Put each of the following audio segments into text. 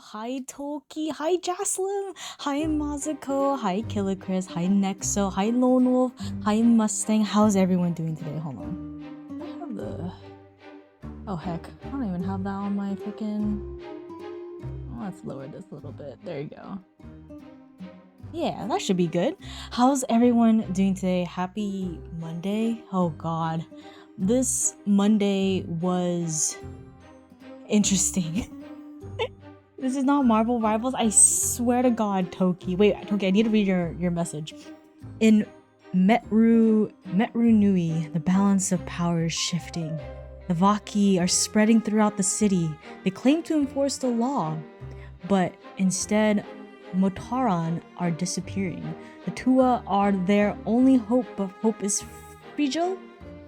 hi Toki, hi Jaslyn, hi Mazuko, hi Killer Chris, hi Nexo, hi Lone Wolf, hi Mustang. How's everyone doing today? Hold on. I have the... Oh heck, I don't even have that on my freaking... Let's lower this a little bit. There you go. Yeah, that should be good. How's everyone doing today? Happy Monday? Oh god. This Monday was interesting. This is not Marvel Rivals. I swear to God, Toki. Wait, Toki, I need to read your message. In Metru Nui, the balance of power is shifting. The Vaki are spreading throughout the city. They claim to enforce the law, but instead, Motaran are disappearing. The Tua are their only hope, but hope is fragile.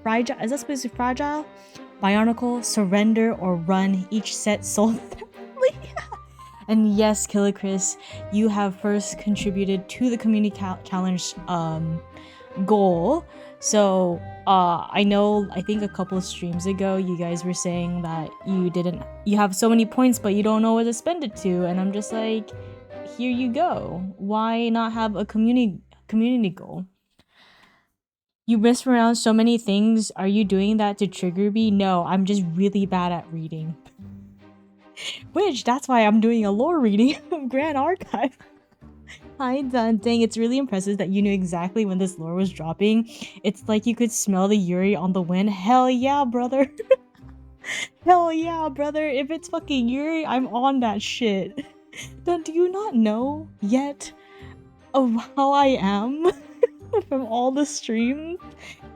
Is that supposed to be fragile? Bionicle, surrender or run. Each set sold. And yes, Killer Chris, you have first contributed to the community challenge goal. So I know, I think a couple of streams ago, you guys were saying that you have so many points, but you don't know what to spend it to. And I'm just like, here you go. Why not have a community goal? You mispronounce so many things. Are you doing that to trigger me? No, I'm just really bad at reading. Which, that's why I'm doing a lore reading of Grand Archive. Hi, Dang, it's really impressive that you knew exactly when this lore was dropping. It's like you could smell the Yuri on the wind. Hell yeah, brother. Hell yeah, brother. If it's fucking Yuri, I'm on that shit. Do you not know yet of how I am from all the streams?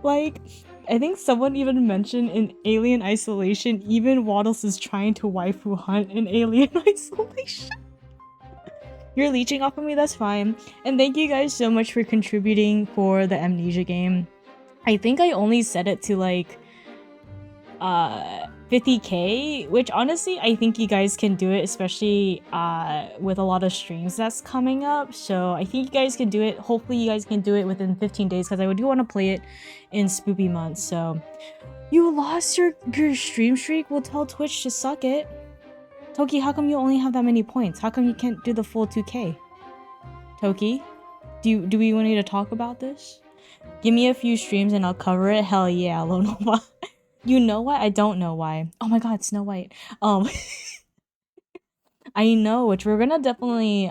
Like, I think someone even mentioned in Alien Isolation, even Waddles is trying to waifu hunt in Alien Isolation. You're leeching off of me, that's fine. And thank you guys so much for contributing for the Amnesia game. I think I only set it to like 50k, which honestly I think you guys can do it, especially with a lot of streams that's coming up. So I think you guys can do it. Hopefully you guys can do it within 15 days because I do want to play it in spoopy months. So you lost your stream streak? We'll tell Twitch to suck it. Toki, how come you only have that many points? How come you can't do the full 2k? Toki, do we want you to talk about this? Give me a few streams and I'll cover it. Hell yeah, Lonova. You know why? I don't know why. Oh my god, Snow White. I know, which we're gonna definitely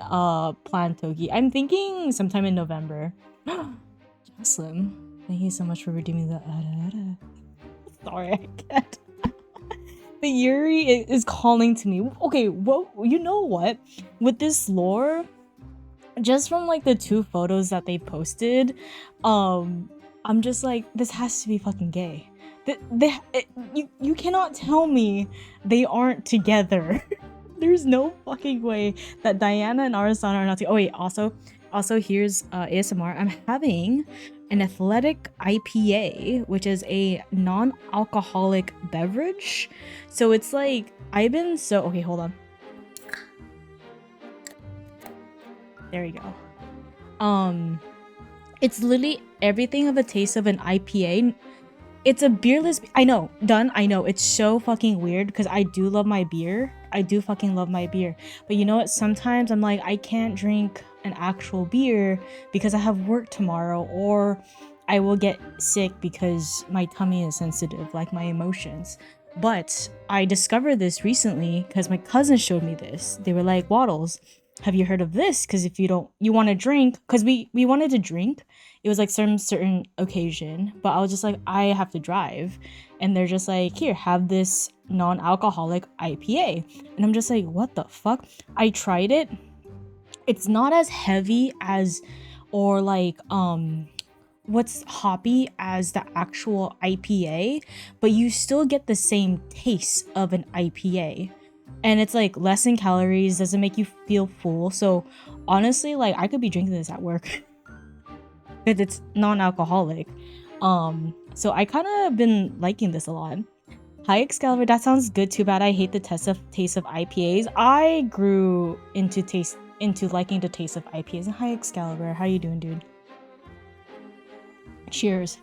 plan, Toki. I'm thinking sometime in November. Jocelyn, thank you so much for redeeming the Sorry, I can't. The Yuri is calling to me. Okay, well, you know what? With this lore, just from like the 2 photos that they posted, I'm just like, this has to be fucking gay. You cannot tell me they aren't together. There's no fucking way that Diana and ARISANNA are not together. Oh wait, also here's ASMR. I'm having an athletic IPA, which is a non-alcoholic beverage. So it's like, okay, hold on. There we go. It's literally everything of a taste of an IPA. It's a beerless. I know, done. I know it's so fucking weird because I do love my beer. I do fucking love my beer. But you know what? Sometimes I'm like, I can't drink an actual beer because I have work tomorrow, or I will get sick because my tummy is sensitive, like my emotions. But I discovered this recently because my cousin showed me this. They were like, Waddles, have you heard of this? Because if you want to drink, because we wanted to drink. It was like some certain occasion, but I was just like, I have to drive. And they're just like, here, have this non-alcoholic IPA. And I'm just like, what the fuck? I tried it. It's not as heavy as, or like, what's hoppy as the actual IPA, but you still get the same taste of an IPA. And it's like less in calories, doesn't make you feel full. So honestly, like I could be drinking this at work. Because it's non-alcoholic. So I kind of been liking this a lot. Hi Excalibur, that sounds good. Too bad I hate the taste of IPAs. I grew into liking the taste of IPAs. And hi Excalibur, how you doing, dude? Cheers.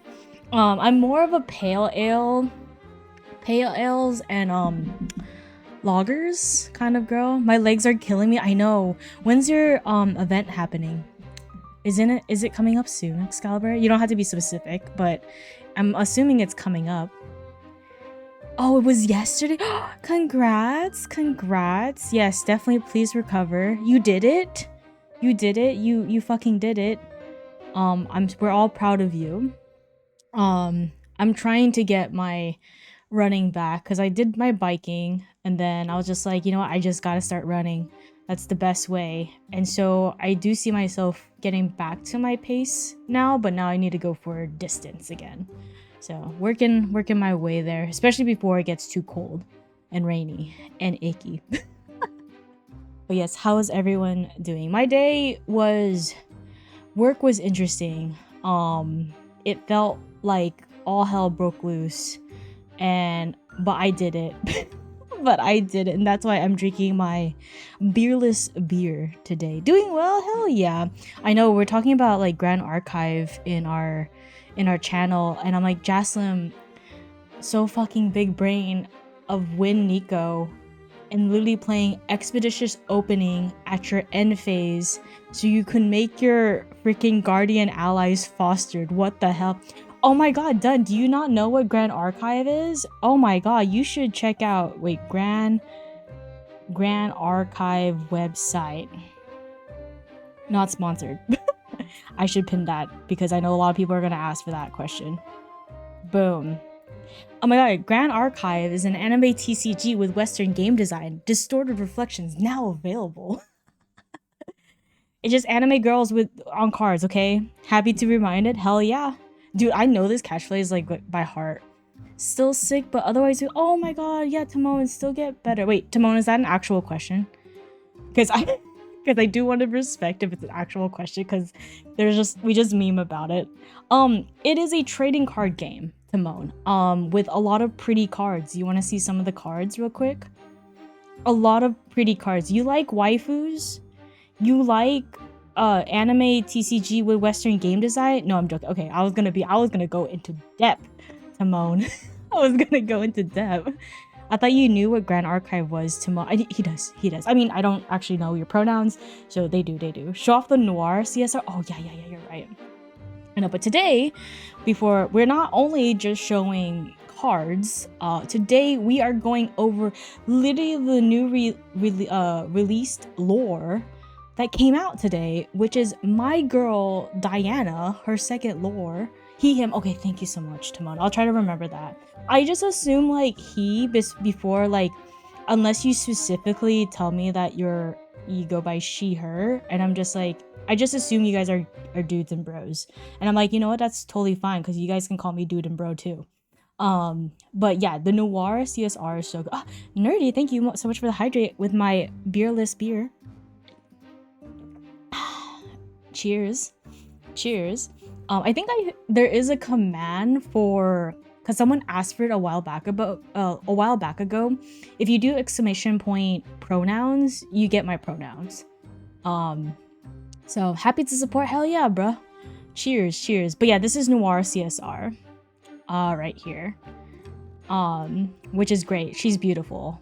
I'm more of a pale ales and loggers kind of girl. My legs are killing me. I know. When's your event happening? Is it coming up soon, Excalibur? You don't have to be specific, but I'm assuming it's coming up. Oh, it was yesterday. Congrats. Yes, definitely please recover. You did it. You fucking did it. We're all proud of you. I'm trying to get my running back because I did my biking and then I was just like, you know what, I just gotta start running. That's the best way. And so I do see myself getting back to my pace now, but now I need to go for distance again. So working my way there, especially before it gets too cold and rainy and icky. But yes, how is everyone doing? My day was, work was interesting. It felt like all hell broke loose, but I did it. And that's why I'm drinking my beerless beer today. Doing well, hell yeah. I know we're talking about like Grand Archive in our channel, and I'm like, Jaslyn, so fucking big brain of Win Nico and literally playing Expeditious Opening at your end phase so you can make your freaking Guardian allies fostered. What the hell? Oh my god, Dun, do you not know what Grand Archive is? Oh my god, you should check out, wait, Grand Archive website. Not sponsored. I should pin that because I know a lot of people are gonna ask for that question. Boom. Oh my god, Grand Archive is an anime TCG with Western game design. Distorted Reflections now available. It's just anime girls on cards, okay? Happy to be reminded. Hell yeah. Dude, I know this catchphrase like by heart. Still sick, but otherwise, oh my god, yeah, Timon, still get better. Wait, Timon, is that an actual question? Because I do want to respect if it's an actual question, because we just meme about it. It is a trading card game, Timon, with a lot of pretty cards. You want to see some of the cards real quick? A lot of pretty cards. You like waifus? You like anime TCG with Western game design? No, I'm joking. Okay, I was gonna go into depth, Timon. I was gonna go into depth. I thought you knew what Grand Archive was, Timon. He does. I mean, I don't actually know your pronouns, so they do. Show off the noir CSR. Oh yeah, you're right. I know, but today, we're not only just showing cards, today we are going over literally the new released lore that came out today, which is my girl Diana, her second lore. He, him. Okay, thank you so much, Timon. I'll try to remember that. I just assume like he before, like, unless you specifically tell me that you go by she, her, and I'm just like, I just assume you guys are dudes and bros, and I'm like, you know what, that's totally fine because you guys can call me dude and bro too. But yeah, the noir CSR is so good. Nerdy, thank you so much for the hydrate with my beerless beer. Cheers. I think there is a command for, because someone asked for it a while back ago. If you do exclamation point pronouns, you get my pronouns. So happy to support. Hell yeah, bruh. Cheers. But yeah, this is Noir CSR. Right here. Which is great. She's beautiful.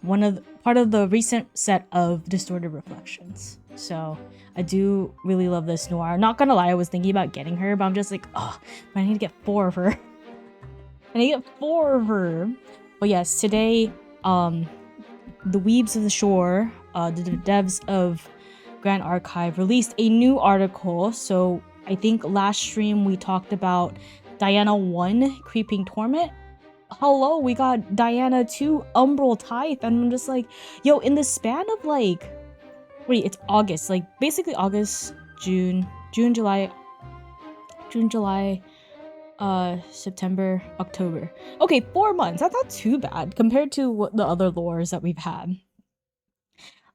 Part of the recent set of Distorted Reflections. So I do really love this noir. Not gonna lie, I was thinking about getting her, but I'm just like, oh, I need to get 4 of her. But yes, today, the Weebs of the Shore, the devs of Grand Archive, released a new article. So I think last stream we talked about Diana 1, Creeping Torment. Hello, we got Diana 2, Umbral Tithe, and I'm just like, yo, in the span of like, wait, it's August, like basically August, June, July, September, October. Okay, 4 months. That's not too bad compared to what the other lores that we've had.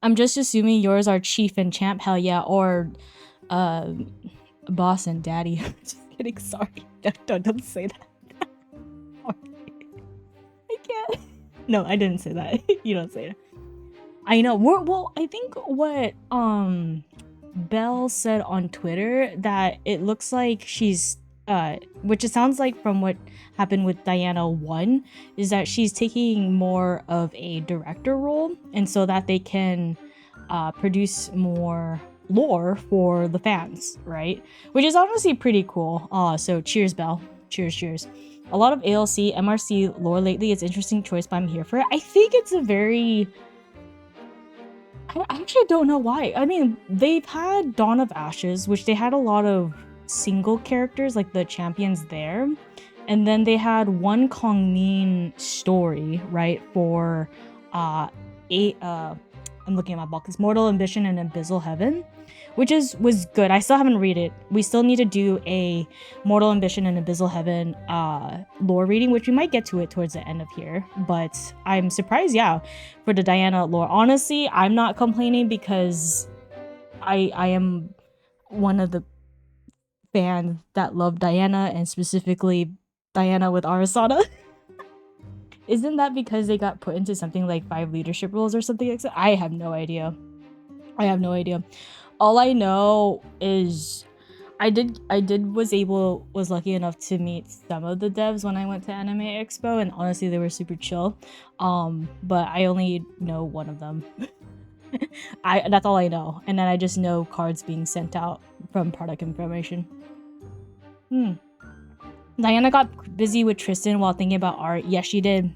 I'm just assuming yours are Chief and Champ, hell yeah, or Boss and Daddy. Just kidding, sorry. Don't say that. I can't. No, I didn't say that. You don't say it. I know. Well, I think what Belle said on Twitter, that it looks like she's which it sounds like from what happened with Diana 1, is that she's taking more of a director role, and so that they can produce more lore for the fans, right? Which is honestly pretty cool. So cheers, Belle. Cheers, cheers. A lot of ALC, MRC lore lately. It's an interesting choice, but I'm here for it. I think it's a very... I actually don't know why. I mean, they've had Dawn of Ashes, which they had a lot of single characters, like the champions there. And then they had one Kongmin story, right, for I'm looking at my box. It's Mortal Ambition and Abyssal Heaven, which was good. I still haven't read it. We still need to do a Mortal Ambition and Abyssal Heaven lore reading, which we might get to it towards the end of here. But I'm surprised, yeah, for the Diana lore. Honestly, I'm not complaining because I am one of the fans that love Diana, and specifically Diana with ARISANNA. Isn't that because they got put into something like 5 leadership roles or something like that? I have no idea. All I know is was lucky enough to meet some of the devs when I went to Anime Expo, and honestly they were super chill. But I only know one of them. That's all I know. And then I just know cards being sent out from product information. Diana got busy with Tristan while thinking about art. Yes, she did.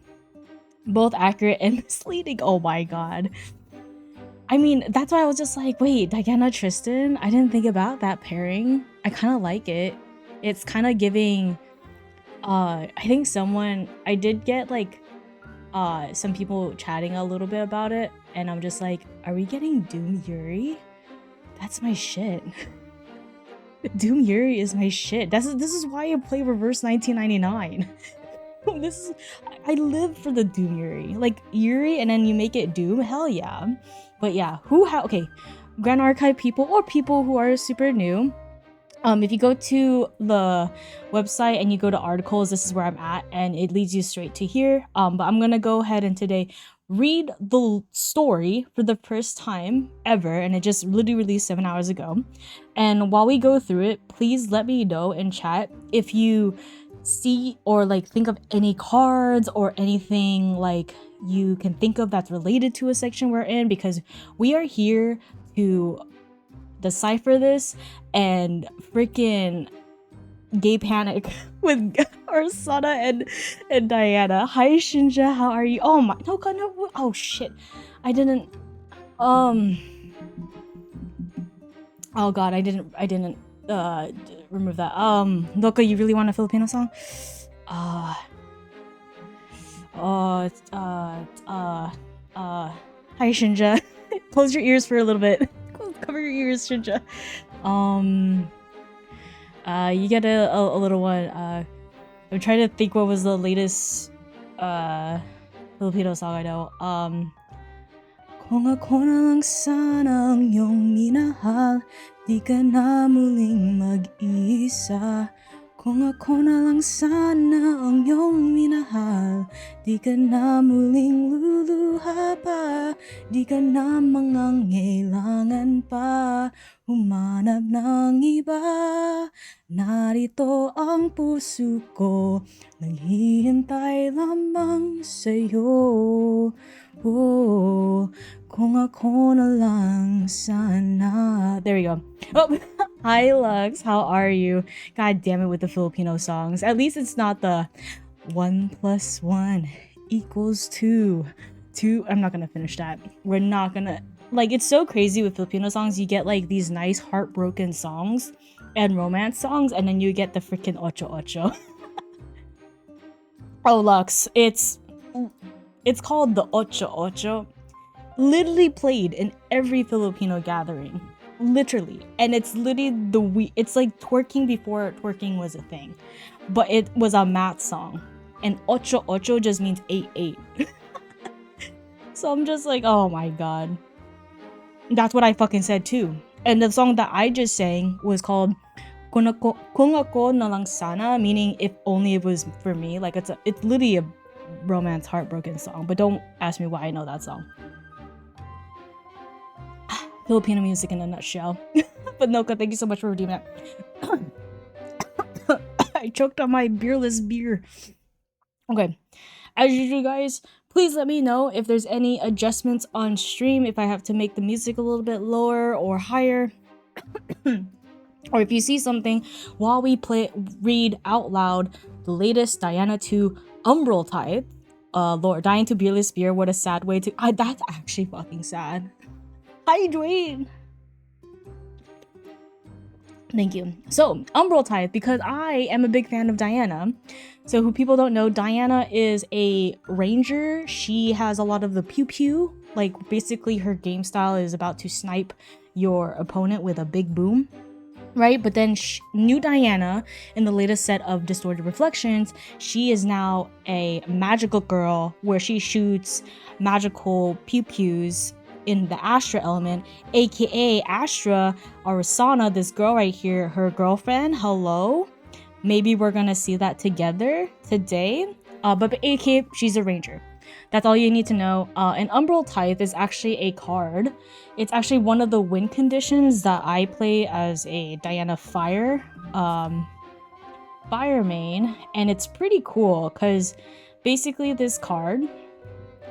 Both accurate and misleading. Oh my god. I mean, that's why I was just like, wait, Diana Tristan? I didn't think about that pairing. I kind of like it. It's kind of giving... I think I did get like some people chatting a little bit about it, and I'm just like, are we getting Doom Yuri? That's my shit. Doom Yuri is my shit. This is why I play Reverse 1999. I live for the Doom Yuri. Like Yuri and then you make it Doom, hell yeah. But yeah, okay, Grand Archive people or people who are super new. If you go to the website and you go to articles, this is where I'm at, and it leads you straight to here. But I'm gonna go ahead and today read the story for the first time ever, and it just literally released 7 hours ago. And while we go through it, please let me know in chat if you see or like think of any cards or anything like you can think of that's related to a section we're in, because we are here to decipher this and freaking gay panic with ARISANNA and Diana. Hi Shinja, how are you? Oh my, no, oh shit, I didn't, oh god, I didn't remove that. Loka, you really want a Filipino song? Hi Shinja. Close your ears for a little bit. Cover your ears, Shinja. You get a little one. I'm trying to think what was the latest Filipino song I know. Kung ako na lang sana ang iyong minahal, di ka na muling mag-isa. Kung ako na lang sana ang iyong minahal, di ka na muling luluha pa, di ka na mangangailangan pa humanap ng iba. Narito ang puso ko, naghihintay lamang sa'yo. Oh, kung ako na lang sana. There we go. Oh, hi Lux, how are you? God damn it with the Filipino songs. At least it's not the 1 + 1 = 2. I'm not gonna finish that. We're not gonna... Like, it's so crazy with Filipino songs. You get like these nice heartbroken songs and romance songs, and then you get the freaking ocho ocho. Oh Lux, it's called the ocho ocho. Literally played in every Filipino gathering. Literally. And it's literally it's like twerking before twerking was a thing. But it was a math song. And ocho ocho just means 8. So I'm just like, oh my god. That's what I fucking said too. And the song that I just sang was called Kung Ako Na Lang Sana, meaning if only it was for me. Like it's literally a romance heartbroken song. But don't ask me why I know that song. Filipino music in a nutshell. But Noka, thank you so much for redeeming that. I choked on my beerless beer. Okay, as usual, guys, please let me know if there's any adjustments on stream, if I have to make the music a little bit lower or higher. Or if you see something while we read out loud the latest Diana 2 Umbral Tithe. Lord, dying to beerless beer, what a sad way to. That's actually fucking sad. Hi, Dwayne. Thank you. So, Umbral Tithe, because I am a big fan of Diana. So, who people don't know, Diana is a ranger. She has a lot of the pew pew. Like, basically, her game style is about to snipe your opponent with a big boom. Right, but then new Diana in the latest set of Distorted Reflections, she is now a magical girl where she shoots magical pew-pews in the Astra element, aka Astra ARISANNA, this girl right here, her girlfriend. Hello, maybe we're gonna see that together today. But aka she's a ranger. That's all you need to know. And Umbral Tithe is actually a card. It's actually one of the win conditions that I play as a Diana Fire main, and it's pretty cool because basically this card,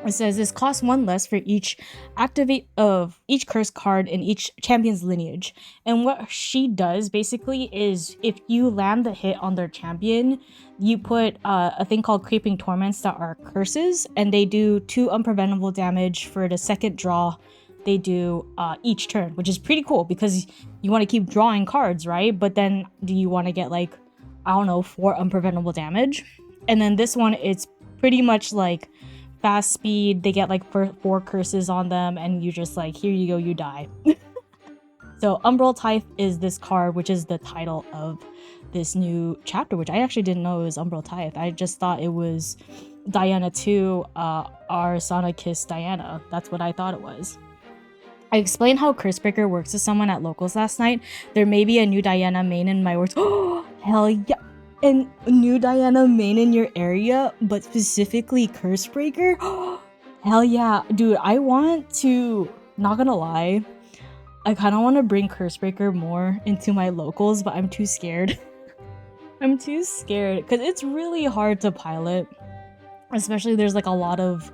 it says this costs 1 less for each activate of each curse card in each champion's lineage. And what she does basically is if you land the hit on their champion, you put a thing called Creeping Torments that are curses, and they do 2 unpreventable damage for the second draw they do each turn, which is pretty cool because you want to keep drawing cards, right? But then do you want to get like, I don't know, 4 unpreventable damage? And then this one, it's pretty much like fast speed. They get like 4 curses on them, and you just like, here you go, you die. So Umbral Tithe is this card, which is the title of this new chapter, which I actually didn't know it was Umbral Tithe. I just thought it was Diana 2, ARISANNA Kiss Diana. That's what I thought it was. I explained how Cursebreaker works to someone at locals last night. There may be a new Diana main in my words. Oh, hell yeah. And new Diana main in your area, but specifically Cursebreaker. Hell yeah. Dude, I want to, not gonna lie, I kind of want to bring Cursebreaker more into my locals, but I'm too scared. I'm too scared because it's really hard to pilot. Especially there's like a lot of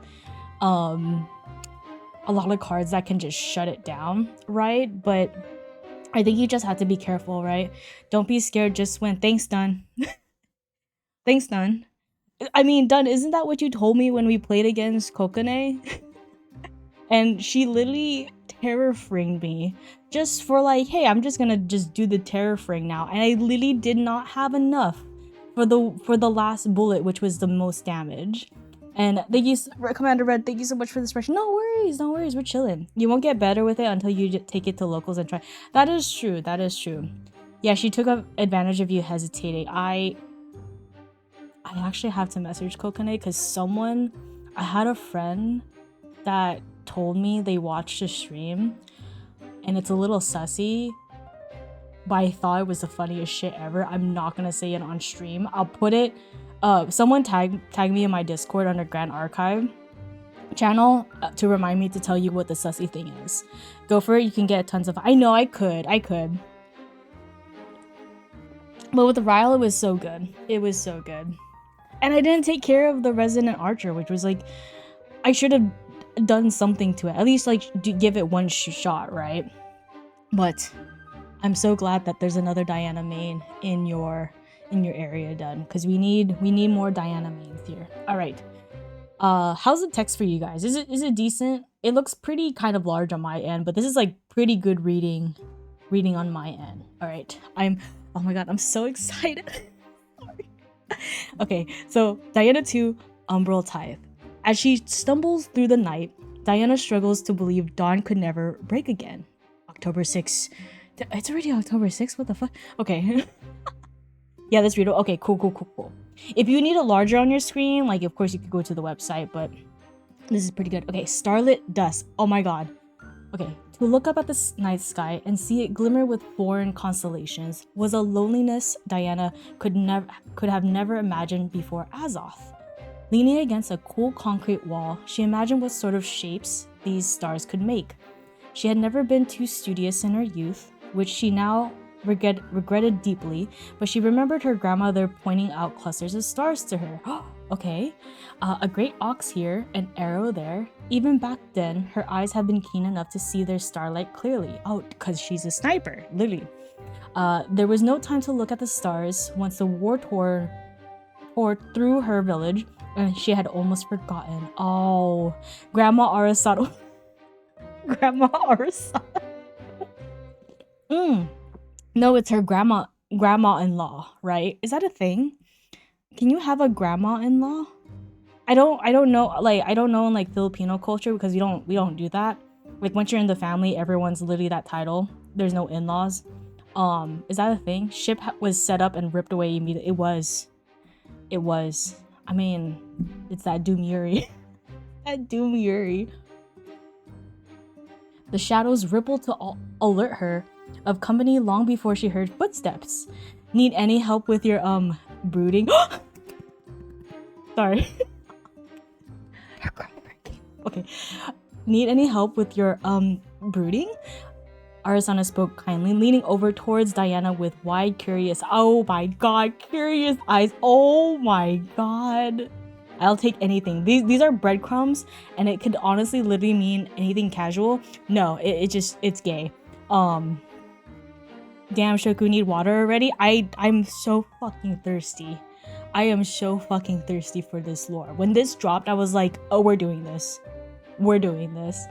cards that can just shut it down, right? But I think you just have to be careful, right? Don't be scared, just win. Thanks, Dun. Thanks, Dun. I mean, Dun, isn't that what you told me when we played against Kokone? And she literally terror fringed me just for like, hey, I'm just gonna just do the terror fring now. And I literally did not have enough for the last bullet, which was the most damage. And thank you, Commander Red, thank you so much for this question. No worries, we're chilling. You won't get better with it until you take it to locals and try. That is true, that is true. Yeah, she took advantage of you hesitating. I actually have to message Kokone because I had a friend that told me they watched a stream and it's a little sussy, but I thought it was the funniest shit ever. I'm not gonna say it on stream. I'll put it, someone tag me in my Discord under Grand Archive channel to remind me to tell you what the sussy thing is. Go for it, you can get tons of, I know I could. But with the Ryle, it was so good. It was so good. And I didn't take care of the Resident Archer, which was like, I should have done something to it. At least like give it one shot, right? But I'm so glad that there's another Diana main in your area done, because we need more Diana mains here. All right. How's the text for you guys? Is it decent? It looks pretty kind of large on my end, but this is like pretty good reading on my end. All right. Oh my god, I'm so excited. Okay, so Diana 2, Umbral Tithe. As she stumbles through the night, Diana struggles to believe dawn could never break again. October 6th. It's already October 6th? What the fuck? Okay. Yeah, let's read it. Okay, cool. If you need it larger on your screen, like, of course you could go to the website, but this is pretty good. Okay, Starlit, Dusk. Oh my god. Okay, to look up at the night sky and see it glimmer with foreign constellations was a loneliness Diana could have never imagined before Azoth. Leaning against a cool concrete wall, she imagined what sort of shapes these stars could make. She had never been too studious in her youth, which she now regretted deeply, but she remembered her grandmother pointing out clusters of stars to her. Okay, a great ox here, an arrow there. Even back then, her eyes had been keen enough to see their starlight clearly. Oh, because she's a sniper, literally. There was no time to look at the stars once the war tore through her village, and she had almost forgotten. Oh, Grandma Arasano. Grandma Arasano. No, it's her grandma-in-law, right? Is that a thing? Can you have a grandma-in-law? I don't know, like I don't know in like Filipino culture because we don't do that. Like once you're in the family, everyone's literally that title. There's no in-laws. Is that a thing? Ship was set up and ripped away immediately. It was. I mean, it's that Doom Yuri. That Doom Yuri. The shadows rippled to alert her of company long before she heard footsteps. Need any help with your brooding? Sorry. Okay. Need any help with your brooding? ARISANNA spoke kindly, leaning over towards Diana with wide, curious, oh my god, curious eyes. Oh my god. I'll take anything. These are breadcrumbs, and it could honestly literally mean anything casual. No, it's gay. Damn, Shoku, need water already? I'm so fucking thirsty. I am so fucking thirsty for this lore. When this dropped, I was like, oh, we're doing this. We're doing this.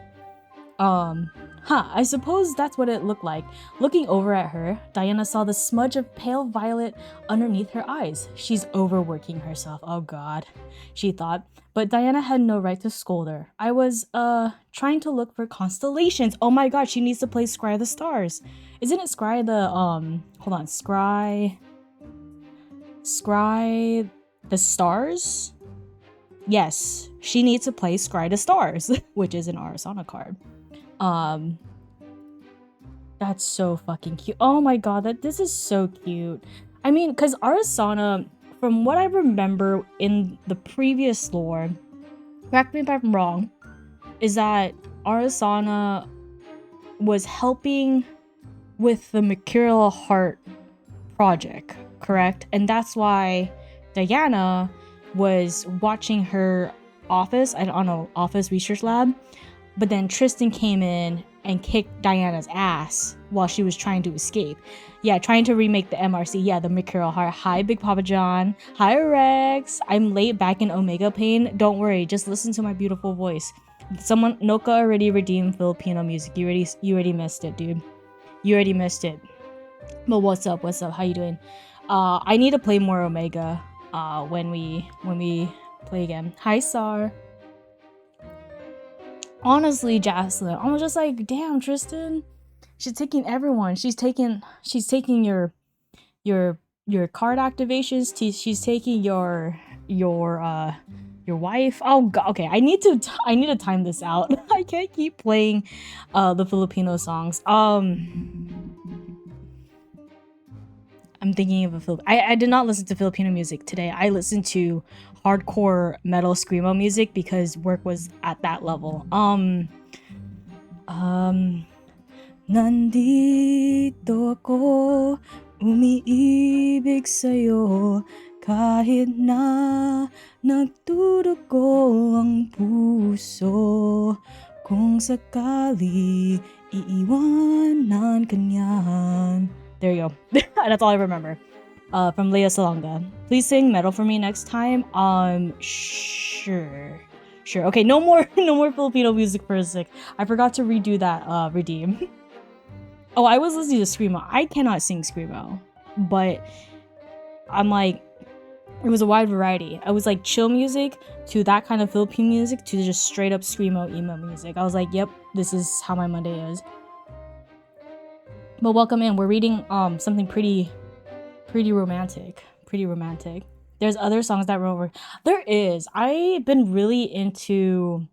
I suppose that's what it looked like. Looking over at her, Diana saw the smudge of pale violet underneath her eyes. She's overworking herself. Oh god, she thought. But Diana had no right to scold her. I was, trying to look for constellations. Oh my god, she needs to play Scry the Stars. Isn't it Scry the, hold on, Scry the Stars? Yes, she needs to play Scry the Stars, which is an ARISANNA card. That's so fucking cute. Oh my god, this is so cute. I mean, because ARISANNA, from what I remember in the previous lore, correct me if I'm wrong, is that ARISANNA was helping with the Mercurial Heart project, correct? And that's why Diana was watching her office, I don't know, office research lab, but then Tristan came in and kicked Diana's ass while she was trying to escape. Yeah, trying to remake the MRC. Yeah, the Mercurial Heart. Hi, Big Papa John. Hi, Rex. I'm late back in Omega Pain. Don't worry, just listen to my beautiful voice. Someone, Noka already redeemed Filipino music. You already missed it, dude. You already missed it. But what's up? What's up? How you doing? I need to play more Omega when we play again. Hi, Sar. Honestly, Jocelyn, I'm just like, damn, Tristan. She's taking everyone. She's taking your card activations. She's taking your wife. Oh god. Okay, I need to time this out. I can't keep playing the Filipino songs. I'm thinking of I did not listen to Filipino music today. I listened to hardcore metal screamo music because work was at that level. Nandito ako, umiibig sa'yo, kahit na nagdudugo ang puso, kung sakali iiwanan ka niyan. There you go. That's all I remember. From Leia Salonga. Please sing metal for me next time. Sure. Okay, no more Filipino music for a sec. I forgot to redo that redeem. Oh, I was listening to Screamo. I cannot sing Screamo, but I'm like, it was a wide variety. I was like chill music to that kind of Filipino music to just straight up Screamo emo music. I was like, yep, this is how my Monday is. But welcome in. We're reading something pretty romantic. There's other songs that were over. There is. I've been really into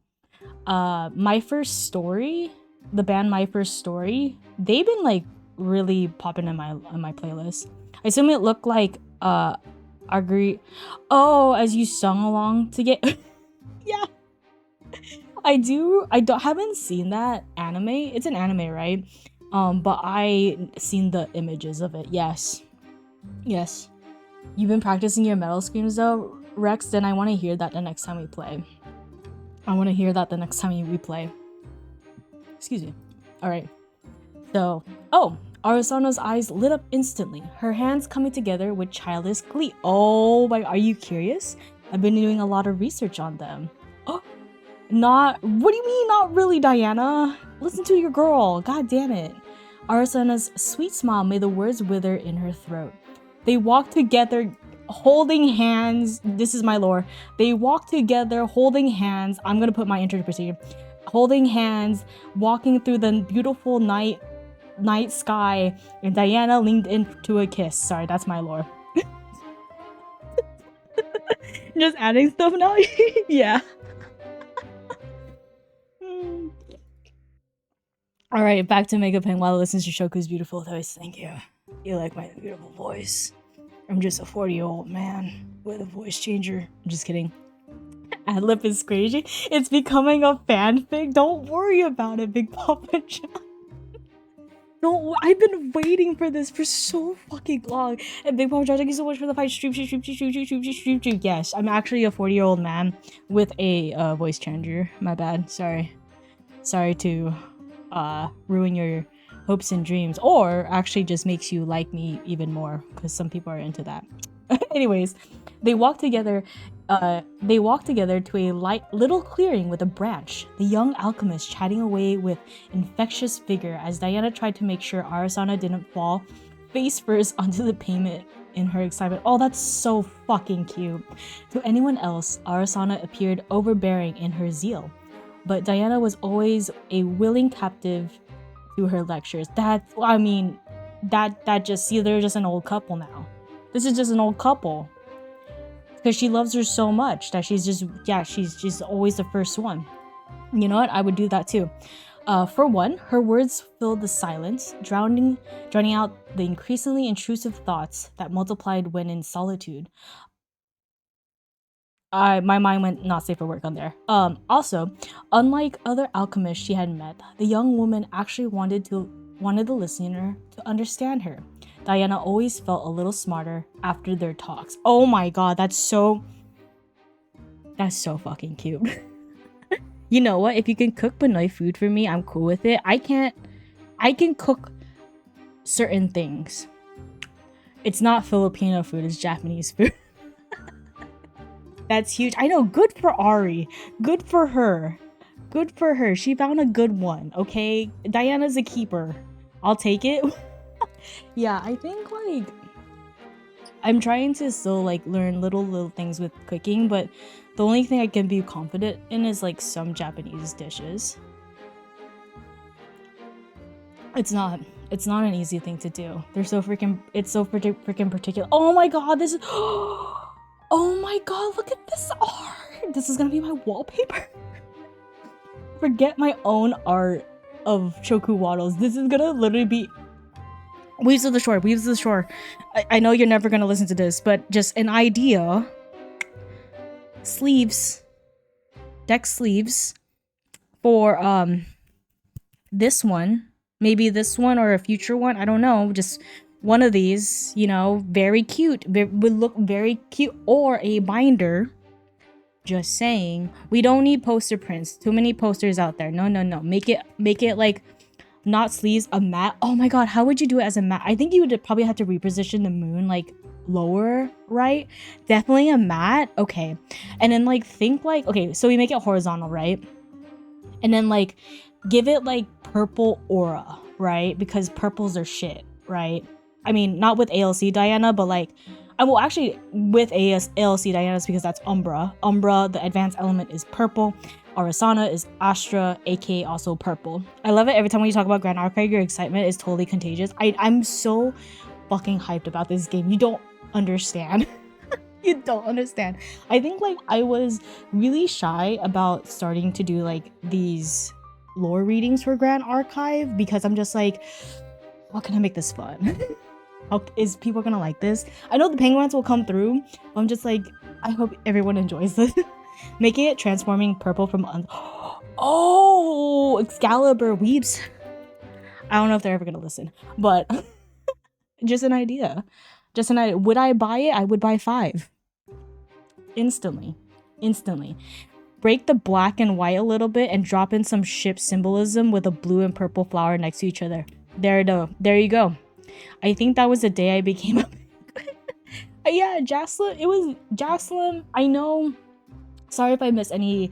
My First Story, the band My First Story. They've been like really popping in my playlist. I assume it looked like Agree. Oh, as you sung along to get yeah. I haven't seen that anime. It's an anime, right? But I seen the images of it. Yes. You've been practicing your metal screams though, Rex. Then I want to hear that the next time we play. Excuse me. All right. So, Arisanna's eyes lit up instantly, her hands coming together with childish glee. Oh my, are you curious? I've been doing a lot of research on them. Oh, what do you mean not really, Diana? Listen to your girl, god damn it. Arisanna's sweet smile made the words wither in her throat. They walked together, holding hands. This is my lore. They walked together, holding hands. I'm gonna put my interpretation. Holding hands, walking through the beautiful night sky, and Diana leaned into a kiss. Sorry, that's my lore. Just adding stuff now. Yeah. All right, back to Mega Pen while I listen to Shoku's beautiful voice. Thank you. You like my beautiful voice. I'm just a 40-year-old man with a voice changer. I'm just kidding. Adlib is crazy. It's becoming a fanfic. Don't worry about it, Big Papa John. I've been waiting for this for so fucking long. And Big Papa John, thank you so much for the fight. Stream. Yes, I'm actually a 40-year-old man with a voice changer. My bad. Sorry to ruin your hopes and dreams, or actually just makes you like me even more, because some people are into that. Anyways, they walked together to a light little clearing with a branch, the young alchemist chatting away with infectious vigor as Diana tried to make sure Arisanna didn't fall face first onto the pavement in her excitement. Oh, that's so fucking cute. To anyone else, Arisanna appeared overbearing in her zeal, but Diana was always a willing captive to her lectures. They're just an old couple now. This is just an old couple. Because she loves her so much that she's just always the first one. You know what? I would do that too. For one, her words filled the silence, drowning out the increasingly intrusive thoughts that multiplied when in solitude. My mind went not safe for work on there. Also, unlike other alchemists she had met, the young woman actually wanted the listener to understand her. Diana always felt a little smarter after their talks. Oh my god, that's so fucking cute. You know what? If you can cook Pinoy food for me, I'm cool with it. I can cook certain things. It's not Filipino food, it's Japanese food. That's huge. I know, good for Ari. Good for her. She found a good one, okay? Diana's a keeper. I'll take it. Yeah, I think like I'm trying to still like learn little things with cooking, but the only thing I can be confident in is like some Japanese dishes. It's not an easy thing to do. It's so freaking particular. Oh my god, this is oh my god, look at this art. This is gonna be my wallpaper. Forget my own art of Shoku Waddles. This is gonna literally be Weaves of the Shore. I know you're never gonna listen to this, but just an idea. Deck sleeves for this one. Maybe this one or a future one. I don't know. Just one of these, you know, very cute. Would look very cute. Or a binder. Just saying. We don't need poster prints. Too many posters out there. No. Make it like not sleeves, a mat. Oh my god, how would you do it as a mat? I think you would probably have to reposition the moon like lower, right? Definitely a mat. Okay. And then like think like, okay, so we make it horizontal, right? And then like give it like purple aura, right? Because purples are shit, right? I mean, not with ALC Diana, but like well, actually with ALC Diana, because that's Umbra. Umbra, the advanced element, is purple. ARISANNA is Astra, aka also purple. I love it every time when you talk about Grand Archive, your excitement is totally contagious. I'm so fucking hyped about this game. You don't understand. You don't understand. I think like I was really shy about starting to do like these lore readings for Grand Archive because I'm just like, how can I make this fun? How is people gonna like this? I know the penguins will come through, but I'm just like, I hope everyone enjoys this. Making it transforming purple from oh, Excalibur weeps. I don't know if they're ever gonna listen, but just an idea. Just an idea. Would I buy it? I would buy 5. Instantly. Break the black and white a little bit and drop in some ship symbolism with a blue and purple flower next to each other. There you go. I think that was the day I became a yeah, Jaslyn. It was Jaslyn. I know. Sorry if I missed any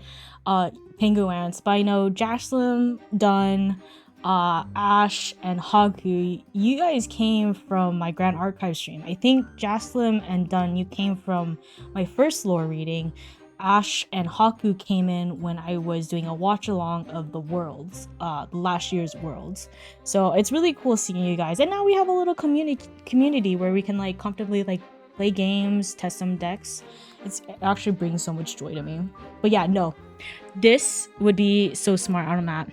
penguins, but I know Jaslyn, Dunn, Ash, and Haku, you guys came from my Grand Archive stream. I think Jaslyn and Dunn, you came from my first lore reading. Ash and Haku came in when I was doing a watch along of the worlds, last year's worlds. So it's really cool seeing you guys. And now we have a little community where we can like comfortably like play games, test some decks. It actually brings so much joy to me. But yeah, no, this would be so smart on a map.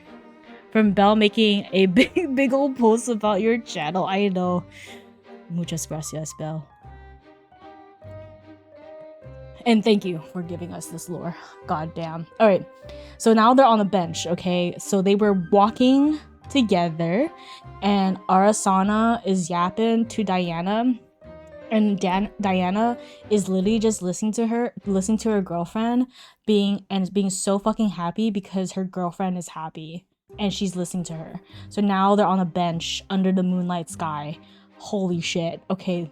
From Belle making a big old post about your channel. I know. Muchas gracias, Belle. And thank you for giving us this lore. God damn. All right. So now they're on the bench, okay? So they were walking together and ARISANNA is yapping to Diana. And Diana is literally just listening to her girlfriend being so fucking happy because her girlfriend is happy and she's listening to her. So now they're on a bench under the moonlight sky. Holy shit. Okay.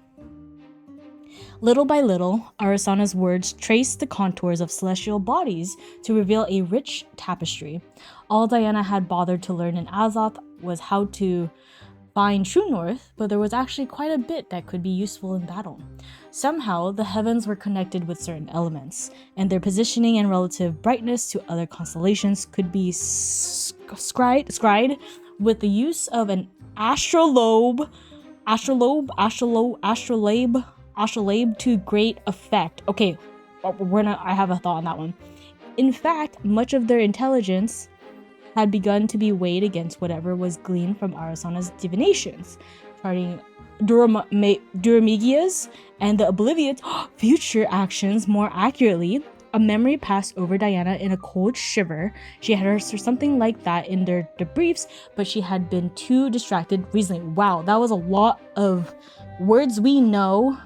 Little by little, ARISANNA's words traced the contours of celestial bodies to reveal a rich tapestry. All Diana had bothered to learn in Azoth was how to find true north, but there was actually quite a bit that could be useful in battle. Somehow, the heavens were connected with certain elements, and their positioning and relative brightness to other constellations could be scryed with the use of an astrolabe to great effect. Okay, I have a thought on that one. In fact, much of their intelligence had begun to be weighed against whatever was gleaned from ARISANNA's divinations, charting Duramigia's and the Oblivious future actions more accurately. A memory passed over Diana in a cold shiver. She had heard something like that in their debriefs, but she had been too distracted recently. Wow, that was a lot of words we know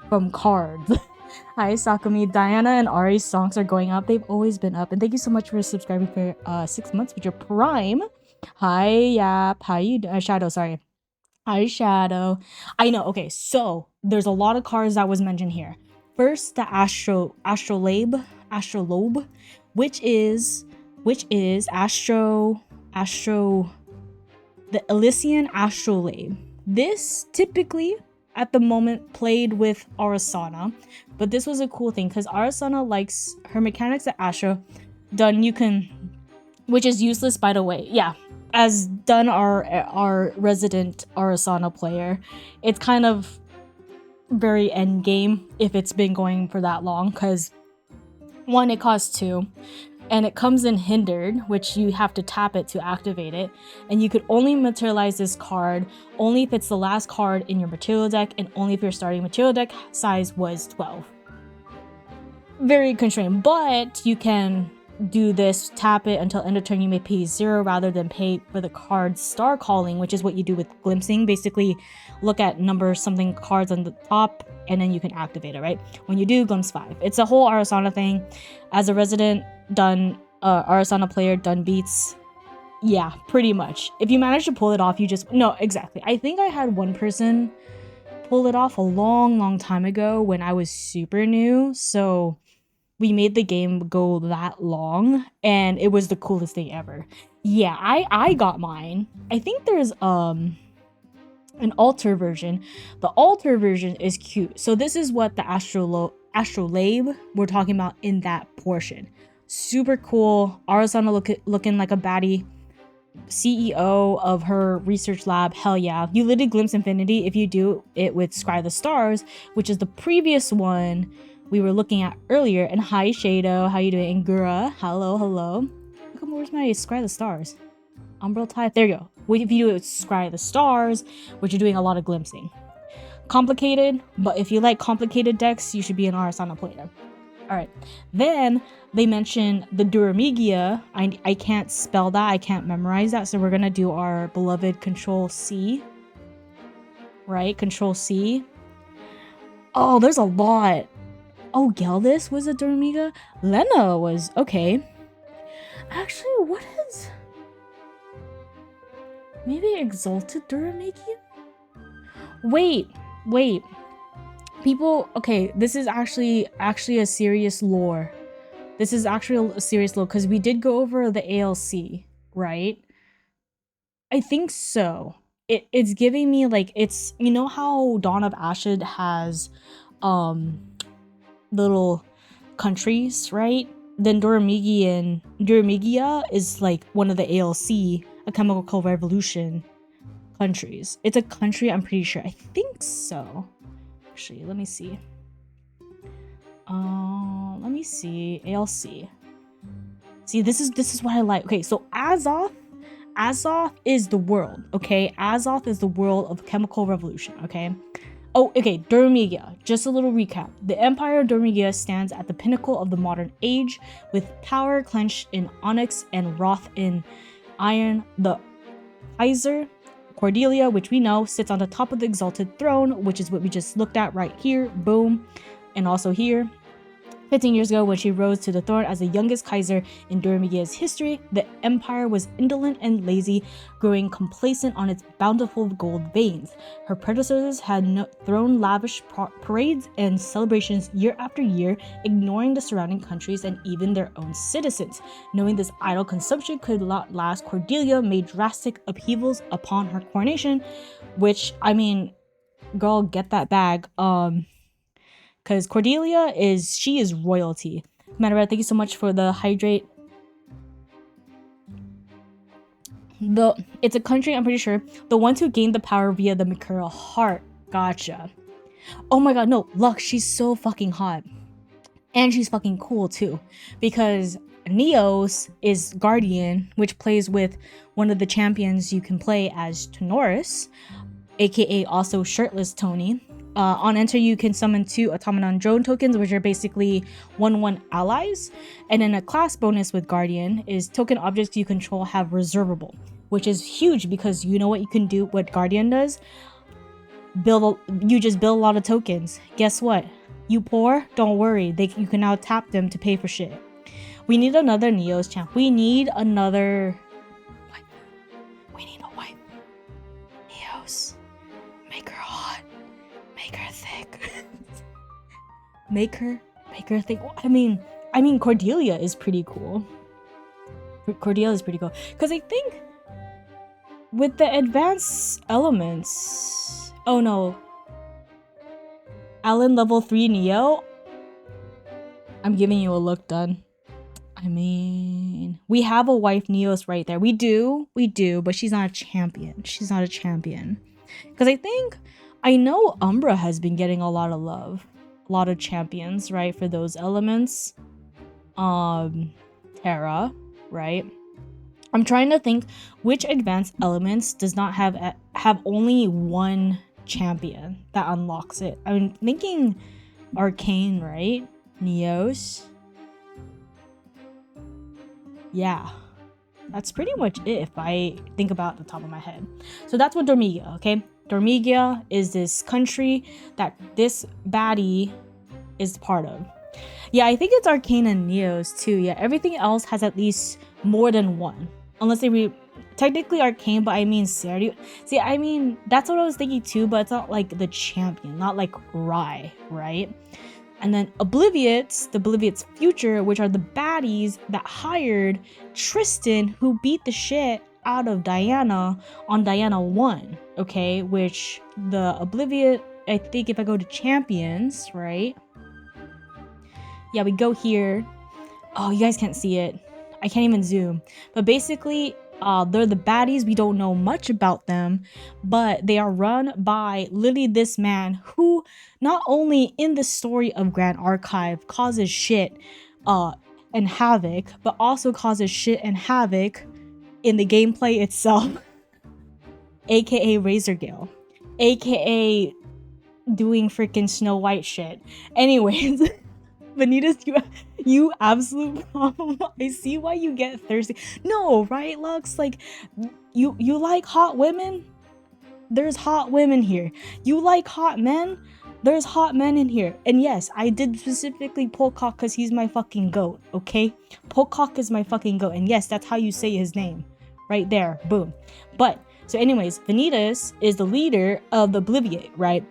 from cards. Hi, Sakumi. Diana and Ari's songs are going up. They've always been up. And thank you so much for subscribing for 6 months with your Prime. Hi, Yap. How you doing? Shadow, sorry. Hi, Shadow. I know. Okay, so there's a lot of cards that was mentioned here. First, the astrolabe, which is the Elysian astrolabe. This typically at the moment played with ARISANNA, but this was a cool thing because ARISANNA likes her mechanics at Astro. Done, you can, which is useless by the way. Yeah, as Done our resident ARISANNA player, it's kind of very end game if it's been going for that long because 1, it costs 2. And it comes in hindered, which you have to tap it to activate it. And you could only materialize this card only if it's the last card in your material deck and only if your starting material deck size was 12. Very constrained, but you can do this, tap it until end of turn. You may pay 0 rather than pay for the card star calling, which is what you do with glimpsing. Basically, look at number something cards on the top and then you can activate it, right? When you do glimpse 5. It's a whole ARISANNA thing. As a resident Done ARISANNA player, Done beats. Yeah, pretty much. If you manage to pull it off, no, exactly. I think I had one person pull it off a long time ago when I was super new. So we made the game go that long and it was the coolest thing ever. Yeah, I got mine. I think there's an altar version. The altar version is cute. So this is what the astrolabe we're talking about in that portion. Super cool. ARISANNA looking like a baddie. CEO of her research lab. Hell yeah. You literally glimpse infinity if you do it with Scry the Stars, which is the previous one we were looking at earlier. And hi, Shado. How you doing? Ngura. Hello. Where's my Scry the Stars? Umbral Tithe. There you go. If you do it with Scry the Stars, which you're doing a lot of glimpsing. Complicated, but if you like complicated decks, you should be an ARISANNA player. All right. Then they mention the Duramigia. I can't spell that. I can't memorize that. So we're going to do our beloved Control C. Right? Control C. Oh, there's a lot. Oh, Geldis was a Duramiga? Lena was... Okay. Actually, what is... Maybe Exalted Duramigia? Wait. People... Okay, this is actually a serious lore. This is actually a serious lore, because we did go over the ALC, right? I think so. It's giving me, like, it's... You know how Dawn of Ashid has... little countries, right? Then Duramigia is like one of the ALC, a chemical revolution countries. It's a country, I'm pretty sure. I think so. Actually, let me see. Let me see. ALC. See, this is what I like. Okay, so Azoth is the world, okay? Azoth is the world of chemical revolution, okay? Oh, okay, Duramigia. Just a little recap. The Empire of Duramigia stands at the pinnacle of the modern age, with power clenched in onyx and wrath in iron. The Kaiser, Cordelia, which we know, sits on the top of the exalted throne, which is what we just looked at right here. Boom. And also here. 15 years ago, when she rose to the throne as the youngest Kaiser in Duramigia's history, the empire was indolent and lazy, growing complacent on its bountiful gold veins. Her predecessors had thrown lavish parades and celebrations year after year, ignoring the surrounding countries and even their own citizens. Knowing this idle consumption could not last, Cordelia made drastic upheavals upon her coronation, which, I mean, girl, get that bag. Because Cordelia is royalty. Matter, thank you so much for the hydrate. It's a country, I'm pretty sure. The ones who gained the power via the Mikura heart. Gotcha. Oh my god, no, Lux, she's so fucking hot. And she's fucking cool too. Because Neos is Guardian, which plays with one of the champions you can play as Tenoris, aka also Shirtless Tony. On enter, you can summon 2 automaton drone tokens, which are basically 1/1 allies. And then a class bonus with Guardian is token objects you control have reservable, which is huge because you know what you can do, what Guardian does? You just build a lot of tokens. Guess what? You poor? Don't worry. You can now tap them to pay for shit. We need another Neos champ. We need another... We need a wipe. Neos. Make her hot. Make her thick. make her thick. I mean Cordelia is pretty cool. Cordelia is pretty cool. Because I think with the advanced elements... Oh no. Alan level 3 Neo. I'm giving you a look, done. I mean, we have a wife Neos right there. We do, but she's not a champion. She's not a champion. Because I know Umbra has been getting a lot of love. A lot of champions, right? For those elements. Terra, right? I'm trying to think which advanced elements does not have only one champion that unlocks it. I'm thinking Arcane, right? Neos. Yeah. That's pretty much it if I think about the top of my head. So that's what Duramigia, okay? Duramigia is this country that this baddie is part of. Yeah, I think it's Arcane and Neos too. Yeah, everything else has at least more than one. Unless they technically Arcane, but I mean Serio. See, I mean, that's what I was thinking too, but it's not like the champion, not like Rai, right? And then the Obliviates Future, which are the baddies that hired Tristan, who beat the shit out of Diana on Diana 1, okay? Which the Obliviate, I think if I go to champions, right? Yeah, we go here. Oh, you guys can't see it. I can't even zoom. But basically, they're the baddies. We don't know much about them, but they are run by literally this man who not only in the story of Grand Archive causes shit and havoc, but also causes shit and havoc in the gameplay itself, aka Razorgale, aka doing freaking Snow White shit. Anyways, Vanitas, you absolute problem. I see why you get thirsty. No, right, Lux? Like, you like hot women? There's hot women here. You like hot men? There's hot men in here. And yes, I did specifically Polcock because he's my fucking goat, okay? Polcock is my fucking goat. And yes, that's how you say his name. Right there. Boom. But, so anyways, Vanitas is the leader of the Obliviate, right?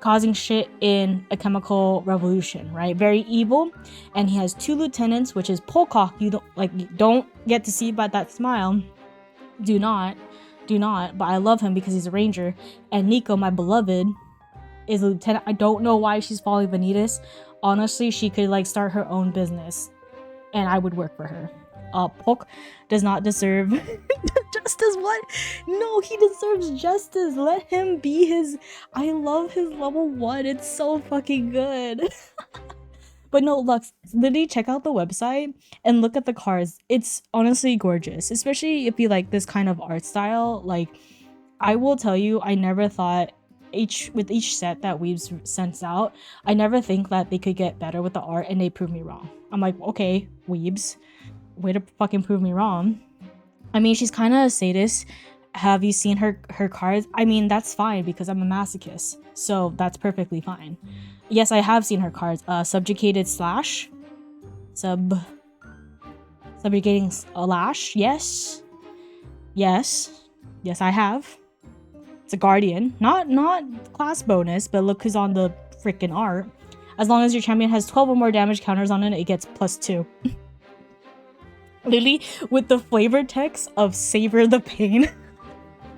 Causing shit in a chemical revolution, right? Very evil. And he has 2 lieutenants, which is Polcock. You don't get to see by that smile. Do not. But I love him because he's a ranger. And Nico, my beloved, is a lieutenant. I don't know why she's following Vanitas. Honestly, she could like start her own business and I would work for her. Polk does not deserve justice. What? No, he deserves justice. Let him be his. I love his level 1. It's so fucking good. But no, Lux, literally check out the website and look at the cards. It's honestly gorgeous, especially if you like this kind of art style. Like, I will tell you, I never thought with each set that Weebs sends out, I never think that they could get better with the art, and they prove me wrong. I'm like, okay, Weebs, way to fucking prove me wrong. I mean, she's kind of a sadist. Have you seen her cards? I mean, that's fine because I'm a masochist, so that's perfectly fine. Yes, I have seen her cards. Subjugated slash, subjugating a lash. Yes, I have. It's a guardian, not class bonus, but look who's on the freaking art. As long as your champion has 12 or more damage counters on it, it gets +2. Literally, with the flavor text of Savor the Pain.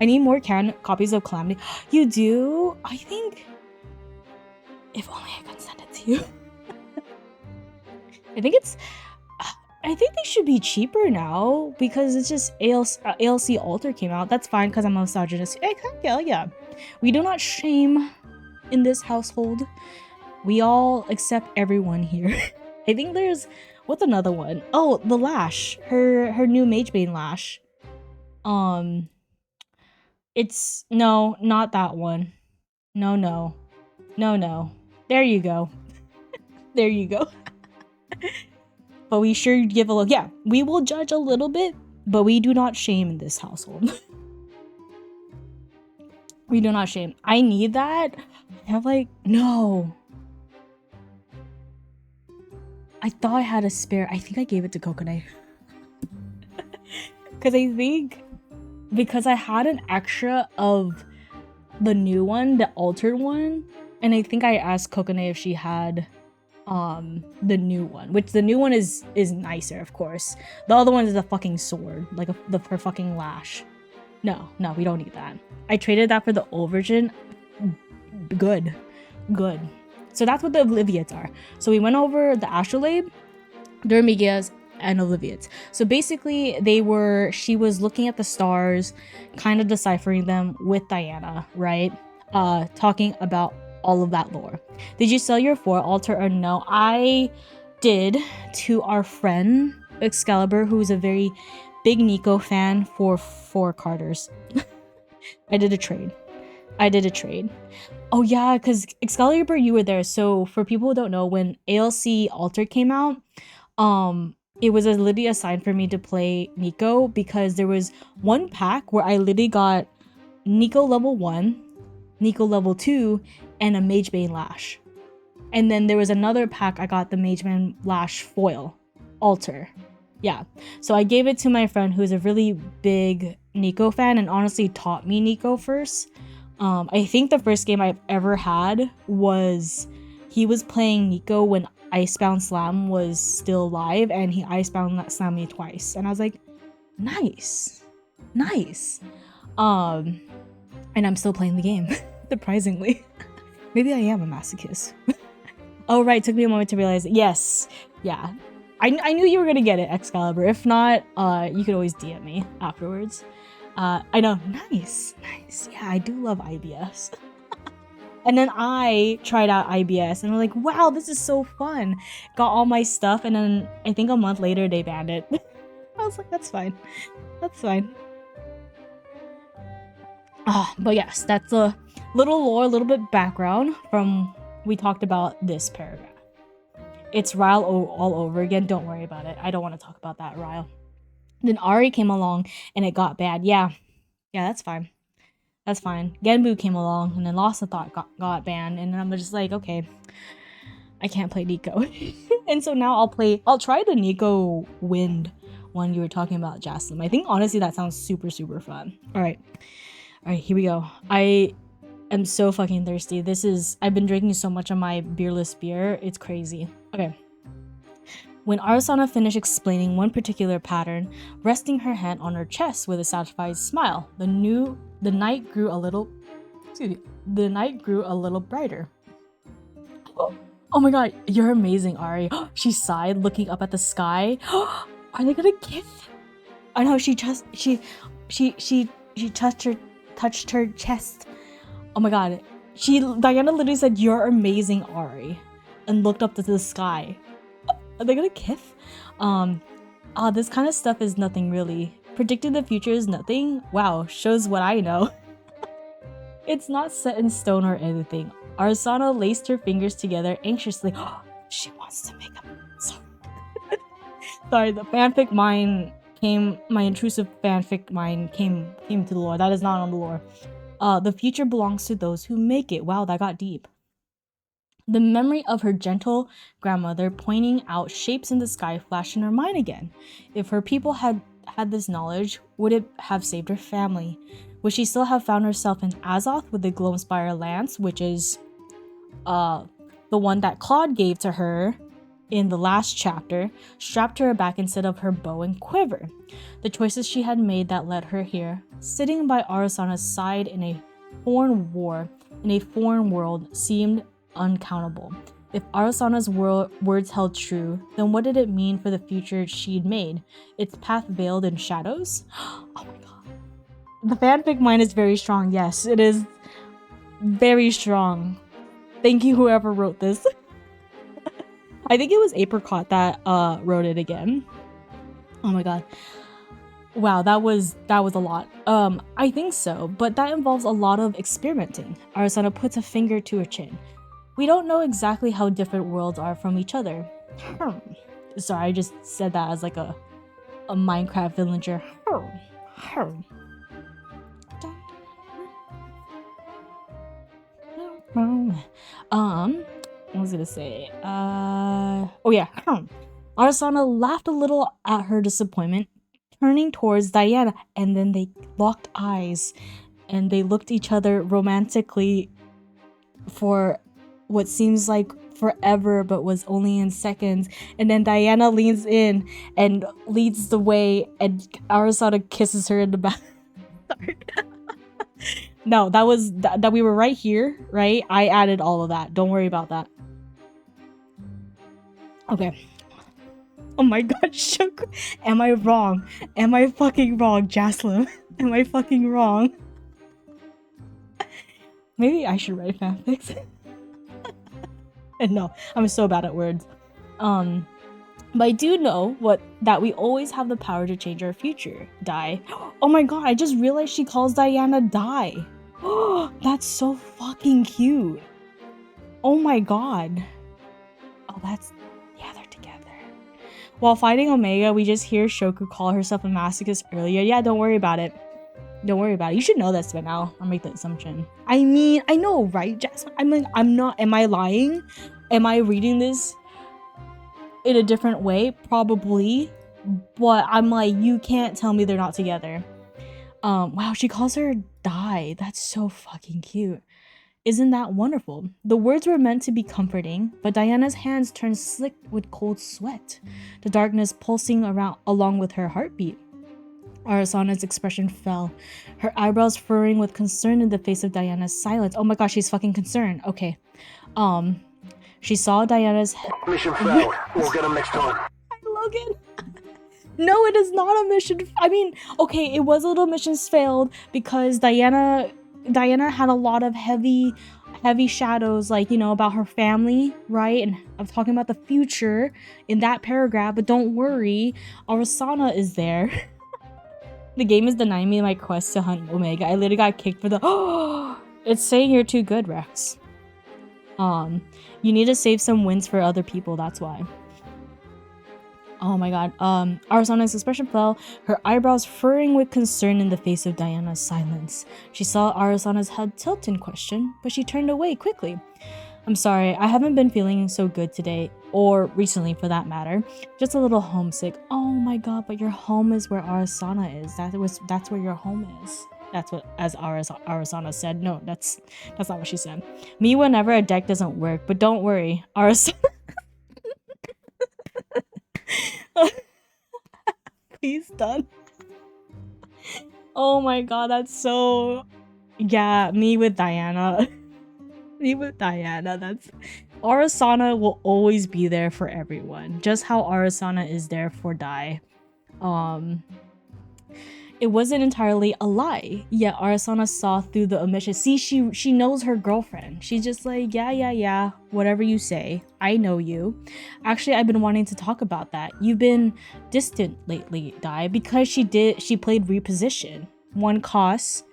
I need more copies of Calamity. You do? I think... If only I could send it to you. I think they should be cheaper now because it's just ALC Alter came out. That's fine because I'm a misogynist. Yeah. We do not shame in this household. We all accept everyone here. I think there's... What's another one? Oh, the Lash. Her new Magebane Lash. It's... No, not that one. No. There you go. There you go. But we sure give a look. Yeah, we will judge a little bit, but we do not shame in this household. We do not shame. I need that. I have like... No. I thought I had a spare. I think I gave it to Coconut. Because I think... Because I had an extra of the new one, the altered one. And I think I asked Coconut if she had... the new one, which the new one is nicer, of course. The other one is a fucking sword, like her fucking lash. No, we don't need that. I traded that for the old version. Good. So that's what the Obliviates are. So we went over the Astrolabe, Durmigias, and Obliviates. So basically she was looking at the stars, kind of deciphering them with Diana, right? Talking about all of that lore. Did you sell your 4 altar or no? I did to our friend Excalibur, who's a very big Nico fan for 4 Carters. I did a trade. Oh yeah, because Excalibur, you were there. So for people who don't know, when ALC Alter came out, it was literally a sign for me to play Nico because there was one pack where I literally got Nico level 1, Nico level 2, and a Magebane Lash. And then there was another pack I got the Magebane Lash foil alter. Yeah. So I gave it to my friend who's a really big Nico fan and honestly taught me Nico first. I think the first game I've ever had was he was playing Nico when Icebound Slam was still live and he Icebound Slammed me twice. And I was like, nice. And I'm still playing the game, surprisingly. Maybe I am a masochist. Oh, right. Took me a moment to realize it. Yes. Yeah. I knew you were going to get it, Excalibur. If not, you could always DM me afterwards. I know. Nice. Yeah, I do love IBS. And then I tried out IBS and I'm like, wow, this is so fun. Got all my stuff. And then I think a month later, they banned it. I was like, that's fine. But yes, that's a little lore, a little bit background from we talked about this paragraph. It's Ryle all over again. Don't worry about it. I don't want to talk about that, Ryle. Then Ari came along and it got bad. Yeah, that's fine. That's fine. Genbu came along and then Lost in Thought got banned, and I'm just like, okay, I can't play Nico. And so now I'll try the Nico Wind one you were talking about, Jaslyn. I think honestly that sounds super, super fun. Alright, here we go. I am so fucking thirsty. I've been drinking so much of my beerless beer, it's crazy. Okay. When ARISANNA finished explaining one particular pattern, resting her hand on her chest with a satisfied smile, the night grew a little brighter. Oh my god, you're amazing, Ari. She sighed, looking up at the sky. Are they gonna kiss? I know she touched her chest. Oh my god. Diana literally said, "You're amazing, Ari," and looked up to the sky. Are they gonna kiss? This kind of stuff is nothing really. Predicting the future is nothing? Wow, shows what I know. It's not set in stone or anything. ARISANNA laced her fingers together anxiously. She wants to make a... Sorry, the fanfic mind my intrusive fanfic mind came to the lore. That is not on the lore. The future belongs to those who make it. Wow, that got deep. The memory of her gentle grandmother pointing out shapes in the sky flashed in her mind again. If her people had this knowledge, would it have saved her family? Would she still have found herself in Azoth with the Glowspire lance, which is the one that Claude gave to her in the last chapter, strapped to her back instead of her bow and quiver? The choices she had made that led her here, sitting by ARISANNA's side in a foreign world, seemed uncountable. If ARISANNA's words held true, then what did it mean for the future she'd made? Its path veiled in shadows? Oh my god. The fanfic mind is very strong. Yes, it is very strong. Thank you, whoever wrote this. I think it was Apricot that wrote it again. Oh my god. Wow, that was a lot. I think so, but that involves a lot of experimenting. ARISANNA puts a finger to her chin. We don't know exactly how different worlds are from each other. Sorry, I just said that as like a Minecraft villager. What was I gonna say? Oh yeah. ARISANNA laughed a little at her disappointment, turning towards Diana, and then they locked eyes, and they looked each other romantically for what seems like forever, but was only in seconds. And then Diana leans in and leads the way, and ARISANNA kisses her in the back. Sorry. No, that was that we were right here, right? I added all of that. Don't worry about that. Okay. Oh my god, Shoku. Am I wrong? Am I fucking wrong, Jaslyn? Am I fucking wrong? Maybe I should write fanfics. No, I'm so bad at words. But I do know that we always have the power to change our future. Dai. Oh my god, I just realized she calls Diana Dai. Oh, that's so fucking cute. Oh my god. Oh, yeah, they're together. While fighting Omega, we just hear Shoku call herself a masochist earlier. Yeah, don't worry about it. Don't worry about it. You should know this by now. I'll make the assumption. I mean, I know, right, Jasmine? I'm like, I'm not. Am I lying? Am I reading this in a different way? Probably. But I'm like, you can't tell me they're not together. Wow, she calls her Dai. That's so fucking cute. Isn't that wonderful? The words were meant to be comforting, but Diana's hands turned slick with cold sweat, the darkness pulsing along with her heartbeat. ARISANNA's expression fell, her eyebrows furrowing with concern in the face of Diana's silence. Oh my gosh, she's fucking concerned. Okay. She saw Diana's mission failed. We'll get him next time. Logan. No, it is not a mission. I mean, okay, it was a little missions failed because Diana had a lot of heavy shadows, like, you know, about her family, right? And I'm talking about the future in that paragraph, but don't worry, ARISANNA is there. The game is denying me my quest to hunt Omega. I literally got kicked for the... Oh, it's saying you're too good, Rex. You need to save some wins for other people, that's why. Oh my god. Arisanna's expression fell, her eyebrows furrowing with concern in the face of Diana's silence. She saw Arisanna's head tilt in question, but she turned away quickly. I'm sorry, I haven't been feeling so good today, or recently for that matter. Just a little homesick. Oh my god, but your home is where Arisanna is. That's where your home is. That's what, as Arisanna said. No, that's not what she said. Me whenever a deck doesn't work, but don't worry, Arisanna. Please done. Oh my god, that's so... Yeah, me with Diana. Me with Diana, that's... Arisanna will always be there for everyone. Just how Arisanna is there for Dai. It wasn't entirely a lie, yet Arisanna saw through the omission. See, she knows her girlfriend. She's just like, yeah, whatever you say. I know you. Actually, I've been wanting to talk about that. You've been distant lately, Dai, because she played reposition. One cost,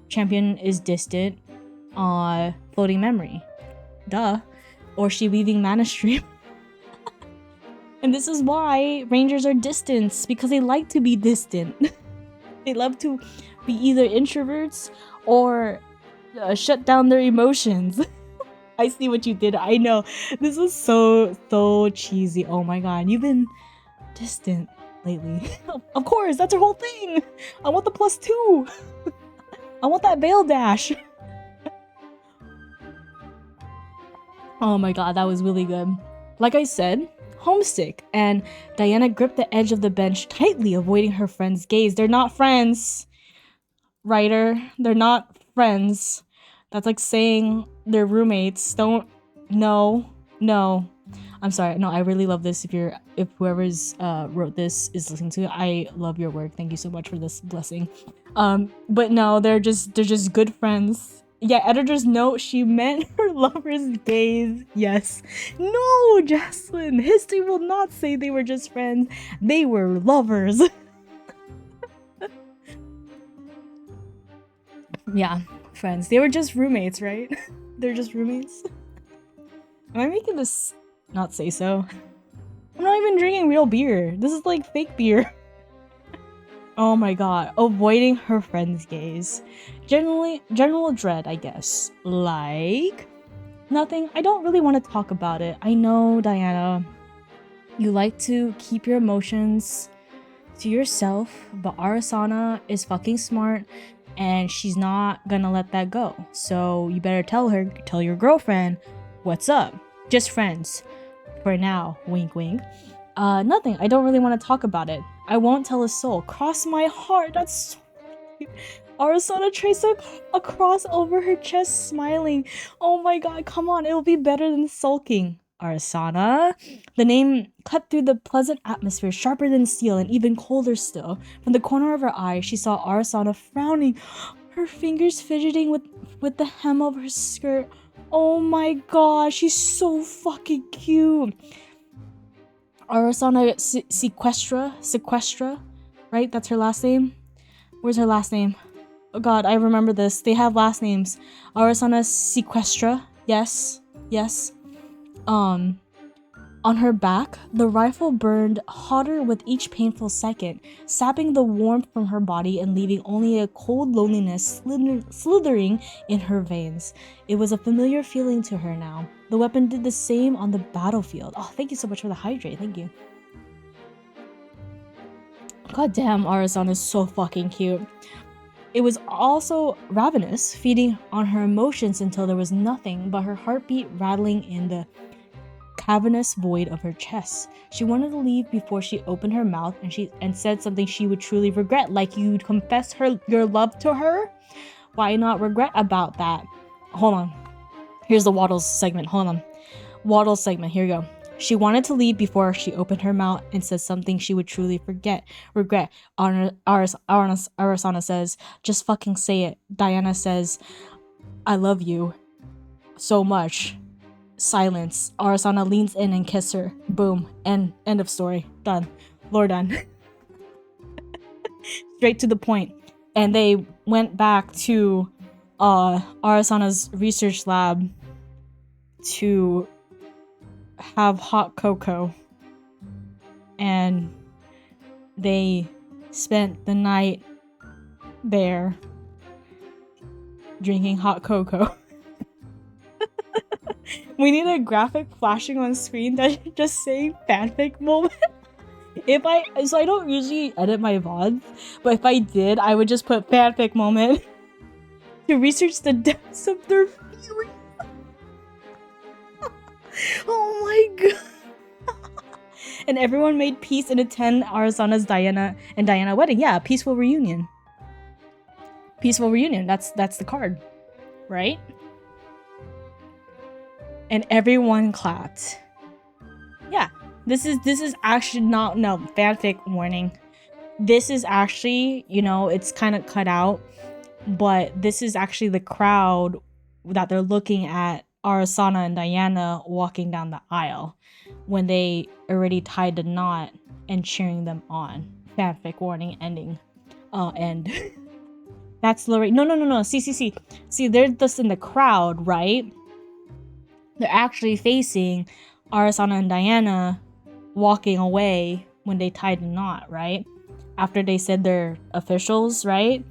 champion is distant, floating memory. Duh. Or she weaving mana stream. And this is why rangers are distant, because they like to be distant. They love to be either introverts or shut down their emotions. I see what you did. I know. This is so cheesy. Oh my god. You've been distant lately. Of course, that's her whole thing. I want the +2. I want that Veil Dash. Oh my god, that was really good. Like I said, homesick, and Diana gripped the edge of the bench tightly, avoiding her friend's gaze. They're not friends, writer. They're not friends. That's like saying they're roommates. No. I'm sorry. No, I really love this. If whoever's wrote this is listening to it, I love your work. Thank you so much for this blessing. But no, they're just good friends. Yeah, editor's note, she meant her lover's gaze. Yes. No, Jocelyn. History will not say they were just friends. They were lovers. Yeah, friends. They were just roommates, right? They're just roommates. Am I making this not say so? I'm not even drinking real beer. This is like fake beer. Oh my god. Avoiding her friend's gaze. General dread, I guess. Like... Nothing. I don't really want to talk about it. I know, Diana. You like to keep your emotions to yourself, but Arisanna is fucking smart, and she's not gonna let that go. So you better tell your girlfriend, what's up? Just friends. For now. Wink, wink. Nothing. I don't really want to talk about it. I won't tell a soul. Cross my heart. That's so cute. Arisanna traced a cross over her chest, smiling. Oh my god, come on. It'll be better than sulking. Arisanna. The name cut through the pleasant atmosphere, sharper than steel and even colder still. From the corner of her eye, she saw Arisanna frowning, her fingers fidgeting with the hem of her skirt. Oh my god, she's so fucking cute. Arisanna Sequestra, right? That's her last name? Where's her last name? Oh god, I remember this. They have last names. Arisanna Sequestra. Yes. On her back, the rifle burned hotter with each painful second, sapping the warmth from her body and leaving only a cold loneliness slithering in her veins. It was a familiar feeling to her now. The weapon did the same on the battlefield. Oh, thank you so much for the hydrate. Thank you. God damn, Arisanna is so fucking cute. It was also ravenous, feeding on her emotions until there was nothing but her heartbeat rattling in the cavernous void of her chest. She wanted to leave before she opened her mouth and said something she would truly regret, like you'd confess your love to her. Why not regret about that? Hold on. Here's the Waddles segment. Hold on. Waddles segment. Here we go. She wanted to leave before she opened her mouth and said something she would truly regret. Arisanna says, just fucking say it. Diana says, I love you so much. Silence. Arisanna leans in and kisses her. Boom. End of story. Done. Lore done. Straight to the point. And they went back to Arisanna's research lab to have hot cocoa, and they spent the night there drinking hot cocoa. We need a graphic flashing on screen that just saying fanfic moment. So I don't usually edit my VODs, but if I did, I would just put fanfic moment to research the depths of their feelings. Oh my god. And everyone made peace and attend ARISANNA's Diana wedding. Yeah, peaceful reunion. Peaceful reunion. That's the card, right? And everyone clapped. Yeah, this is actually no fanfic warning. This is actually, you know, it's kind of cut out, but this is actually the crowd that they're looking at ARISANNA and Diana walking down the aisle when they already tied the knot and cheering them on. Fanfic warning ending. End. That's Lorraine. No. See, they're just in the crowd, right? They're actually facing ARISANNA and Diana walking away when they tied the knot, right? After they said they're officials, right?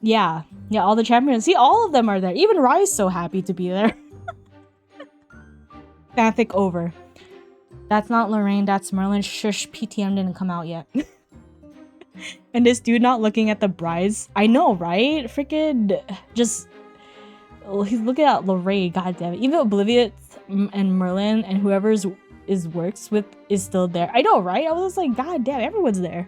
Yeah, all the champions. See, all of them are there. Even Rai's so happy to be there. Fanfic over. That's not Lorraine, that's Merlin. Shush, PTM didn't come out yet. And this dude not looking at the brides. I know, right? Freaking just... He's looking at Lorraine, god damn it. Even Oblivious and Merlin and whoever is works with is still there. I know, right? I was like, god damn, everyone's there.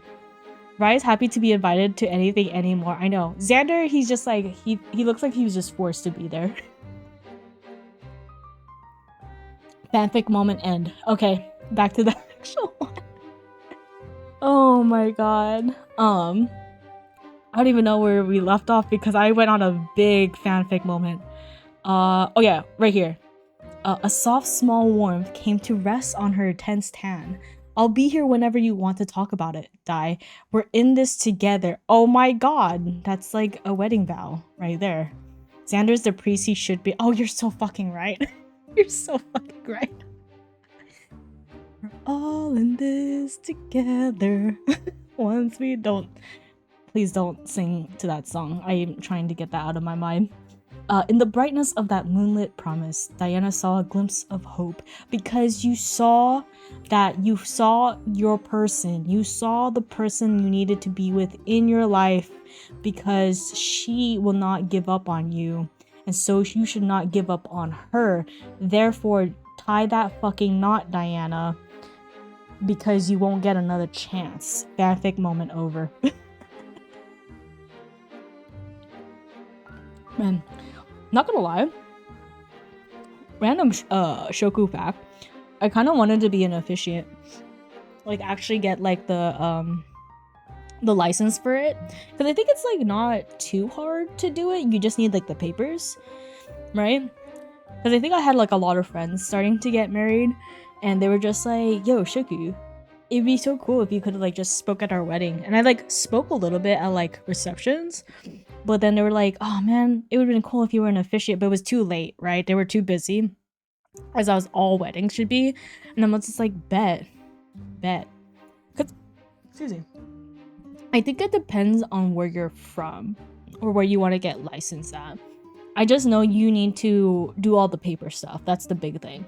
Rai's happy to be invited to anything anymore. I know. Xander, he's just like, he looks like he was just forced to be there. Fanfic moment end. Okay, back to the actual one. Oh my god. I don't even know where we left off because I went on a big fanfic moment. Oh yeah, right here. A soft small warmth came to rest on her tense tan. I'll be here whenever you want to talk about it, Dai. We're in this together. Oh my god, that's like a wedding vow right there. Xander's the priest he should be. Oh, you're so fucking right. You're so fucking right. We're all in this together. Once we don't... Please don't sing to that song. I'm trying to get that out of my mind. In the brightness of that moonlit promise, Diana saw a glimpse of hope because you saw your person. You saw the person you needed to be with in your life because she will not give up on you. And so you should not give up on her. Therefore, tie that fucking knot, Diana, because you won't get another chance. Fanfic moment over. Man, not gonna lie, random Shoku fact, I kind of wanted to be an officiant, like actually get like the license for it, because I think it's like not too hard to do it. You just need like the papers, right? Because I think I had like a lot of friends starting to get married and they were just like, yo, Shoku, it'd be so cool if you could like just spoke at our wedding. And I like spoke a little bit at like receptions, but then they were like, oh man, it would have been cool if you were an officiant, but it was too late, right? They were too busy, as I was all weddings should be. And I'm just like, bet. Cause, excuse me. I think it depends on where you're from or where you want to get licensed at. I just know you need to do all the paper stuff. That's the big thing.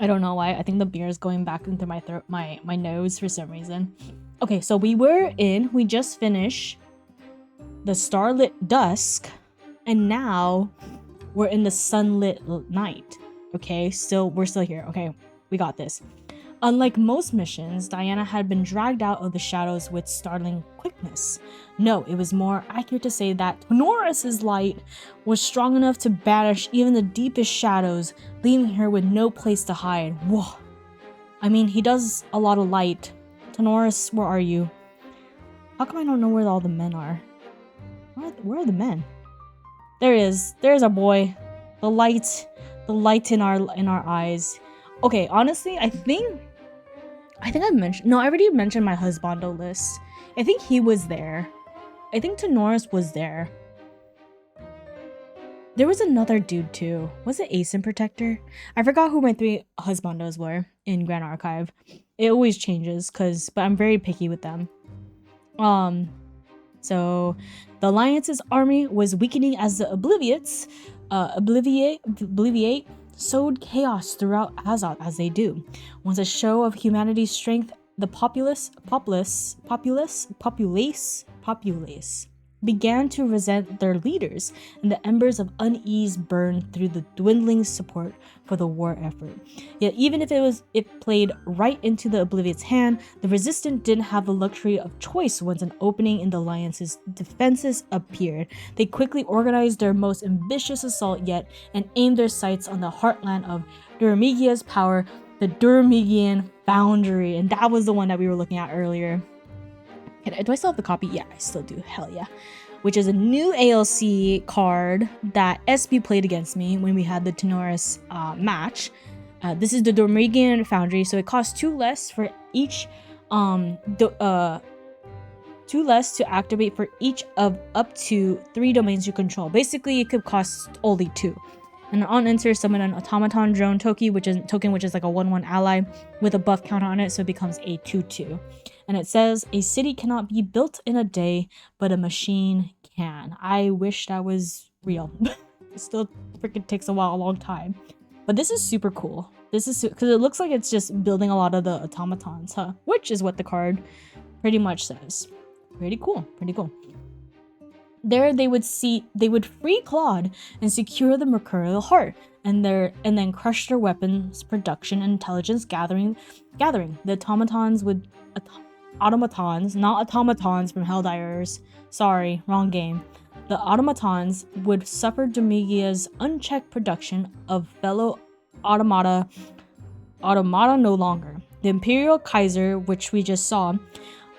I don't know why. I think the beer is going back into my throat, my nose for some reason. Okay, so we just finished the Starlit Dusk, and now we're in the Sunlit Night. Okay, we're still here. Okay, we got this. Unlike most missions, Diana had been dragged out of the shadows with startling quickness. No, it was more accurate to say that Norris's light was strong enough to banish even the deepest shadows, leaving her with no place to hide. Whoa. I mean, he does a lot of light. Tenoris, where are you? How come I don't know where all the men are? Where are the men? There he is. There's our boy. The light in our eyes. Okay, honestly, I think I mentioned... No, I already mentioned my husbando list. I think he was there. I think Tenoris was there. There was another dude too. Was it Ace and Protector? I forgot who my 3 husbandos were in Grand Archive. It always changes, but I'm very picky with them. So the Alliance's army was weakening as the Obliviates sowed chaos throughout Azoth as they do. Once a show of humanity's strength, the populace began to resent their leaders, and the embers of unease burned through the dwindling support for the war effort. Yet even if it played right into the Obliviate's hand, the Resistant didn't have the luxury of choice once an opening in the Alliance's defenses appeared. They quickly organized their most ambitious assault yet and aimed their sights on the heartland of Duramigia's power, the Duramigian Foundry, and that was the one that we were looking at earlier. Do I still have the copy? Yeah, I still do. Hell yeah. Which is a new ALC card that SB played against me when we had the Tenoris match. This is the Duramigian Foundry, so it costs 2 less for each 2 less to activate for each of up to 3 domains you control. Basically, it could cost only 2. And on enter, summon an automaton drone token, which is like a 1/1 ally with a buff counter on it, so it becomes a 2/2. And it says, a city cannot be built in a day, but a machine can. I wish that was real. It still freaking takes a long time. But this is super cool. This is because it looks like it's just building a lot of the automatons, huh? Which is what the card pretty much says. Pretty cool. There they would free Claude and secure the Mercurial Heart, and then crush their weapons production and intelligence gathering. The automatons, not automatons from Helldivers. Sorry, wrong game. The automatons would suffer Duramigia's unchecked production of fellow automata no longer. The Imperial Kaiser, which we just saw,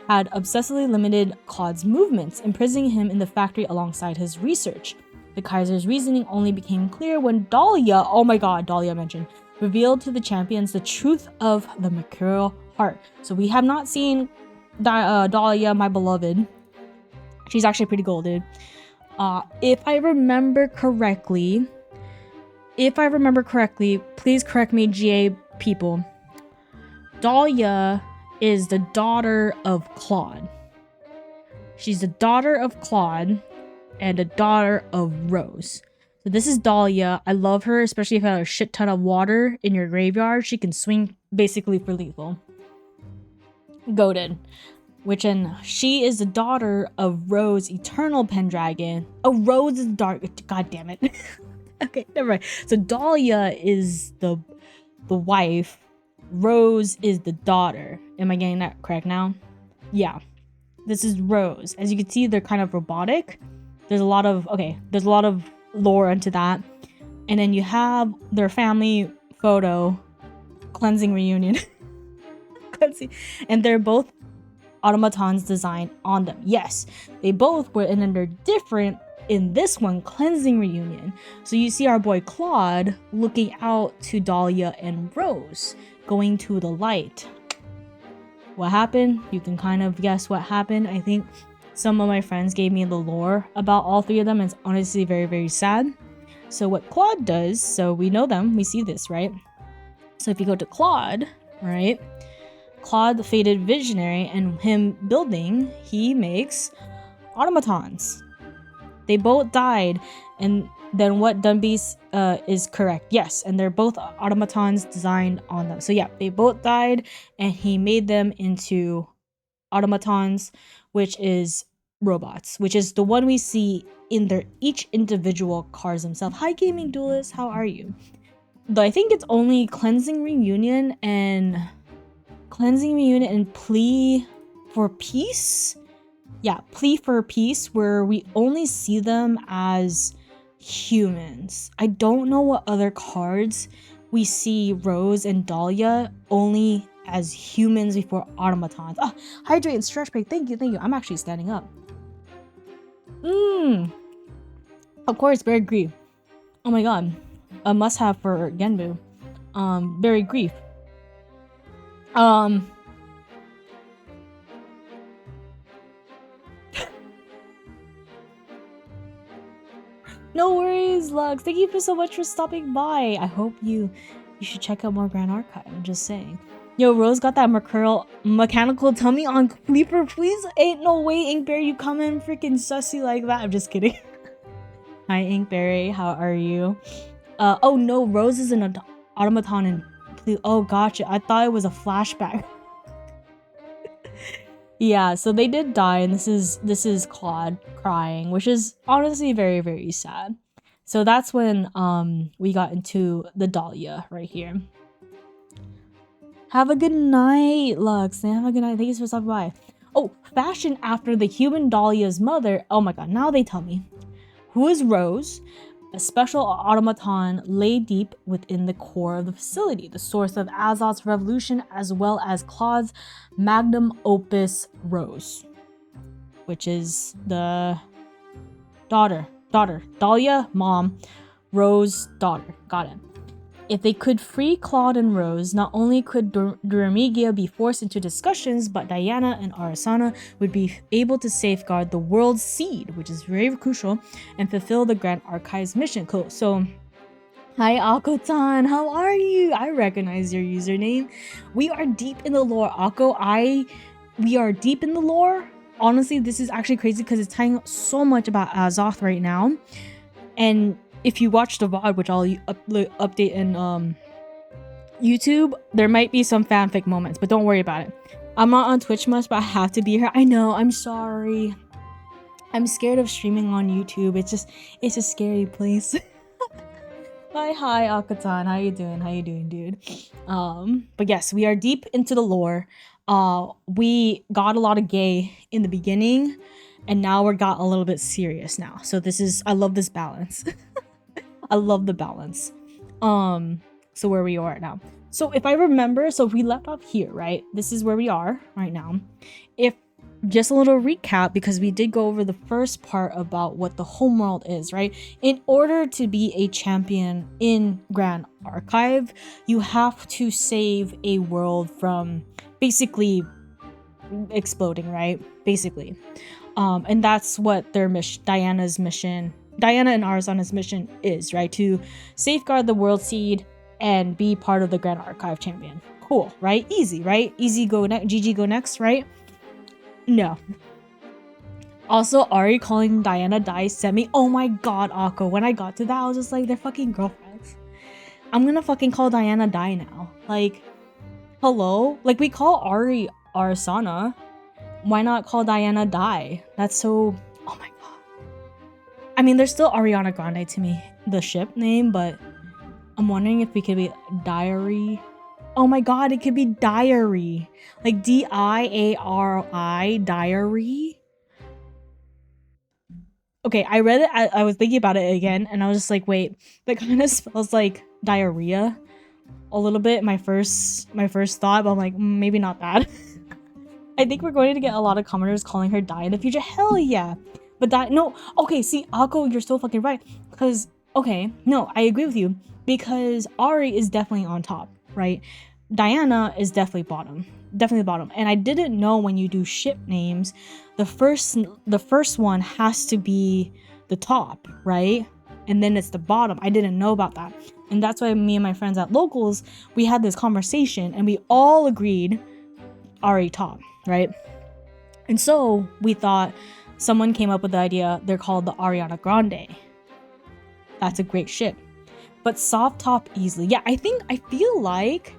had obsessively limited Claude's movements, imprisoning him in the factory alongside his research. The Kaiser's reasoning only became clear when Dahlia, oh my god, Dahlia mentioned, revealed to the champions the truth of the Mercurial Heart. So we have not seen Dahlia, my beloved. She's actually pretty gold, dude. If I remember correctly, please correct me, GA people. Dahlia is the daughter of Claude. She's the daughter of Claude and a daughter of Rose. So this is Dahlia. I love her, especially if you have a shit ton of water in your graveyard. She can swing basically for lethal. Goated. She is the daughter of Rose, Eternal Pendragon. Oh, Rose is dark. God damn it. Okay, never mind. So Dahlia is the wife. Rose is the daughter. Am I getting that correct now? Yeah. This is Rose. As you can see, they're kind of robotic. There's a lot of lore into that. And then you have their family photo, cleansing reunion. And they're both automatons designed on them. Yes, they both were, and then they're different in this one, cleansing reunion. So you see our boy Claude looking out to Dahlia and Rose, going to the light. What happened? You can kind of guess what happened. I think some of my friends gave me the lore about all 3 of them. It's honestly very, very sad. So what Claude does, so we know them, we see this, right? So if you go to Claude, right? Claude, the Fated Visionary, and him building, he makes automatons. They both died, and then what Dunbeast is correct. Yes, and they're both automatons designed on them. So yeah, they both died, and he made them into automatons, which is robots, which is the one we see in their each individual cars themselves. Hi, Gaming Duelist, how are you? Though I think it's only Cleansing Reunion and Plea for Peace. Yeah, Plea for Peace, where we only see them as humans. I don't know what other cards we see Rose and Dahlia only as humans before automatons. Ah, hydrate and stretch break. Thank you. I'm actually standing up. Of course, Berry Grief. Oh my god. A must-have for Genbu. Berry Grief. No worries. Likewise, Lux. Thank you so much for stopping by. I hope you should check out more Grand Archive. I'm just saying. Yo, Rose got that mechanical tummy on Creeper, please. Ain't no way, Inkberry, you come in freaking sussy like that. I'm just kidding. Hi, Inkberry. How are you? Oh no, Rose is an automaton and please. Oh, gotcha. I thought it was a flashback. Yeah, so they did die, and this is Claude crying, which is honestly very, very sad. So that's when we got into the Dahlia right here. Have a good night, Lux. Have a good night. Thank you for stopping by. Oh, fashioned after the human Dahlia's mother. Oh my god, now they tell me. Who is Rose? A special automaton lay deep within the core of the facility, the source of Azoth's revolution, as well as Claude's magnum opus, Rose, which is the daughter. Dahlia, mom, Rose, daughter. Got it. If they could free Claude and Rose, not only could Duramigia be forced into discussions, but Diana and ARISANNA would be able to safeguard the world's seed, which is very crucial, and fulfill the Grand Archive's mission. Cool. So, hi Akko-tan, how are you? I recognize your username. We are deep in the lore, Akko. We are deep in the lore. Honestly, this is actually crazy because it's telling so much about Azoth right now. And if you watch the VOD, which I'll update in YouTube, there might be some fanfic moments, but don't worry about it. I'm not on Twitch much, but I have to be here. I know, I'm sorry. I'm scared of streaming on YouTube. It's a scary place. Hi, Akatan. How you doing, dude? But yes, we are deep into the lore. We got a lot of gay in the beginning, and now we're got a little bit serious now. So I love this balance. I love the balance. So where we are now. So if I remember, so if we left off here, right? This is where we are right now. If just a little recap, because we did go over the first part about what the homeworld is, right? In order to be a champion in Grand Archive, you have to save a world from basically exploding, right? Basically. And that's what their mission, Diana and ARISANNA's mission is, right? To safeguard the world seed and be part of the Grand Archive champion. Cool, right? Easy, right? Easy go next. GG go next, right? No. Also, Ari calling Diana Dai sent me. Oh my god, Akko. When I got to that, I was just like, they're fucking girlfriends. I'm gonna fucking call Diana Dai now. Like, hello? Like, we call Ari ARISANNA. Why not call Diana Dai? That's so... Oh my god. I mean, there's still Ariana Grande to me, the ship name, but I'm wondering if we could be Diary. Oh my god, it could be Diary. Like Diari, Diary. Okay, I read it, I was thinking about it again, and I was just like, wait, that kind of spells like diarrhea a little bit, my first thought, but I'm like, maybe not that. I think we're going to get a lot of commenters calling her Di in the future. Hell yeah. But that, no, okay, see, Akko, you're still fucking right. Because, okay, no, I agree with you. Because Ari is definitely on top, right? Diana is definitely bottom. Definitely bottom. And I didn't know when you do ship names, the first one has to be the top, right? And then it's the bottom. I didn't know about that. And that's why me and my friends at Locals, we had this conversation and we all agreed Ari top, right? And so we thought someone came up with the idea, they're called the Ariana Grande. That's a great ship. But soft top easily. Yeah, I feel like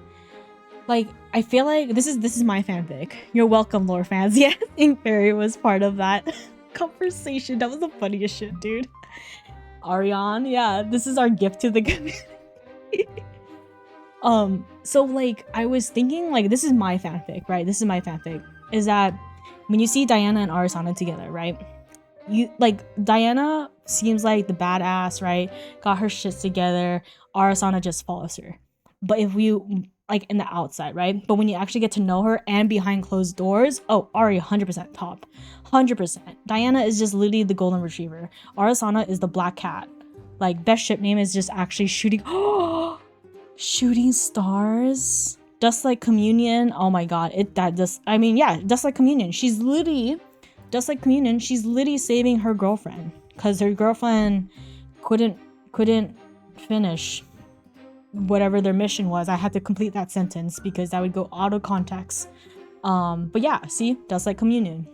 this is my fanfic. You're welcome, lore fans. Yeah, I think Barry was part of that conversation. That was the funniest shit, dude. Ariane, yeah, this is our gift to the community. So like I was thinking, like, this is my fanfic, right? This is my fanfic. Is that when you see Diana and ARISANNA together, right? You like Diana seems like the badass, right? Got her shits together. ARISANNA just follows her. But if you like in the outside, right? But when you actually get to know her and behind closed doors, oh, Ari 100% top. 100%. Diana is just literally the golden retriever. ARISANNA is the black cat. Like, best ship name is just actually shooting. Shooting stars. Just like Communion. Oh my god. Just like Communion. She's literally just like Communion. She's literally saving her girlfriend because her girlfriend couldn't couldn't finish whatever their mission was. I had to complete that sentence because that would go out of context. But yeah, see, Dust Light Communion.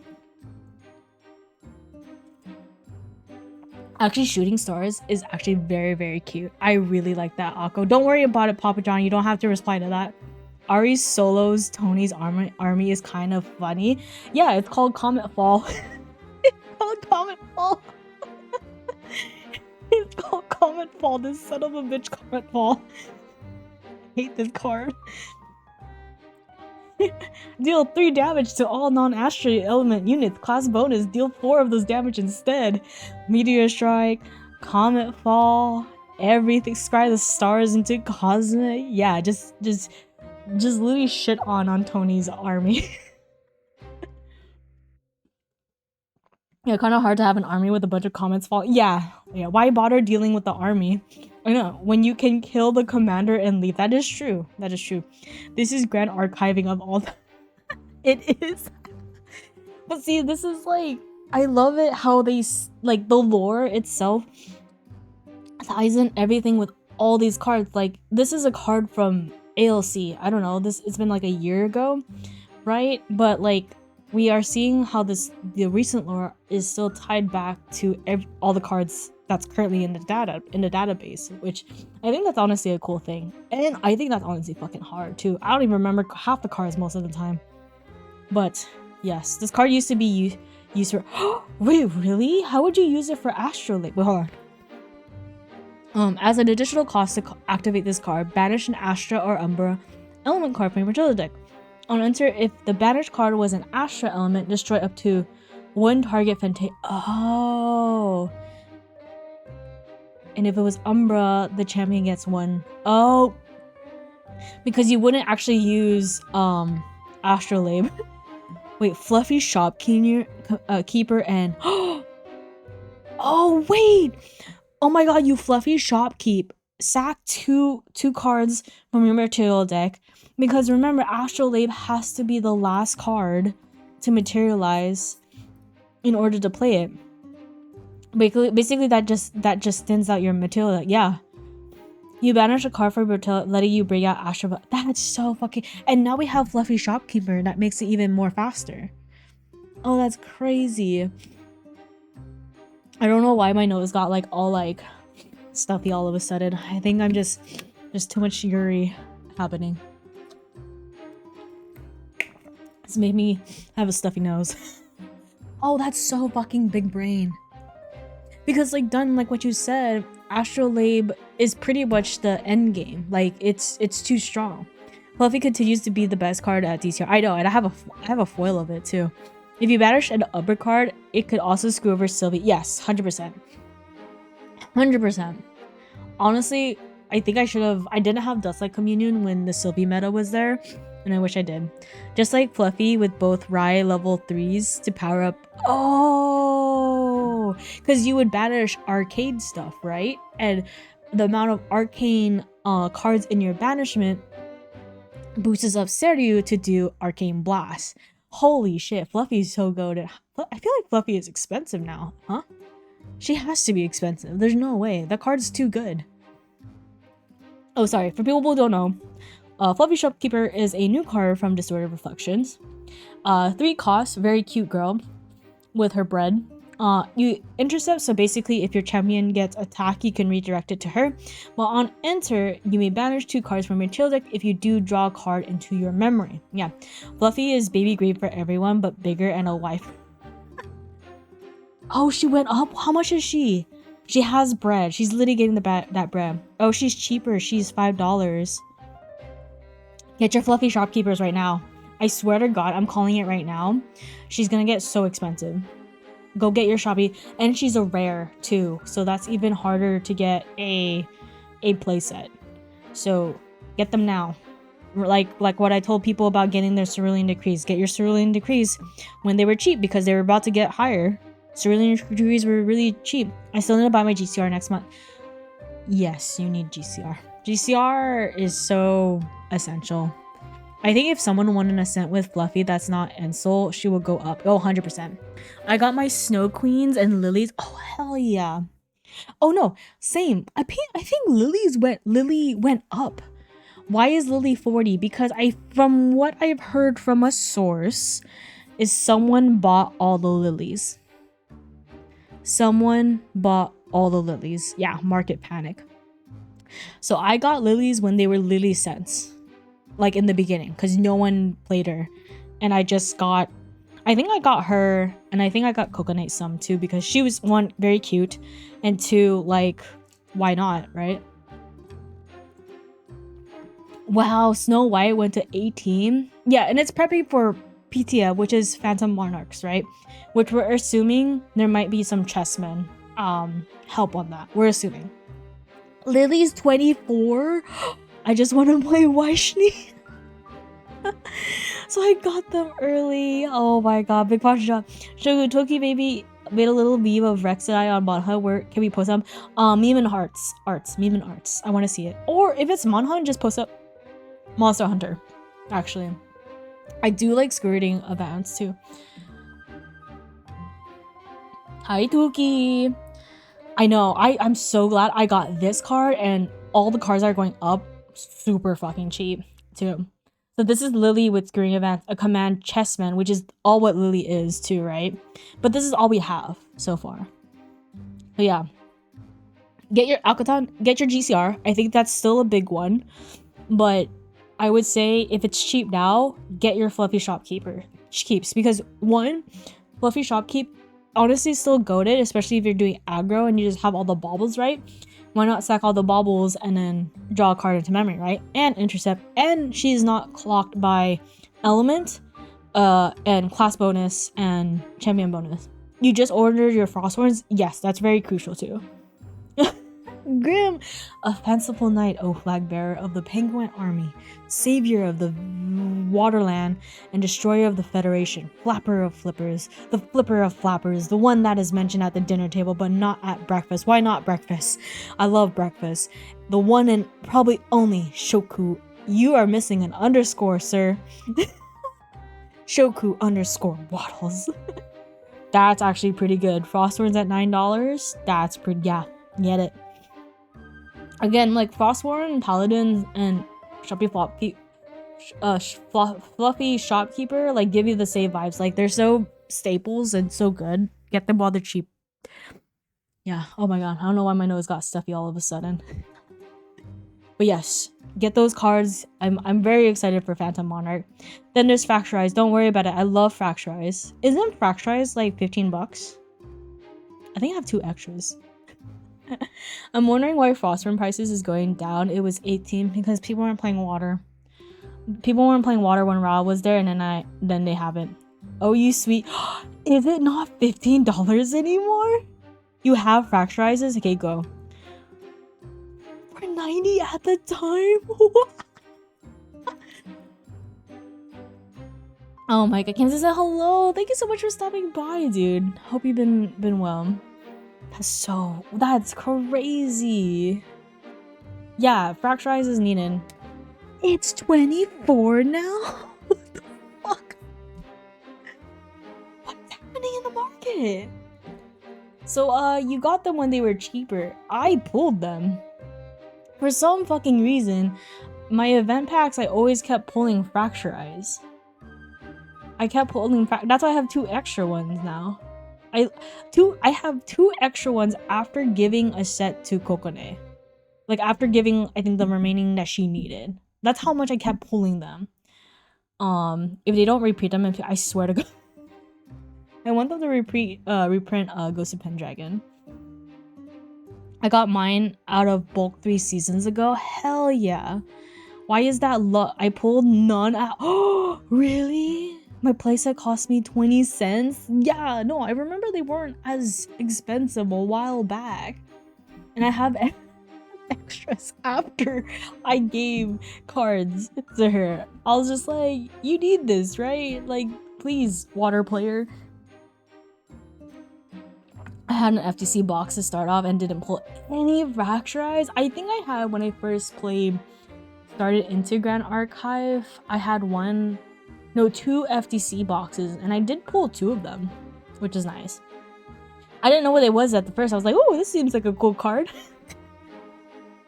Actually, Shooting Stars is actually very, very cute. I really like that Akko. Don't worry about it, Papa John. You don't have to reply to that. Ari solos Tony's army is kind of funny. Yeah, it's called Comet Fall. It's called Comet Fall. It's called Comet Fall. This son of a bitch, Comet Fall. I hate this card. Deal 3 damage to all non-asteroid element units. Class bonus. Deal 4 of those damage instead. Meteor Strike, Comet Fall, everything. Scry the stars into cosmic. Yeah, just literally shit on Tony's army. Yeah, kind of hard to have an army with a bunch of comets fall. Yeah. Why bother dealing with the army? I know, when you can kill the commander and leave. That is true. That is true. This is grand archiving of all the... It is. But see, this is like... I love it how they... Like, the lore itself ties in everything with all these cards. Like, this is a card from ALC. I don't know. It's been like a year ago, right? But, like... We are seeing how the recent lore is still tied back to all the cards that's currently in the database, which I think that's honestly a cool thing. And I think that's honestly fucking hard too. I don't even remember half the cards most of the time. But yes, this card used to be used for... Wait, really? How would you use it for Astrolabe? Wait, hold on. As an additional cost to activate this card, banish an Astra or Umbra element card from your Matilda deck. On enter, if the banished card was an Astra element, destroy up to 1 target Fente. Oh. And if it was Umbra, the champion gets 1. Oh. Because you wouldn't actually use Astrolabe. Wait, Fluffy Shopkeeper and... Oh, wait! Oh my god, you Fluffy Shopkeep. Sack two cards from your material deck. Because remember, Astrolabe has to be the last card to materialize in order to play it. Basically that just thins out your material. Yeah. You banish a card for material, letting you bring out Astra. That's so fucking... And now we have Fluffy Shopkeeper. That makes it even more faster. Oh, that's crazy. I don't know why my nose got like all like stuffy all of a sudden. I think I'm just too much Yuri happening. It's made me have a stuffy nose. Oh, that's so fucking big brain. Because like done like what you said, Astrolabe is pretty much the end game. Like it's too strong. Fluffy continues to be the best card at DCR. I know, and I have a foil of it too. If you banish an upper card, it could also screw over Sylvie. Yes, 100%. 100%. Honestly, I think I didn't have Dust Light Communion when the Sylvie meta was there. And I wish I did. Just like Fluffy with both Rai level 3s to power up. Oh! Because you would banish arcade stuff, right? And the amount of arcane cards in your banishment boosts up Seryu to do Arcane Blast. Holy shit, Fluffy's so goated. I feel like Fluffy is expensive now, huh? She has to be expensive. There's no way. That card's too good. Oh, sorry. For people who don't know, Fluffy Shopkeeper is a new card from Distorted Reflections. 3 costs, very cute girl with her bread. You intercept, so basically if your champion gets attacked, you can redirect it to her. While on enter, you may banish 2 cards from your tail deck if you do draw a card into your memory. Yeah, Fluffy is baby grade for everyone, but bigger and a wife. Oh, she went up? How much is she? She has bread. She's literally getting that bread. Oh, she's cheaper. She's $5. Get your Fluffy Shopkeepers right now. I swear to God, I'm calling it right now. She's gonna get so expensive. Go get your Shopee. And she's a rare too. So that's even harder to get a playset. So get them now. Like what I told people about getting their Cerulean Decrees. Get your Cerulean Decrees when they were cheap because they were about to get higher. Cerulean Decrees were really cheap. I still need to buy my GCR next month. Yes, you need GCR. GCR is so essential. I think if someone won an ascent with Fluffy that's not Ensol, she will go up. Oh, 100%. I got my Snow Queens and Lilies. Oh, hell yeah. Oh no, same. I think Lily went up. Why is Lily 40? Because from what I've heard from a source is someone bought all the lilies. Someone bought all the lilies. Yeah, market panic. So I got lilies when they were lily cents. Like in the beginning, because no one played her. And I think I got her, and I think I got Coconut some too, because she was, one, very cute, and two, like, why not, right? Wow, Snow White went to 18. Yeah, and it's prepping for PTA, which is Phantom Monarchs, right? Which we're assuming there might be some chessmen help on that. We're assuming. Lily's 24. I just want to play Waishni. So I got them early. Oh my god, big part job. Shoku Toki baby made a little meme of Rex and I on Manhunt. Where can we post them? Meme and meme and arts. I want to see it. Or if it's Manhunt, just post up Monster Hunter. Actually, I do like skirting events too. Hi Toki. I know. I'm so glad I got this card, and all the cards are going up super fucking cheap too. So this is Lily with Skirting Events, a command chessman, which is all what Lily is too, right? But this is all we have so far. But yeah. Get your Alcaton, get your GCR. I think that's still a big one. But I would say if it's cheap now, get your Fluffy Shopkeeper. Keeps, because one, Fluffy Shopkeep honestly still goated, especially if you're doing aggro and you just have all the baubles right. Why not sack all the baubles and then draw a card into memory, right? And intercept, and she's not clocked by element, and class bonus and champion bonus. You just ordered your Frostborns? Yes, that's very crucial too. Grim, a fanciful knight, O flag bearer of the Penguin army, savior of the waterland and destroyer of the Federation, flapper of flippers, the flipper of flappers, the one that is mentioned at the dinner table but not at breakfast. Why not breakfast? I love breakfast. The one and probably only Shoku. You are missing an underscore, sir. Shoku underscore waddles. That's actually pretty good. Frostborns at $9. That's pretty, yeah, get it. Again, like Frostborn, Paladins, and Fluffy Shopkeeper, like, give you the same vibes. Like, they're so staples and so good. Get them while they're cheap. Yeah, oh my god, I don't know why my nose got stuffy all of a sudden. But yes, get those cards. I'm very excited for Phantom Monarch. Then there's Fracturize. Don't worry about it. I love Fracturize. Isn't Fracturize like 15 bucks? I think I have 2 extras. I'm wondering why Frostborn prices is going down. It was 18 because people weren't playing water. People weren't playing water when Ra was there, and then they haven't. Oh, you sweet. Is it not $15 anymore? You have Fracturizes? Okay, go. For 90 at the time? Oh my god, Kansas said hello. Thank you so much for stopping by, dude. Hope you've been well. That's crazy. Yeah, Fracturize is needed. It's 24 now? What the fuck? What's happening in the market? So, you got them when they were cheaper. I pulled them. For some fucking reason, my event packs, I always kept pulling Fracturize. I kept pulling that's why I have 2 extra ones now. I have 2 extra ones after giving a set to Kokone. Like, after giving, I think, the remaining that she needed. That's how much I kept pulling them. If they don't reprint them, I swear to god. I want them to reprint Ghost of Pendragon. I got mine out of bulk 3 seasons ago. Hell yeah. Why is that I pulled none out. Oh, really? My playset cost me 20 cents? Yeah, no, I remember they weren't as expensive a while back. And I have extras after I gave cards to her. I was just like, you need this, right? Like, please, water player. I had an FTC box to start off and didn't pull any Fracturize. I think I had when I first started into Grand Archive. I had 2 FTC boxes, and I did pull 2 of them, which is nice. I didn't know what it was at the first. I was like, oh, this seems like a cool card.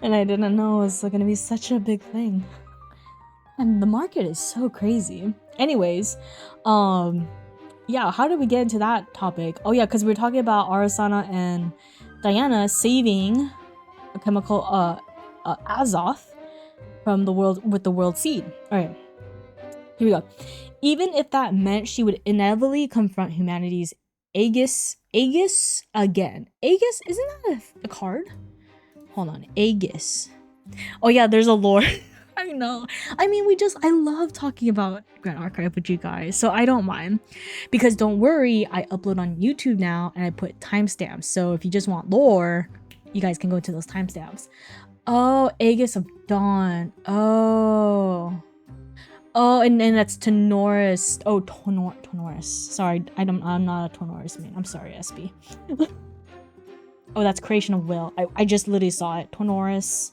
And I didn't know it was going to be such a big thing. And the market is so crazy. Anyways, yeah, how did we get into that topic? Oh yeah, because we were talking about ARISANNA and Diana saving a chemical Azoth from the world with the world seed. All right, here we go. Even if that meant she would inevitably confront humanity's Aegis again. Aegis, isn't that a card? Hold on, Aegis. Oh yeah, there's a lore. I know. I mean, I love talking about Grand Archive with you guys, so I don't mind. Because don't worry, I upload on YouTube now and I put timestamps. So if you just want lore, you guys can go to those timestamps. Oh, Aegis of Dawn. Oh, and then that's Tonoris. Oh, Tonoris. Sorry, I'm not a Tonoris man. I'm sorry, SB. Oh, that's Creation of Will. I just literally saw it. Tonoris.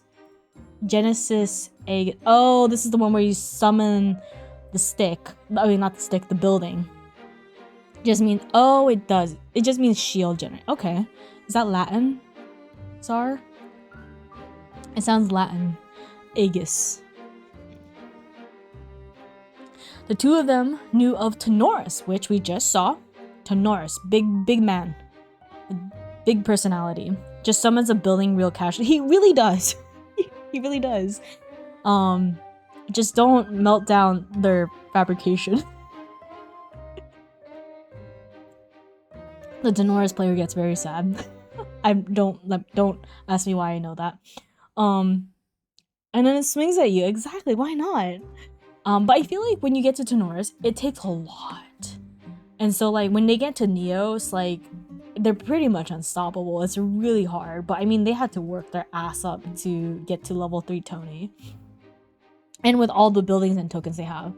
Genesis Aegis. Oh, this is the one where you summon the stick. I mean, not the stick, the building. Just means, oh, it does. It just means shield generate. Okay. Is that Latin? Sar? It sounds Latin. Aegis. The two of them knew of Tonoris, which we just saw. Tonoris, big man. Big personality. Just summons a building real casually. He really does. He really does. Just don't melt down their fabrication. The Tonoris player gets very sad. Don't ask me why I know that. And then it swings at you. Exactly, why not? But I feel like when you get to Tonoris, it takes a lot. And so like when they get to Neos, like they're pretty much unstoppable. It's really hard, but I mean they had to work their ass up to get to level 3 Tony. And with all the buildings and tokens they have.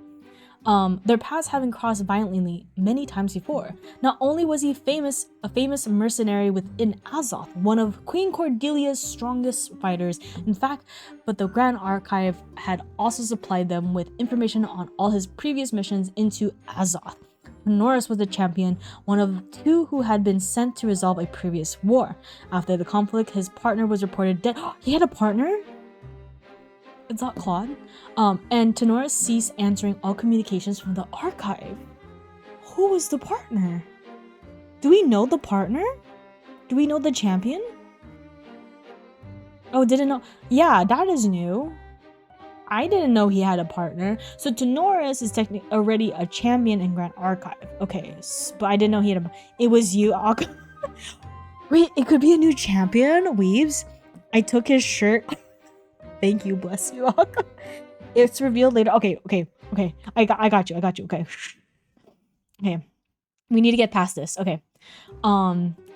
Their paths having crossed violently many times before. Not only was he a famous mercenary within Azoth, one of Queen Cordelia's strongest fighters, in fact, but the Grand Archive had also supplied them with information on all his previous missions into Azoth. Norris was a champion, one of two who had been sent to resolve a previous war. After the conflict, his partner was reported dead. He had a partner? It's not Claude. And Tonoris ceased answering all communications from the archive. Who was the partner? Do we know the partner? Do we know the champion? Oh, didn't know. Yeah, that is new. I didn't know he had a partner. So Tonoris is technically already a champion in Grand Archive. Okay, but I didn't know he had a... It was you, Akka. Wait, it could be a new champion? Weaves? I took his shirt. Thank you, bless you, Akka. It's revealed later. Okay. I got you. Okay. Okay. We need to get past this. Okay.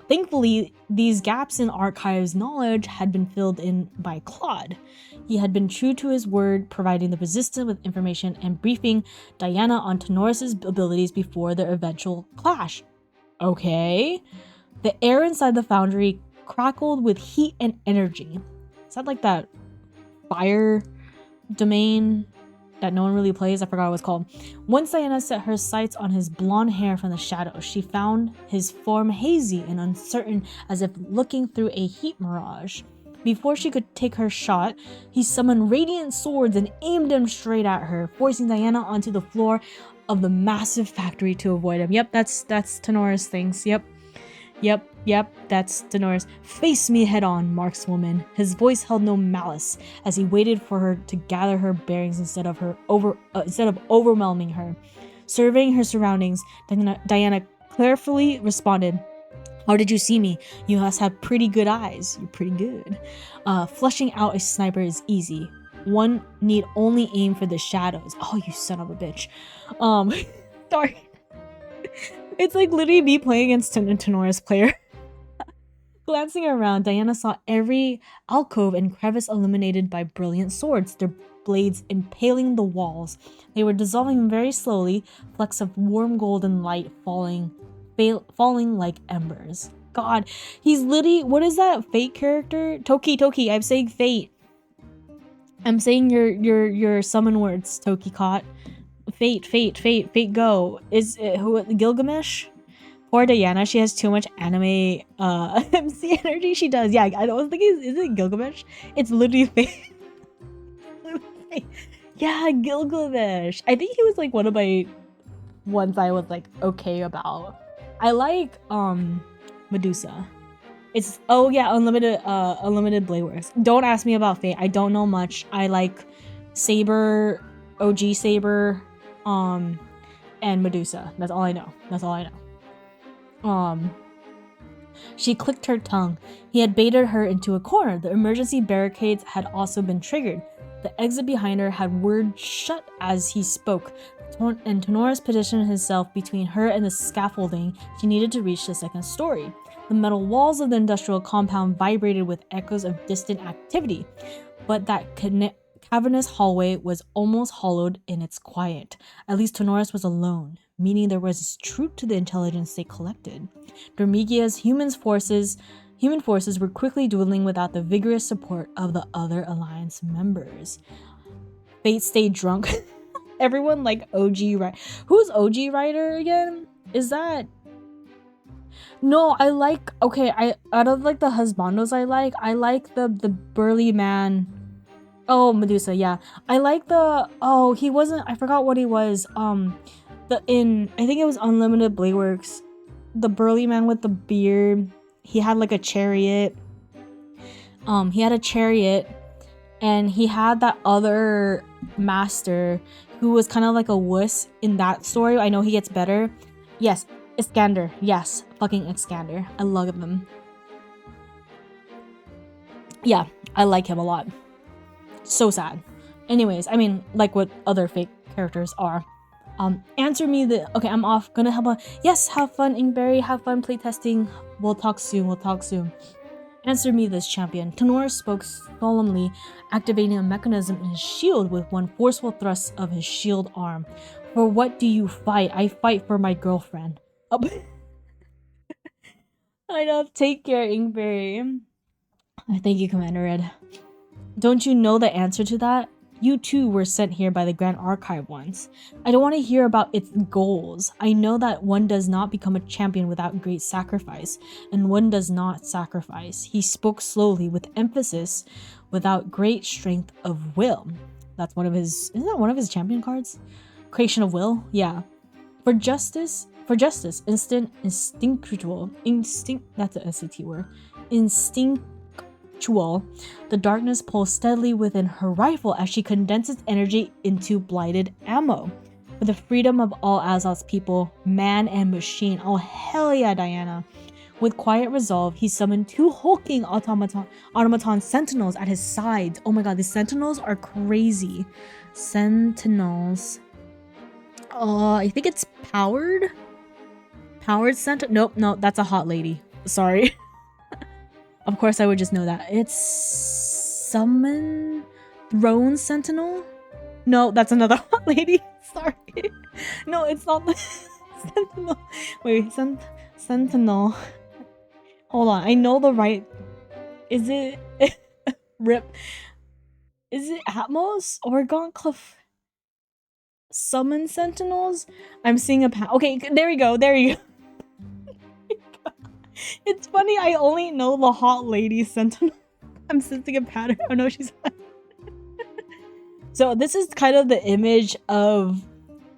Thankfully, these gaps in Archive's knowledge had been filled in by Claude. He had been true to his word, providing the Resistance with information and briefing Diana on Tonoris' abilities before their eventual clash. Okay. The air inside the foundry crackled with heat and energy. Is that like that fire domain that no one really plays? I forgot what it's called. Once Diana set her sights on his blonde hair from the shadows, she found his form hazy and uncertain, as if looking through a heat mirage. Before she could take her shot, he summoned radiant swords and aimed them straight at her, forcing Diana onto the floor of the massive factory to avoid him. Yep, that's Tonoris things. Yep, that's Tonoris. Face me head on, markswoman. His voice held no malice as he waited for her to gather her bearings instead of overwhelming her. Surveying her surroundings, Diana carefully responded, "How did you see me? You must have pretty good eyes. You're pretty good. Flushing out a sniper is easy. One need only aim for the shadows." Oh, you son of a bitch. Sorry. It's like literally me playing against a Tonoris player. Glancing around, Diana saw every alcove and crevice illuminated by brilliant swords, their blades impaling the walls. They were dissolving very slowly, flecks of warm golden light falling like embers. God, he's literally... What is that Fate character? Toki, I'm saying Fate. I'm saying your summon words, Toki Cot. Fate, go. Is it who? Gilgamesh? Poor Diana, she has too much anime MC energy. She does. Yeah, I was thinking, is it Gilgamesh? It's literally fake. Yeah, Gilgamesh. I think he was like one of my ones I was like okay about. I like Medusa. It's unlimited blade works. Don't ask me about Fate. I don't know much. I like Saber, OG Saber, and Medusa. That's all I know. She clicked her tongue. He had baited her into a corner. The emergency barricades had also been triggered. The exit behind her had whirred shut as he spoke, and Tenoris positioned himself between her and the scaffolding she needed to reach the second story. The metal walls of the industrial compound vibrated with echoes of distant activity, but that cavernous hallway was almost hollowed in its quiet. At least Tenoris was alone, meaning there was truth to the intelligence they collected. Dormigia's human forces were quickly dwindling without the vigorous support of the other Alliance members. Fate stayed drunk. Everyone like OG right. Who's OG writer again? Is that? No, I like. Okay, I out of like the husbandos, I like the burly man. Oh, Medusa, yeah. I like the. Oh, he wasn't. I forgot what he was. I think it was Unlimited Blade Works. The burly man with the beard. He had like a chariot. He had a chariot, and he had that other master who was kind of like a wuss in that story. I know he gets better. Yes, Iskander. Yes, fucking Iskander. I love him. Yeah, I like him a lot. So sad. Anyways, I mean, like what other fake characters are. Answer me the. Okay, I'm off. Gonna help. Yes, have fun, Ingberry. Have fun playtesting. We'll talk soon. Answer me this, champion. Tenoris spoke solemnly, activating a mechanism in his shield with one forceful thrust of his shield arm. For what do you fight? I fight for my girlfriend. Oh. I know. Take care, Ingberry. Thank you, Commander Red. Don't you know the answer to that? You too were sent here by the Grand Archive once. I don't want to hear about its goals. I know that one does not become a champion without great sacrifice, and one does not sacrifice. He spoke slowly, with emphasis, without great strength of will. That's one of his. Isn't that one of his champion cards? Creation of will? Yeah. For justice, instinctual. That's an SAT word. The darkness pulls steadily within her rifle as she condenses energy into blighted ammo. For the freedom of all Azov's people, man and machine. Oh, hell yeah, Diana. With quiet resolve, he summoned two hulking automaton sentinels at his sides. Oh my god, these sentinels are crazy. Sentinels. I think it's powered? Powered sentinel? Nope, that's a hot lady. Sorry. Of course I would just know that. It's Summon Throne Sentinel? No, that's another hot lady. Sorry. No, it's not the Sentinel. Wait, Sentinel. Hold on, I know the right. Is it Rip? Is it Atmos? Oregon Cliff? Summon Sentinels? I'm seeing a okay, there you go. It's funny, I only know the hot lady sentinel. I'm sensing a pattern. Oh no, she's hot. So this is kind of the image of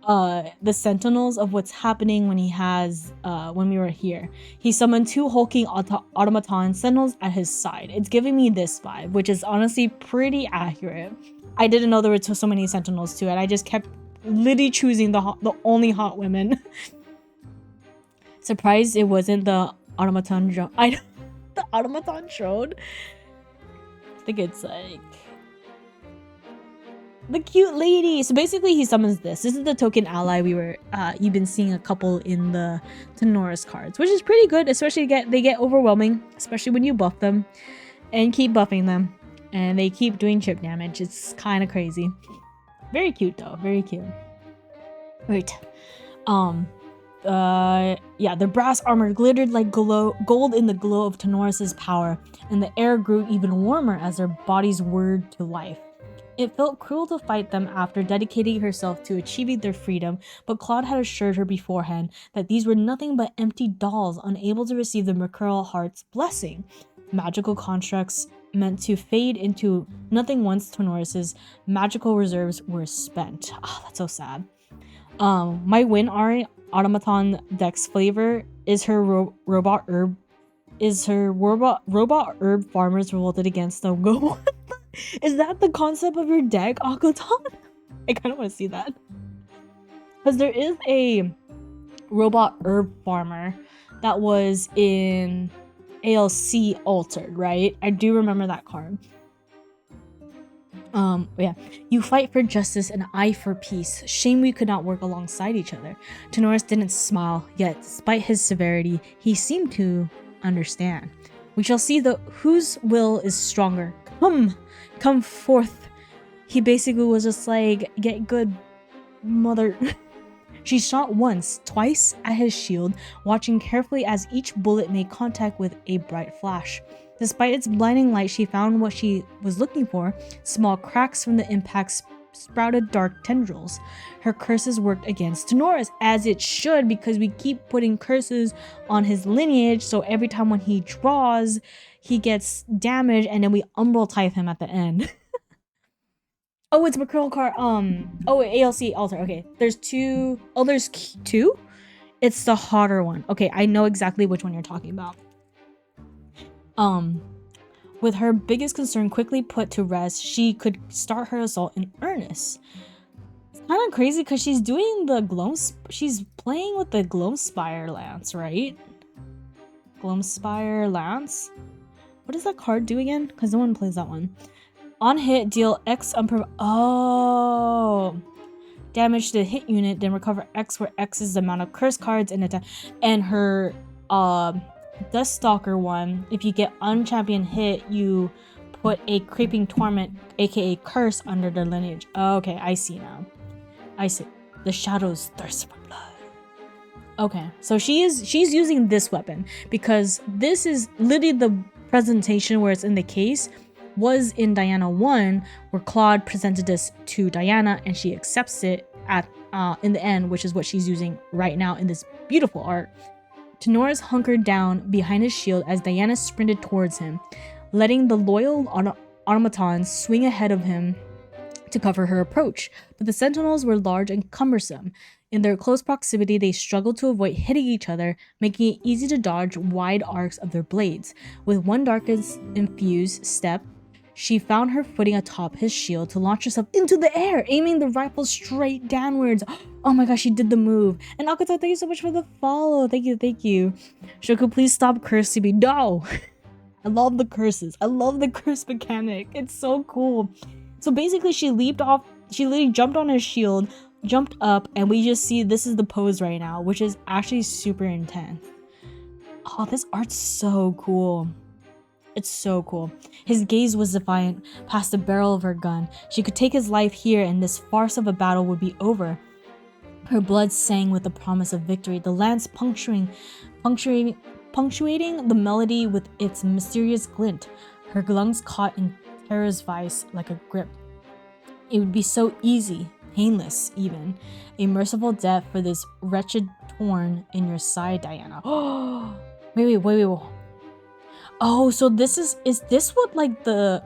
the sentinels of what's happening when he has when we were here. He summoned two hulking automaton sentinels at his side. It's giving me this vibe, which is honestly pretty accurate. I didn't know there were so many sentinels too, and I just kept literally choosing the only hot women. Surprised it wasn't the automaton drone. The automaton drone. I think it's like the cute lady. So basically he summons this. This is the token ally we were you've been seeing a couple in the Tenoris cards, which is pretty good, especially they get overwhelming, especially when you buff them and keep buffing them and they keep doing chip damage. It's kind of crazy. Very cute though, very cute. Wait. Yeah, the brass armor glittered like gold in the glow of Tenoris' power, and the air grew even warmer as their bodies whirred to life. It felt cruel to fight them after dedicating herself to achieving their freedom, but Claude had assured her beforehand that these were nothing but empty dolls unable to receive the Mercurial Heart's blessing. Magical constructs meant to fade into nothing once Tonoris's magical reserves were spent. Ah, that's so sad. My win automaton dex flavor is her robot herb. Is her robot herb farmers revolted against the go? Is that the concept of your deck, Akuton? I kind of want to see that. Because there is a robot herb farmer that was in ALC Altered, right? I do remember that card. Yeah. You fight for justice and I for peace. Shame we could not work alongside each other. Tenoris didn't smile, yet despite his severity, he seemed to understand. We shall see whose will is stronger. Come forth. He basically was just like, get good, mother. She shot once, twice at his shield, watching carefully as each bullet made contact with a bright flash. Despite its blinding light, she found what she was looking for. Small cracks from the impact sprouted dark tendrils. Her curses worked against Tenoris, as it should, because we keep putting curses on his lineage, so every time when he draws, he gets damaged, and then we Umbral Tithe him at the end. Oh, it's Mercurial card. Oh, ALC Alter. Okay, there's two. Oh, there's two? It's the hotter one. Okay, I know exactly which one you're talking about. With her biggest concern quickly put to rest, she could start her assault in earnest. It's kind of crazy because she's doing the she's playing with the Gloamspire Lance, right? Gloamspire Lance? What does that card do again? Because no one plays that one. On hit, deal X damage to the hit unit, then recover X, where X is the amount of curse cards in attack. And her Dust Stalker one, if you get unchampion hit, you put a Creeping Torment, aka Curse, under the lineage. Okay, I see now. I see. The shadows thirst for blood. Okay, so she's using this weapon because this is literally the presentation where it's in the case was in Diana 1, where Claude presented this to Diana and she accepts it at in the end, which is what she's using right now in this beautiful art. Tenoris hunkered down behind his shield as Diana sprinted towards him, letting the loyal automatons swing ahead of him to cover her approach. But the sentinels were large and cumbersome. In their close proximity, they struggled to avoid hitting each other, making it easy to dodge wide arcs of their blades. With one darkness infused step, she found her footing atop his shield to launch herself into the air, aiming the rifle straight downwards. Oh my gosh, she did the move. And Akuto, thank you so much for the follow. Thank you. Shoku, please stop cursing me. No! I love the curses. I love the curse mechanic. It's so cool. So basically, she leaped off. She literally jumped on his shield, jumped up, and we just see this is the pose right now, which is actually super intense. Oh, this art's so cool. It's so cool. His gaze was defiant past the barrel of her gun. She could take his life here and this farce of a battle would be over. Her blood sang with the promise of victory, the lance punctuating the melody with its mysterious glint. Her lungs caught in terror's vice like a grip. It would be so easy, painless even. A merciful death for this wretched torn in your side, Diana. Oh, wait. Oh, so this is this what like the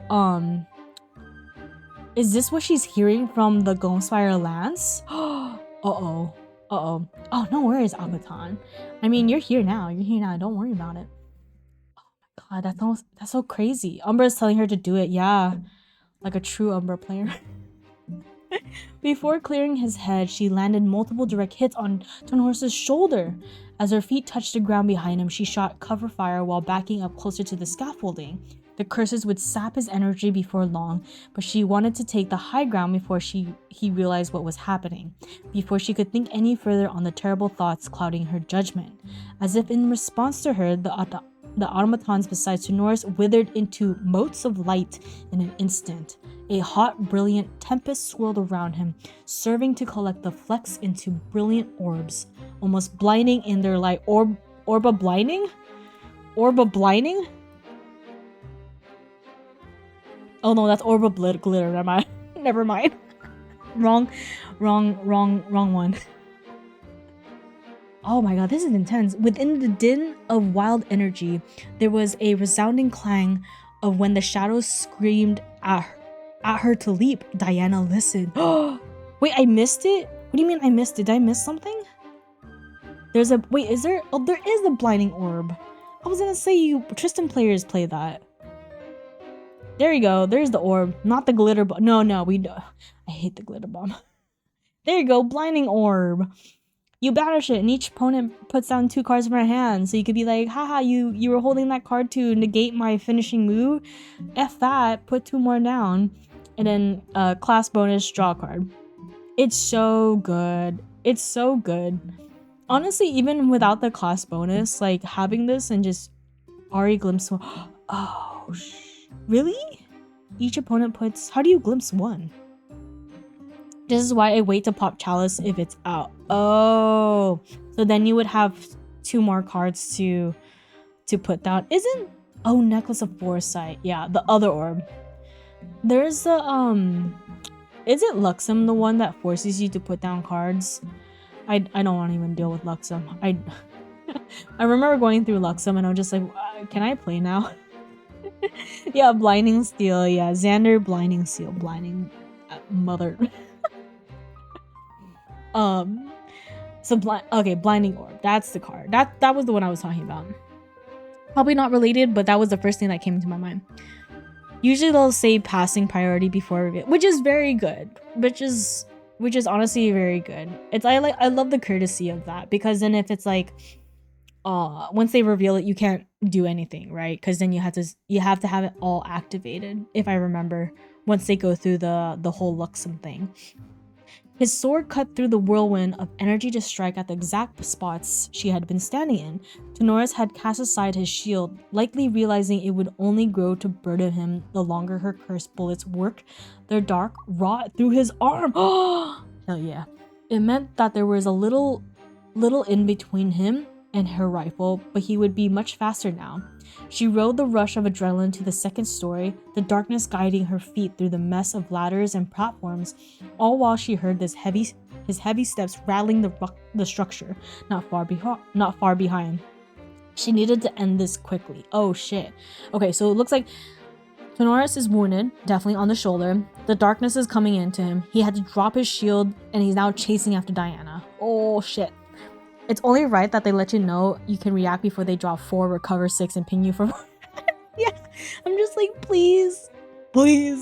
is this what she's hearing from the Gloamspire Lance? Uh-oh. Oh, no worries, Abaton. I mean, you're here now. Don't worry about it. Oh my god, that's so crazy. Umbra's telling her to do it. Yeah. Like a true Umbra player. Before clearing his head, she landed multiple direct hits on Tenoris's shoulder. As her feet touched the ground behind him, she shot cover fire while backing up closer to the scaffolding. The curses would sap his energy before long, but she wanted to take the high ground before he realized what was happening, before she could think any further on the terrible thoughts clouding her judgment. As if in response to her, the automatons beside Tenoris withered into motes of light in an instant. A hot, brilliant tempest swirled around him, serving to collect the flecks into brilliant orbs, almost blinding in their light. Orba blinding? Oh no, that's Orba glitter. Never mind. Wrong one. Oh my god, this is intense. Within the din of wild energy, there was a resounding clang of when the shadows screamed at her to leap. Diana listened. Wait, I missed it? What do you mean I missed it? Did I miss something? There's a wait, is there? Oh, there is a blinding orb. I was gonna say you Tristan players play that. There you go. There's the orb, not the glitter bomb. No, we do. I hate the glitter bomb. There you go, blinding orb. You banish it, and each opponent puts down 2 cards from her hand. So you could be like, haha, you were holding that card to negate my finishing move. F that, put 2 more down. And then class bonus, draw a card. It's so good. It's so good. Honestly, even without the class bonus, like having this and just Ari glimpse one. Oh, really? Each opponent puts. How do you glimpse 1? This is why I wait to pop Chalice if it's out. Oh, so then you would have 2 more cards to put down. Isn't Necklace of Foresight? Yeah, the other orb. There's the isn't Luxem the one that forces you to put down cards? I don't want to even deal with Luxem. I remember going through Luxem and I was just like, can I play now? Yeah, Blinding Steel. Yeah, Xander, Blinding Steel, Blinding mother. So Blinding Orb. That's the card. That was the one I was talking about. Probably not related, but that was the first thing that came into my mind. Usually they'll say passing priority before reveal, which is very good. Which is honestly very good. I love the courtesy of that, because then if it's like once they reveal it, you can't do anything, right? Because then you have to have it all activated, if I remember, once they go through the whole Luxem thing. His sword cut through the whirlwind of energy to strike at the exact spots she had been standing in. Tenoris had cast aside his shield, likely realizing it would only grow to burden him the longer her cursed bullets worked their dark rot through his arm. Oh, hell yeah. It meant that there was a little in between him and her rifle, but he would be much faster now. She rode the rush of adrenaline to the second story, the darkness guiding her feet through the mess of ladders and platforms, all while she heard his heavy steps rattling the structure not far behind. She needed to end this quickly. Oh shit. Okay, so it looks like Tenoris is wounded, definitely on the shoulder. The darkness is coming into him. He had to drop his shield and he's now chasing after Diana. Oh shit. It's only right that they let you know you can react before they drop 4, recover 6, and ping you for 4. Yeah, I'm just like, please. They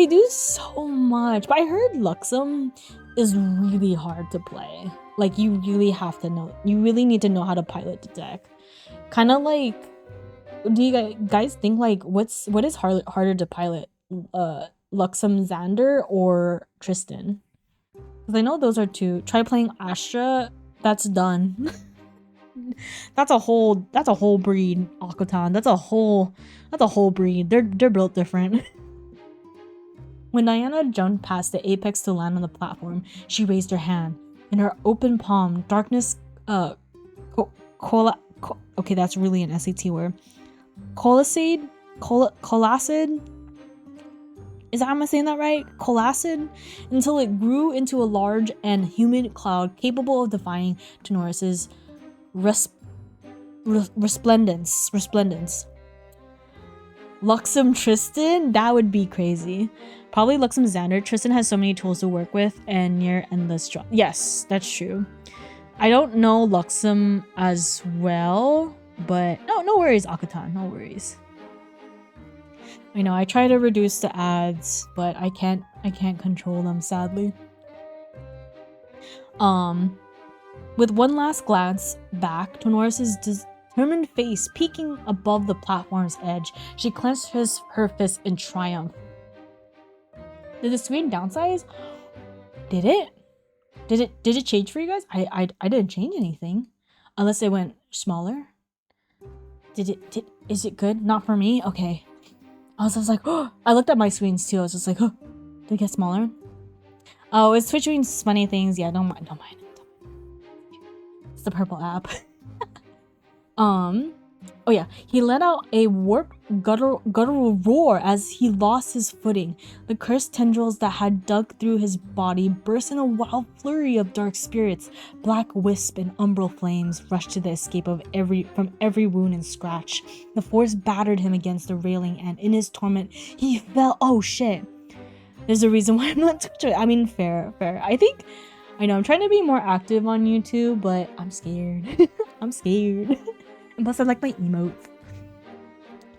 do so much. But I heard Luxem is really hard to play. Like, you really have to know. You really need to know how to pilot the deck. Kind of like, do you guys think like what is harder to pilot? Luxem Xander or Tristan? Because I know those are 2. Try playing Astra. That's done. that's a whole breed. Akutan. That's a whole breed. They're built different. When Diana jumped past the apex to land on the platform, she raised her hand. In her open palm, darkness. Okay, that's really an SAT word. Colacid. Is that, am I saying that right? Colacid? Until it grew into a large and humid cloud capable of defying Tenoris's resplendence. Luxem Tristan? That would be crazy. Probably Luxem Xander. Tristan has so many tools to work with and near endless draw. Yes, that's true. I don't know Luxem as well, but no worries, Akutan. No worries. I know I try to reduce the ads, but I can't control them, sadly. With one last glance back, Tenoris' determined face peeking above the platform's edge, she clenched her fist in triumph. Did the screen downsize? Did it? Did it change for you guys? I didn't change anything, unless it went smaller. Is it good? Not for me. Okay. I was like, oh, I looked at my screens too. I was just like, oh, did it get smaller? Oh, it's Twitch doing funny things. Yeah, don't mind. It's the purple app. Oh yeah, he let out a warped guttural roar as he lost his footing. The cursed tendrils that had dug through his body burst in a wild flurry of dark spirits. Black wisp and umbral flames rushed to the escape of from every wound and scratch. The force battered him against the railing, and in his torment, he fell. Oh shit! There's a reason why I'm not touching it. I mean, fair. I know I'm trying to be more active on YouTube, but I'm scared. I'm scared. And plus, I like my emotes.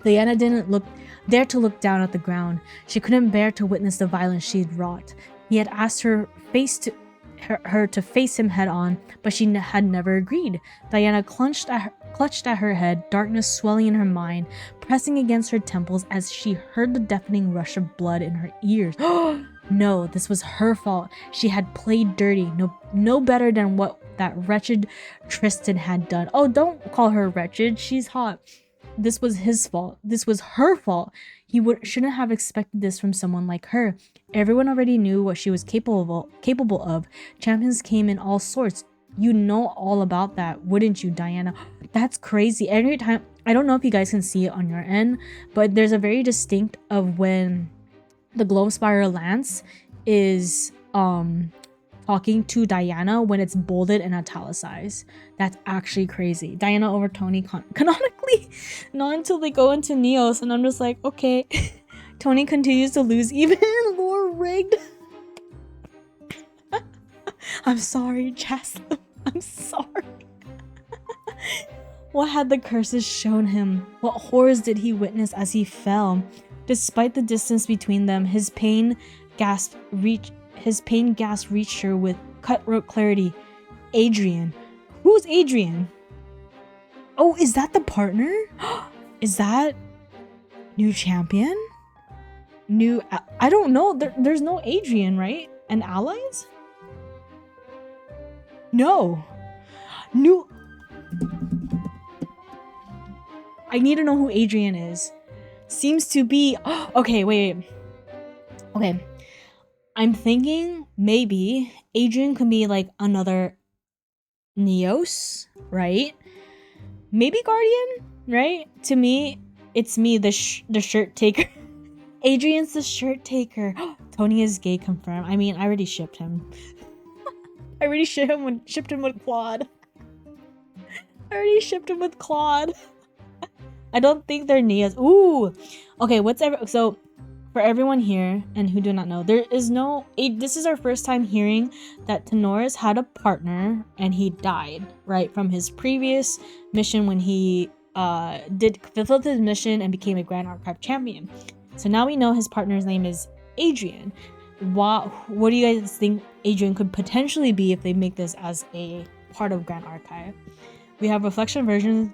Diana didn't dare to look down at the ground. She couldn't bear to witness the violence she'd wrought. He had asked her to face him head on, but she had never agreed. Diana clutched at her head, darkness swelling in her mind, pressing against her temples as she heard the deafening rush of blood in her ears. No, this was her fault. She had played dirty, no better than what that wretched Tristan had done. Oh, don't call her wretched. She's hot. This was his fault. This was her fault. He shouldn't have expected this from someone like her. Everyone already knew what she was capable of. Champions came in all sorts. You know all about that, wouldn't you, Diana? That's crazy. Every time, I don't know if you guys can see it on your end, but there's a very distinct of when the Globe Spiral Lance is talking to Diana when it's bolded and italicized. That's actually crazy. Diana over Tony canonically, not until they go into Neos, and I'm just like, okay. Tony continues to lose even more rigged. I'm sorry, Jaslyn. I'm sorry. What had the curses shown him? What horrors did he witness as he fell? Despite the distance between them, his pain gasp reached her with cutthroat clarity. Adrian. Who's Adrian? Oh, is that the partner? Is that new champion? I don't know. There's no Adrian, right? And allies? No. New. I need to know who Adrian is. Seems to be. Okay, wait. Okay. I'm thinking maybe Adrian could be like another Neos, right? Maybe Guardian, right? To me, it's me, the shirt taker. Adrian's the shirt taker. Tony is gay confirmed. I mean, I already shipped him. I already shipped him with Claude. I already shipped him with Claude. I don't think they're Neos. Ooh. Okay, so for everyone here and who do not know, there is no this is our first time hearing that Tenoris had a partner and he died, right? From his previous mission when he fulfilled his mission and became a Grand Archive champion. So now we know his partner's name is Adrian. What do you guys think Adrian could potentially be if they make this as a part of Grand Archive? We have reflection versions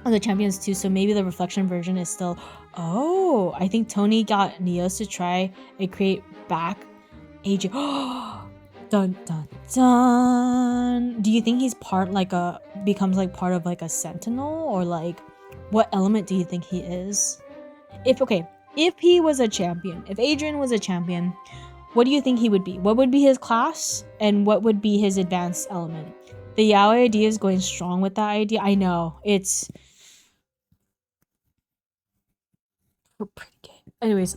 of the champions too, so maybe the reflection version is still. Oh, I think Tony got Neos to try and create back Adrian. Dun dun dun. Do you think he's becomes like part of like a sentinel, or like what element do you think he is? If he was a champion, if Adrian was a champion, what do you think he would be? What would be his class, and what would be his advanced element? The yaoi idea is going strong with that idea. I know it's pretty gay. Anyways,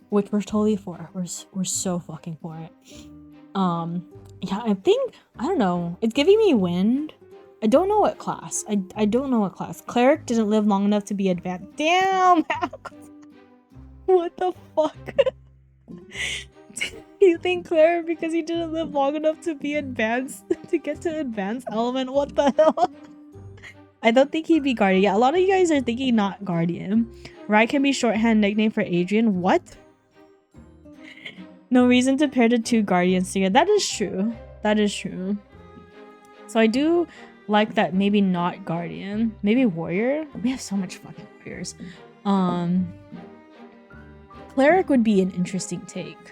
which we're totally for. We're so fucking for it. Yeah, I don't know. It's giving me wind. I don't know what class. I don't know what class. Cleric didn't live long enough to be advanced. Damn! What the fuck? You think Cleric because he didn't live long enough to be advanced, to get to advanced element? What the hell? I don't think he'd be Guardian. Yeah, a lot of you guys are thinking not Guardian. Rai can be shorthand nickname for Adrian. What? No reason to pair the two Guardians together. That is true. That is true. So I do like that. Maybe not Guardian. Maybe Warrior. We have so much fucking warriors. Cleric would be an interesting take.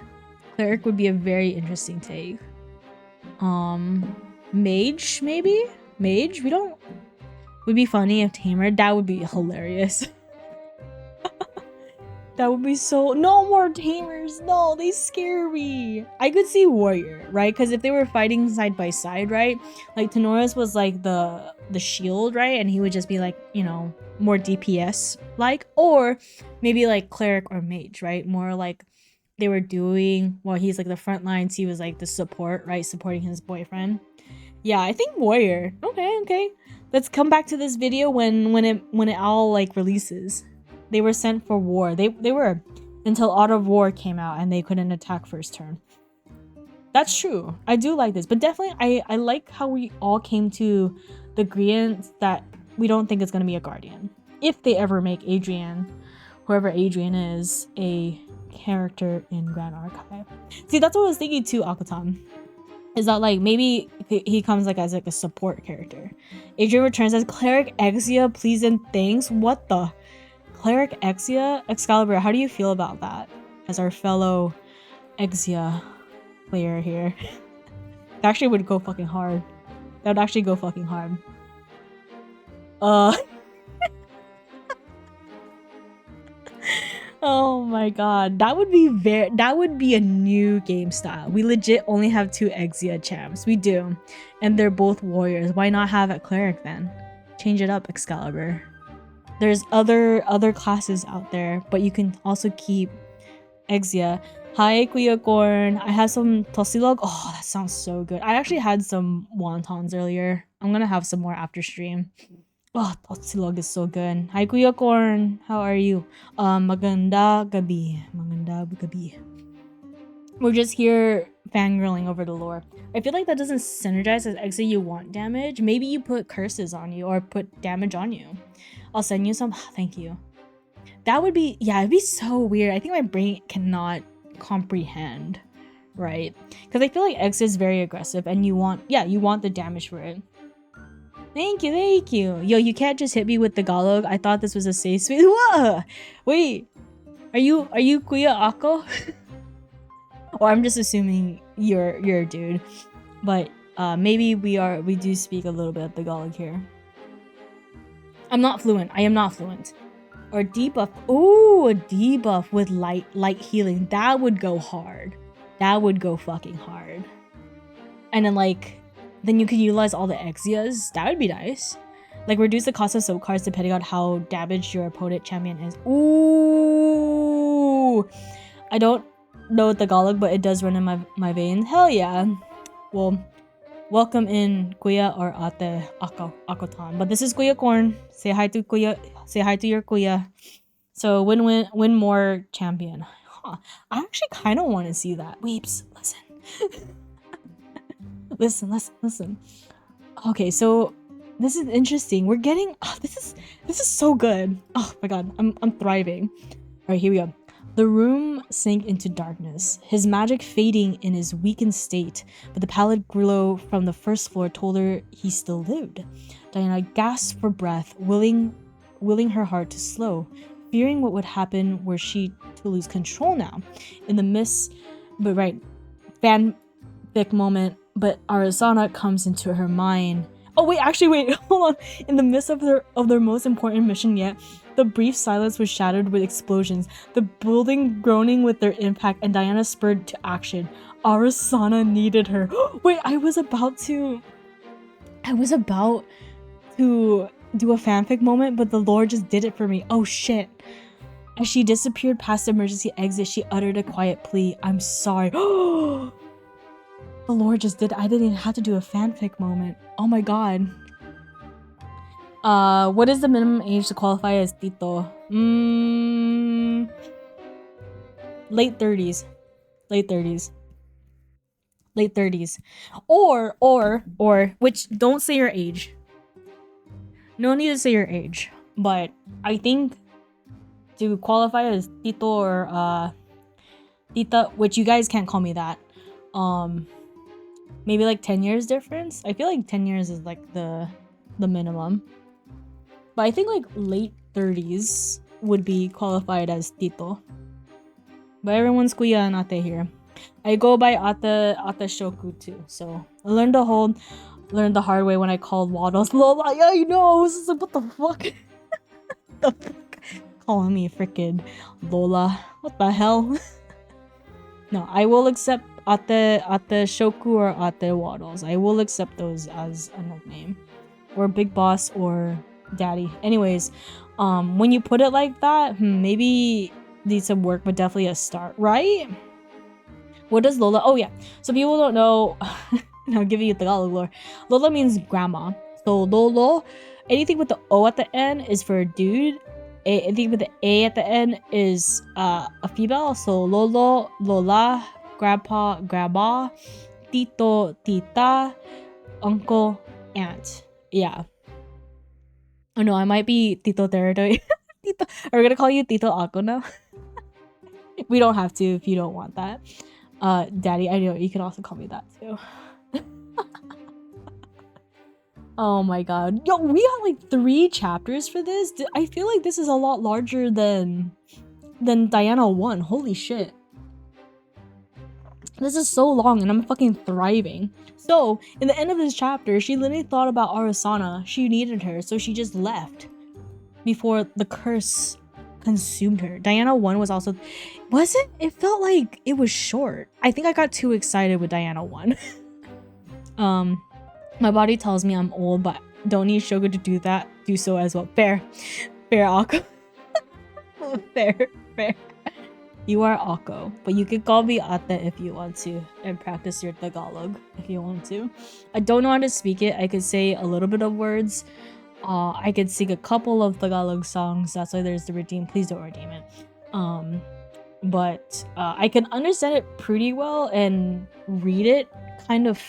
Cleric would be a very interesting take. Mage, maybe? Mage? Would be funny if Tamer. That would be hilarious. That would be so... No more tamers. No, they scare me. I could see warrior, right? Because if they were fighting side by side, right? Like Tenora's was like the shield, right? And he would just be like, you know, more DPS like, or maybe like cleric or mage, right? More like they were doing while he's like the front lines, he was like the support, right? Supporting his boyfriend. Yeah, I think warrior. Okay. Let's come back to this video when it all like releases. They were sent for war. They were until Art of War came out and they couldn't attack first turn. That's true. I do like this, but definitely I like how we all came to the agreement that we don't think it's gonna be a guardian. If they ever make Adrian, whoever Adrian is, a character in Grand Archive. See, that's what I was thinking too, Akutan. Is that like maybe he comes like as like a support character. Adrian returns as Cleric Exia, please and thanks. What the? Cleric Exia? Excalibur, how do you feel about that? As our fellow Exia player here. That actually would go fucking hard. That would actually go fucking hard. Oh my god, that would be a new game style. We legit only have 2 Exia champs. We do. And they're both warriors. Why not have a cleric then? Change it up, Excalibur. There's other classes out there, but you can also keep Exia. Hi, Kuya Corn. I have some Tosilog. Oh, that sounds so good. I actually had some wontons earlier. I'm gonna have some more after stream. Oh, Tosilog is so good. Hi, Kuya Corn. How are you? Maganda gabi. Maganda gabi. We're just here fangirling over the lore. I feel like that doesn't synergize as Exia you want damage. Maybe you put curses on you or put damage on you. I'll send you some. Thank you. That would be, yeah, it'd be so weird. I think my brain cannot comprehend, right? Because I feel like Exia is very aggressive and you want the damage for it. Thank you. Yo, you can't just hit me with the Tagalog. I thought this was a safe space. Whoa! Wait, are you Kuya Ako? Or I'm just assuming you're a dude. But maybe we do speak a little bit of Tagalog here. I'm not fluent. I am not fluent. Or debuff. Ooh, a debuff with light healing. That would go hard. That would go fucking hard. And then you could utilize all the Exias. That would be nice. Like reduce the cost of soap cards depending on how damaged your opponent champion is. Ooh. I don't know Tagalog, but it does run in my veins. Hell yeah. Well, welcome in Kuya or Ate Akotan. But this is Kuya Corn. Say hi to Kuya. Say hi to your Kuya. So win more champion. Huh. I actually kind of want to see that. Weeps, listen. listen. Okay, so this is interesting. We're getting this is so good. Oh my god, I'm thriving. All right, here we go. The room sank into darkness, his magic fading in his weakened state, but the pallid glow from the first floor told her he still lived. Diana gasped for breath, willing her heart to slow, fearing what would happen were she to lose control now. In the midst, fanfic moment, but ARISANNA comes into her mind. Oh wait, hold on. In the midst of their most important mission yet, the brief silence was shattered with explosions, the building groaning with their impact, and Diana spurred to action. ARISANNA needed her. Wait, I was about to do a fanfic moment, but the Lord just did it for me. Oh shit. As she disappeared past the emergency exit, she uttered a quiet plea. I'm sorry. The Lord just did. I didn't even have to do a fanfic moment. Oh my god. What is the minimum age to qualify as Tito? Late 30s. Or, which, don't say your age. No need to say your age. But I think to qualify as Tito or Tita, which you guys can't call me that. Maybe like 10 years difference. I feel like 10 years is like the minimum. But I think like late 30s would be qualified as Tito. But everyone's Kuya and Ate here. I go by Ate Shoku too. So I learned the hard way when I called Waddles. Lol, yeah, you know, I was just like, what the fuck? The fuck? calling me freaking Lola. What the hell? No, I will accept Ate Shoku or Ate Waddles. I will accept those as a nickname. Or Big Boss or Daddy. Anyways, when you put it like that, maybe needs some work, but definitely a start, right? What does Lola? Oh yeah. So people don't know. I'll give you Tagalog lore. Lola means grandma. So Lolo, anything with the O at the end is for a dude. Anything with the A at the end is a female. So Lolo, Lola, Grandpa, Grandma, Tito, Tita, Uncle, Aunt. Yeah. Oh no, I might be Tito territory. Tito. Are we gonna call you Tito Ako now? We don't have to if you don't want that. Daddy, I know you can also call me that too. Oh my god. Yo, we got like 3 chapters for this. I feel like this is a lot larger than Diana 1. Holy shit. This is so long and I'm fucking thriving. So, in the end of this chapter, she literally thought about ARISANNA. She needed her, so she just left before the curse consumed her. Diana 1 was also... Was it? It felt like it was short. I think I got too excited with Diana 1. My body tells me I'm old, but don't need Shoku to do so as well. Fair. Fair, Akko. Fair. You are Akko, but you can call me Ate if you want to, and practice your Tagalog if you want to. I don't know how to speak it. I could say a little bit of words. I could sing a couple of Tagalog songs. That's why there's the redeem. Please don't redeem it. But I can understand it pretty well and read it kind of.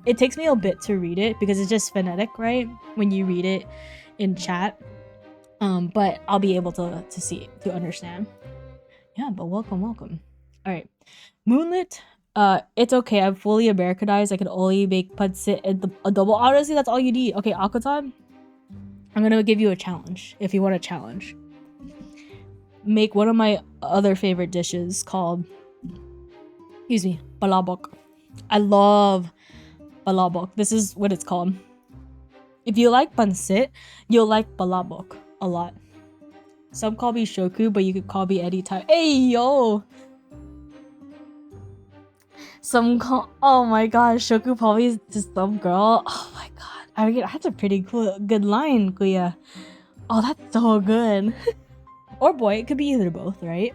It takes me a bit to read it because it's just phonetic, right? When you read it in chat. But I'll be able to see, to understand. Yeah, but welcome. All right. Moonlit. It's okay. I'm fully Americanized. I can only make pancit and adobo. Honestly, that's all you need. Okay, Akutan. I'm gonna give you a challenge if you want a challenge. Make one of my other favorite dishes called, excuse me, balabok. I love balabok. This is what it's called. If you like pancit, you'll like balabok a lot. Some call me Shoku, but you could call me anytime. Hey, yo! Some call... Oh my god, Shoku probably to some girl. Oh my god. I mean, that's a pretty good line, Kuya. Oh, that's so good. Or boy, it could be either both, right?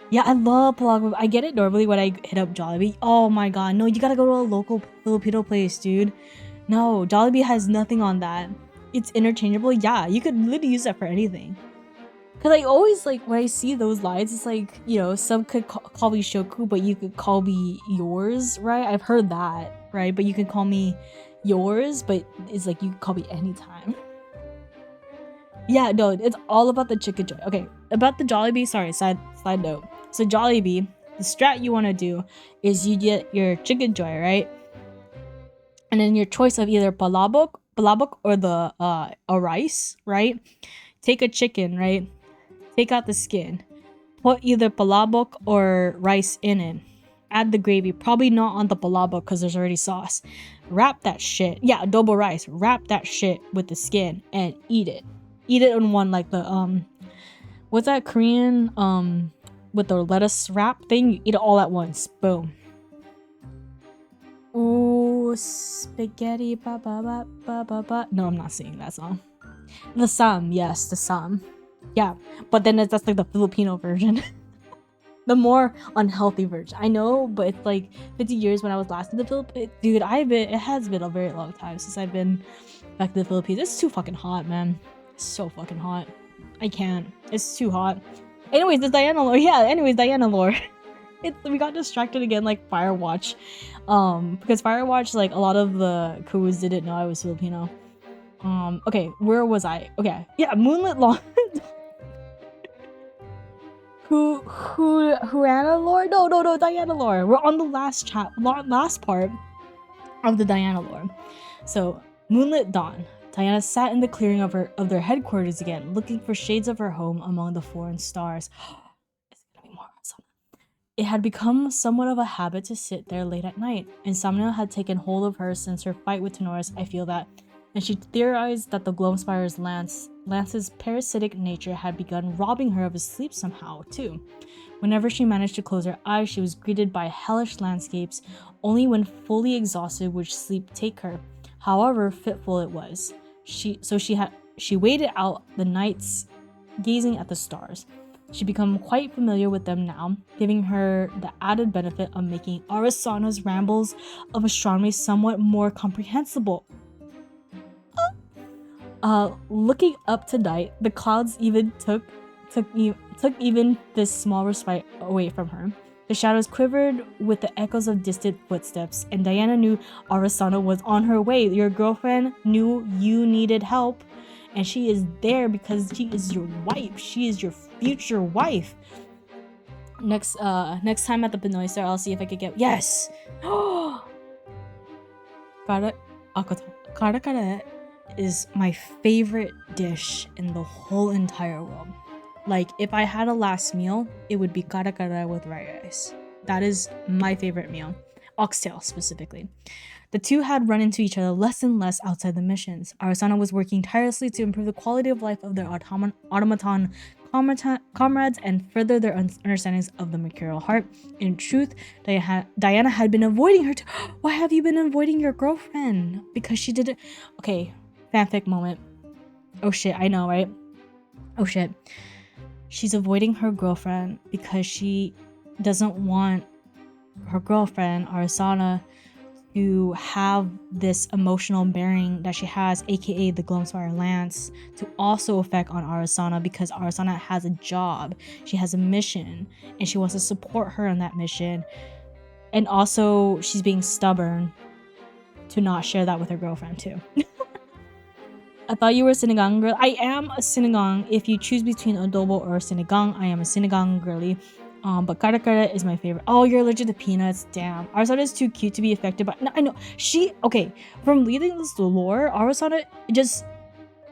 Yeah, I love palabok. I get it normally when I hit up Jollibee. Oh my god, no, you gotta go to a local Filipino place, dude. No, Jollibee has nothing on that. It's interchangeable. Yeah, you could literally use that for anything. Cause I always like when I see those lines, it's like, you know, some could call me Shoku, but you could call me yours, right? I've heard that, right? But you can call me yours, but it's like you can call me anytime. Yeah, no, it's all about the chicken joy. Okay, about the Jollibee, sorry, side note. So Jollibee, the strat you want to do is you get your chicken joy, right? And then your choice of either palabok or the a rice, right? Take a chicken, right? Take out the skin. Put either palabok or rice in it. Add the gravy. Probably not on the palabok because there's already sauce. Wrap that shit. Yeah, adobo rice. Wrap that shit with the skin and eat it. Eat it in one, like the what's that Korean with the lettuce wrap thing? You eat it all at once. Boom. Ooh, spaghetti ba ba ba ba ba ba. No, I'm not singing that song. The Sam, yes, the Sam. Yeah, but then that's like the Filipino version. The more unhealthy version. I know, but it's like 50 years when I was last in the Philippines. Dude, it has been a very long time since I've been back to the Philippines. It's too fucking hot, man. It's so fucking hot. I can't. It's too hot. Anyways, this Diana lore. Yeah, anyways, Diana lore. We got distracted again like Firewatch. Because Firewatch, like a lot of the crews didn't know I was Filipino. Okay, where was I? Okay, yeah, Moonlit Dawn. Huana lore? No, Diana lore. We're on the last part of the Diana lore. So, Moonlit Dawn. Diana sat in the clearing of their headquarters again, looking for shades of her home among the foreign stars. Is it gonna be more insomnia? It had become somewhat of a habit to sit there late at night. Insomnia had taken hold of her since her fight with Tenoris. I feel that. and she theorized that the Gloamspire's Lance's parasitic nature had begun robbing her of his sleep somehow, too. Whenever she managed to close her eyes, she was greeted by hellish landscapes. Only when fully exhausted would sleep take her. However fitful it was. She waited out the nights gazing at the stars. She'd become quite familiar with them now, giving her the added benefit of making ARISANNA's rambles of astronomy somewhat more comprehensible. Looking up tonight, the clouds even took even this small respite away from her. The shadows quivered with the echoes of distant footsteps, and Diana knew ARISANNA was on her way. Your girlfriend knew you needed help, and she is there because she is your wife. She is your future wife. Next time at the Pinoy Star, I'll see if I could get yes. Kara kara is my favorite dish in the whole entire world. Like, if I had a last meal, it would be kara kara with rice. That is my favorite meal. Oxtail, specifically. The two had run into each other less and less outside the missions. ARISANNA was working tirelessly to improve the quality of life of their automaton comrades and further their understandings of the Mercurial heart. In truth, Diana had been avoiding her. Why have you been avoiding your girlfriend? Because she didn't. Okay, fanfic moment. Oh shit, I know, right? Oh shit. She's avoiding her girlfriend because she doesn't want her girlfriend, ARISANNA, to have this emotional bearing that she has, aka the Gloamspire Lance, to also affect on ARISANNA, because ARISANNA has a job, she has a mission, and she wants to support her on that mission. And also, she's being stubborn to not share that with her girlfriend too. I thought you were a sinigang girl. I am a sinigang. If you choose between adobo or sinigang, I am a sinigang girly. But kara kara is my favorite. Oh, you're allergic to peanuts. Damn. ARISANNA is too cute to be affected by. No, I know. Okay. From reading this lore, ARISANNA just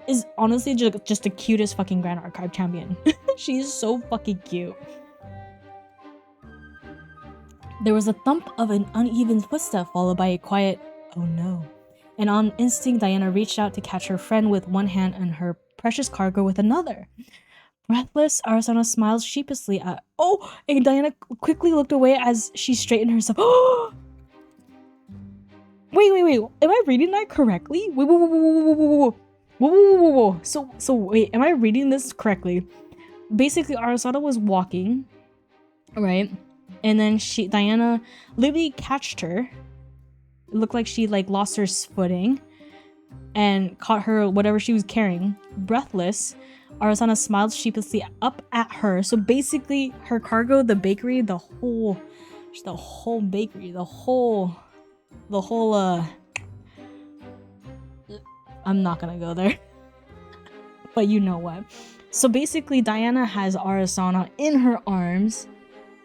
is honestly just the cutest fucking Grand Archive champion. She's so fucking cute. There was a thump of an uneven footstep followed by a quiet, oh no. And on instinct, Diana reached out to catch her friend with one hand and her precious cargo with another. Breathless, ARISANNA smiled sheepishly at. Oh! And Diana quickly looked away as she straightened herself. Oh! Wait. Am I reading that correctly? Whoa. So wait, am I reading this correctly? Basically, ARISANNA was walking, right? And then Diana literally catched her. It looked like she lost her footing and caught her whatever she was carrying. Breathless, ARISANNA smiled sheepishly up at her. So basically, her cargo, the bakery, the whole bakery, the whole I'm not gonna go there. But you know what. So basically, Diana has ARISANNA in her arms,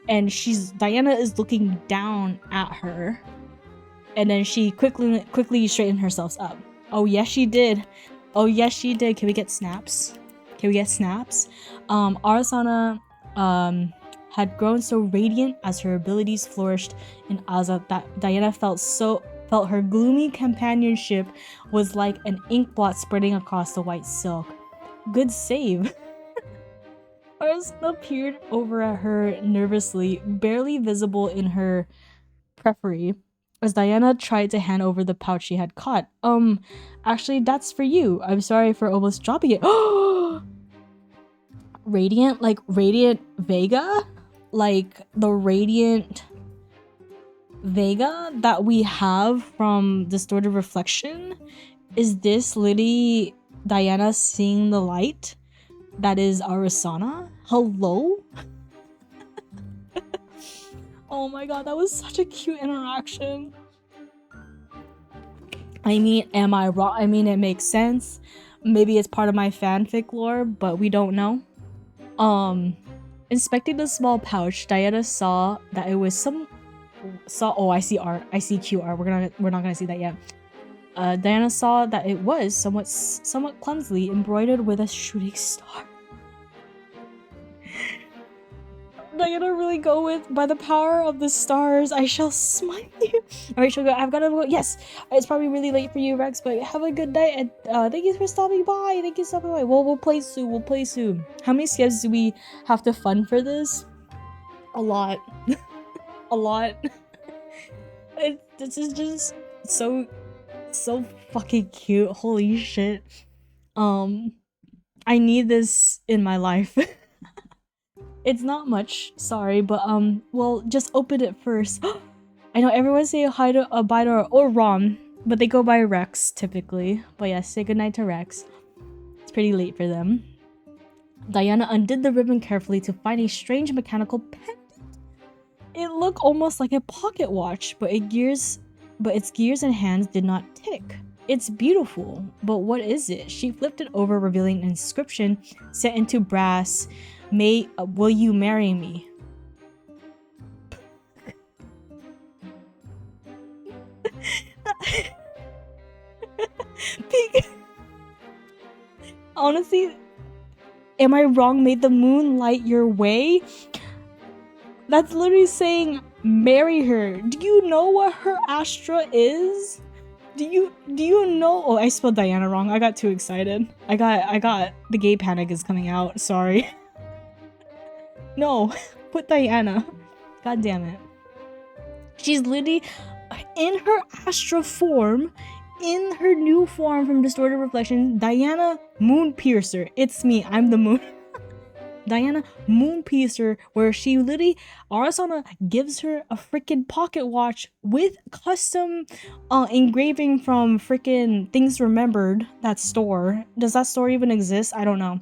and Diana is looking down at her. And then she quickly straightened herself up. Oh yes, she did. Can we get snaps? ARISANNA had grown so radiant as her abilities flourished in Aza that Diana felt her gloomy companionship was like an ink blot spreading across the white silk. Good save. ARISANNA peered over at her nervously, barely visible in her periphery, as Diana tried to hand over the pouch she had caught. Actually, that's for you. I'm sorry for almost dropping it. Radiant? Like Radiant Vega? Like the Radiant Vega that we have from Distorted Reflection? Is this literally Diana seeing the light? That is ARISANNA? Hello? Oh my god, that was such a cute interaction. I mean, am I wrong? I mean, it makes sense. Maybe it's part of my fanfic lore, but we don't know. Inspecting the small pouch, Diana saw that it was oh, I see art. I see QR. We're not gonna see that yet. Diana saw that it was somewhat clumsily embroidered with a shooting star. Diana really go with by the power of the stars, I shall smite you. Alright, Shoku, I've gotta go. Yes, it's probably really late for you, Rex, but have a good night and thank you for stopping by. Thank you for stopping by. We'll play soon. We'll play soon. How many skips do we have to fund for this? A lot. A lot. This is just so fucking cute. Holy shit. I need this in my life. It's not much, sorry, but well, just open it first. I know everyone say hi to bye to or Rom, but they go by Rex typically. But yeah, say goodnight to Rex. It's pretty late for them. Diana undid the ribbon carefully to find a strange mechanical pendant. It looked almost like a pocket watch, but its gears and hands did not tick. It's beautiful, but what is it? She flipped it over, revealing an inscription set into brass. Will you marry me? Honestly, am I wrong? Made the moon light your way? That's literally saying marry her. Do you know what her Astra is? Do you know? Oh, I spelled Diana wrong. I got too excited. I got the gay panic is coming out. Sorry. No, put Diana. God damn it. She's literally in her Astra form, in her new form from Distorted Reflection, Diana Moonpiercer. It's me, I'm the moon. Diana Moonpiercer, where she literally, ARISANNA gives her a freaking pocket watch with custom engraving from freaking Things Remembered, that store. Does that store even exist? I don't know.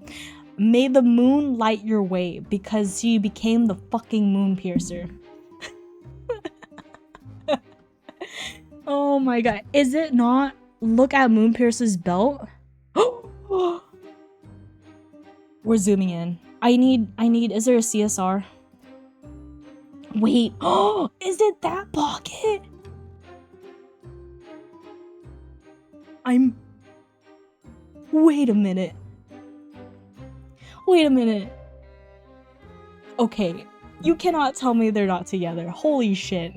May the moon light your way, because she became the fucking Moonpiercer. Oh my god. Is it not? Look at Moonpiercer's belt. We're zooming in. I need, is there a CSR? Wait, is it that pocket? Wait a minute. Wait a minute. Okay, you cannot tell me they're not together. Holy shit.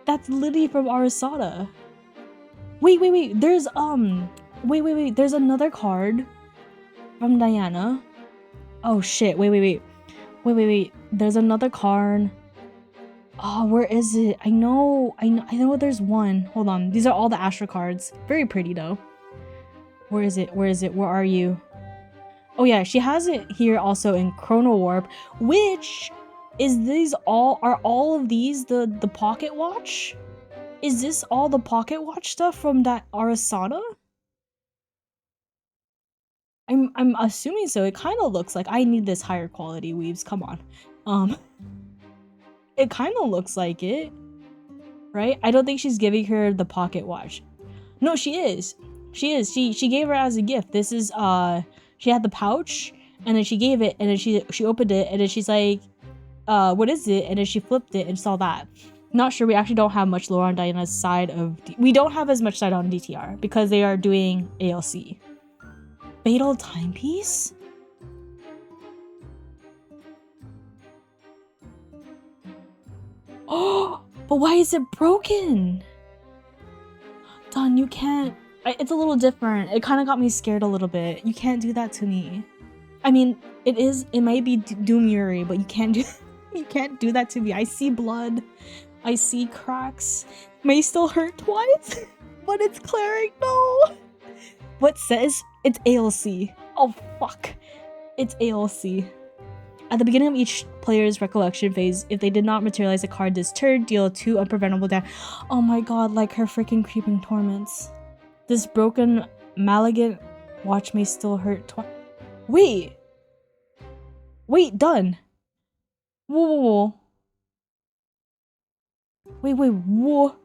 That's literally from ARISANNA. Wait, there's, wait, there's another card from Diana. Oh shit, wait, there's another card. Oh, where is it? I know there's one. Hold on, these are all the Astra cards. Very pretty though. Where is it? Where are you? Oh yeah, she has it here also in Chrono Warp, which is are all of these the pocket watch? Is this all the pocket watch stuff from that ARISANNA? I'm assuming so. It kind of looks like I need this higher quality weaves. Come on. It kind of looks like it, right? I don't think she's giving her the pocket watch. No, she is. She gave her as a gift. This is she had the pouch and then she gave it and then she opened it and then she's like, what is it? And then she flipped it and saw that. Not sure. We actually don't have much lore on Diana's side of we don't have as much side on DTR because they are doing ALC. Fatal timepiece? Oh, but why is it broken? Don, you can't. It's a little different. It kind of got me scared a little bit. You can't do that to me. I mean, it might be Doom Yuri, but you can't do that to me. I see blood. I see cracks. May still hurt twice, but it's clearing. No. What says it's ALC? Oh fuck. It's ALC. At the beginning of each player's recollection phase, if they did not materialize a card this turn, deal 2 unpreventable damage. Oh my god, like her freaking creeping torments. This broken Malignant watch may still hurt twice. Wait, done. Whoa. Wait, whoa.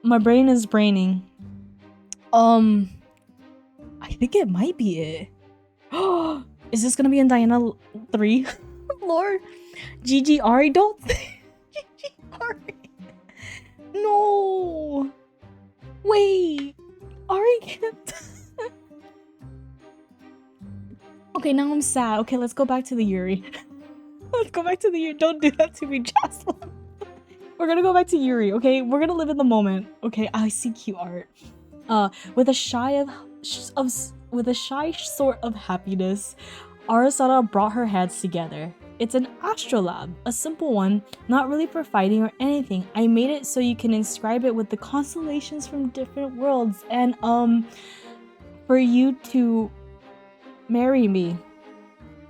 My brain is braining. I think it might be it. Is this gonna be in Diana 3? Lord. GG Ari, don't say GG Ari. No. Wait. Ari can't. Okay, now I'm sad. Okay, let's go back to the Yuri. Let's Go back to the Yuri. Don't do that to me, Jocelyn. We're gonna go back to Yuri, okay? We're gonna live in the moment, okay? I see cute art. With a shy sort of happiness, ARISANNA brought her hands together. It's an astrolabe, a simple one, not really for fighting or anything. I made it so you can inscribe it with the constellations from different worlds and for you to marry me.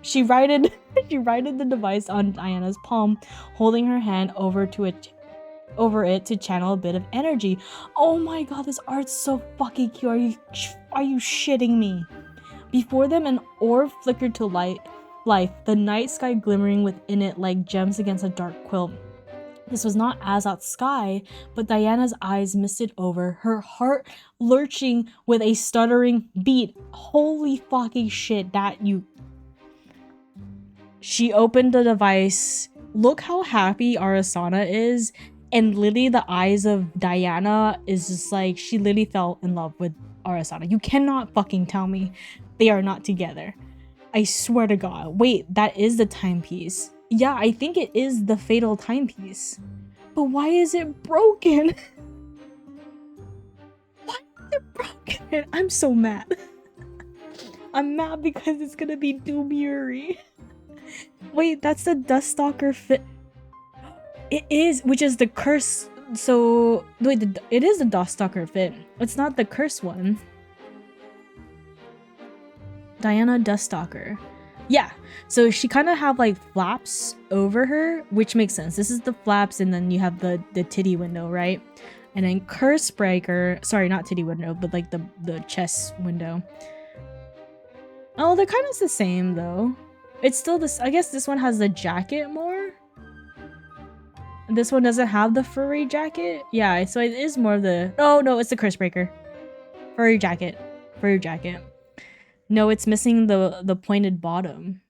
She righted the device on Diana's palm, holding her hand over it to channel a bit of energy. Oh my god, this art's so fucking cute. Are you shitting me? Before them, an orb flickered to life, the night sky glimmering within it like gems against a dark quilt. This was not Azat's sky, but Diana's eyes misted over, her heart lurching with a stuttering beat. Holy fucking shit, She opened the device. Look how happy ARISANNA is. And literally the eyes of Diana is just like, she literally fell in love with ARISANNA. You cannot fucking tell me they are not together. I swear to God. Wait, that is the timepiece. Yeah, I think it is the fatal timepiece. But why is it broken? Why is it broken? I'm so mad. I'm mad because it's gonna be Doom Yuri. Wait, that's the Duststalker fit. It is, which is the curse. So, wait, it is the Duststalker fit. It's not the curse one. Diana Duststalker. Yeah, so she kind of have like flaps over her, which makes sense. This is the flaps, and then you have the titty window, right? And then Curse Breaker, sorry, not titty window, but like the chest window. Oh, they're kind of the same though. It's still this. I guess this one has the jacket more. This one doesn't have the furry jacket. Yeah, so it is more of the. Oh no, it's the Curse Breaker. Furry jacket. Furry jacket. No, it's missing the pointed bottom.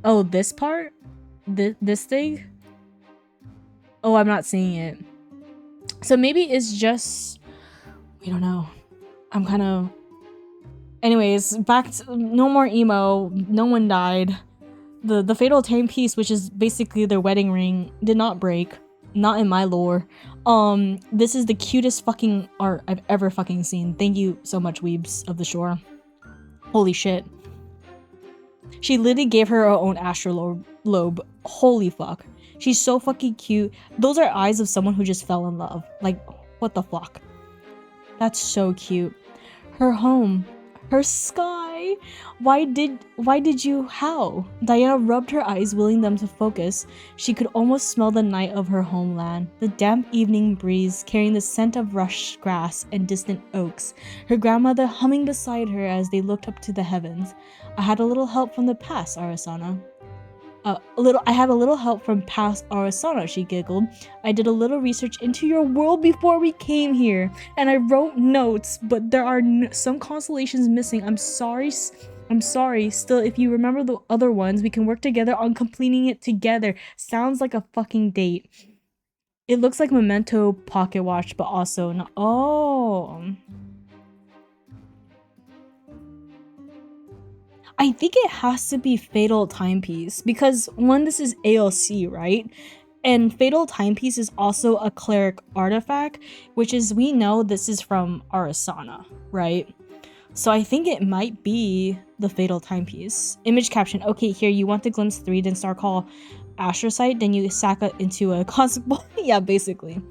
Oh, this part? This thing? Oh, I'm not seeing it. So maybe it's just... We don't know. I'm kind of... Anyways, back to... No more emo. No one died. The fatal timepiece, which is basically their wedding ring, did not break. Not in my lore. This is the cutest fucking art I've ever fucking seen. Thank you so much, weebs of the shore. Holy shit. She literally gave her own astrolabe. Holy fuck. She's so fucking cute. Those are eyes of someone who just fell in love. Like, what the fuck? That's so cute. Her home. Her sky. Why did you howl? Diana rubbed her eyes, willing them to focus. She could almost smell the night of her homeland, the damp evening breeze carrying the scent of rush grass and distant oaks, her grandmother humming beside her as they looked up to the heavens. I had a little help from the past, ARISANNA. I had a little help from past ARISANNA, she giggled. I did a little research into your world before we came here, and I wrote notes, but there are some constellations missing. I'm sorry. Still, if you remember the other ones, we can work together on completing it together. Sounds like a fucking date. It looks like Memento Pocket Watch, but also not. Oh. I think it has to be Fatal Timepiece because one, this is ALC, right? And Fatal Timepiece is also a cleric artifact, which is, we know this is from ARISANNA, right? So I think it might be the Fatal Timepiece. Image caption, okay, here, you want to glimpse 3, then star call astrocyte, then you sack it into a cosmic ball. Yeah, basically.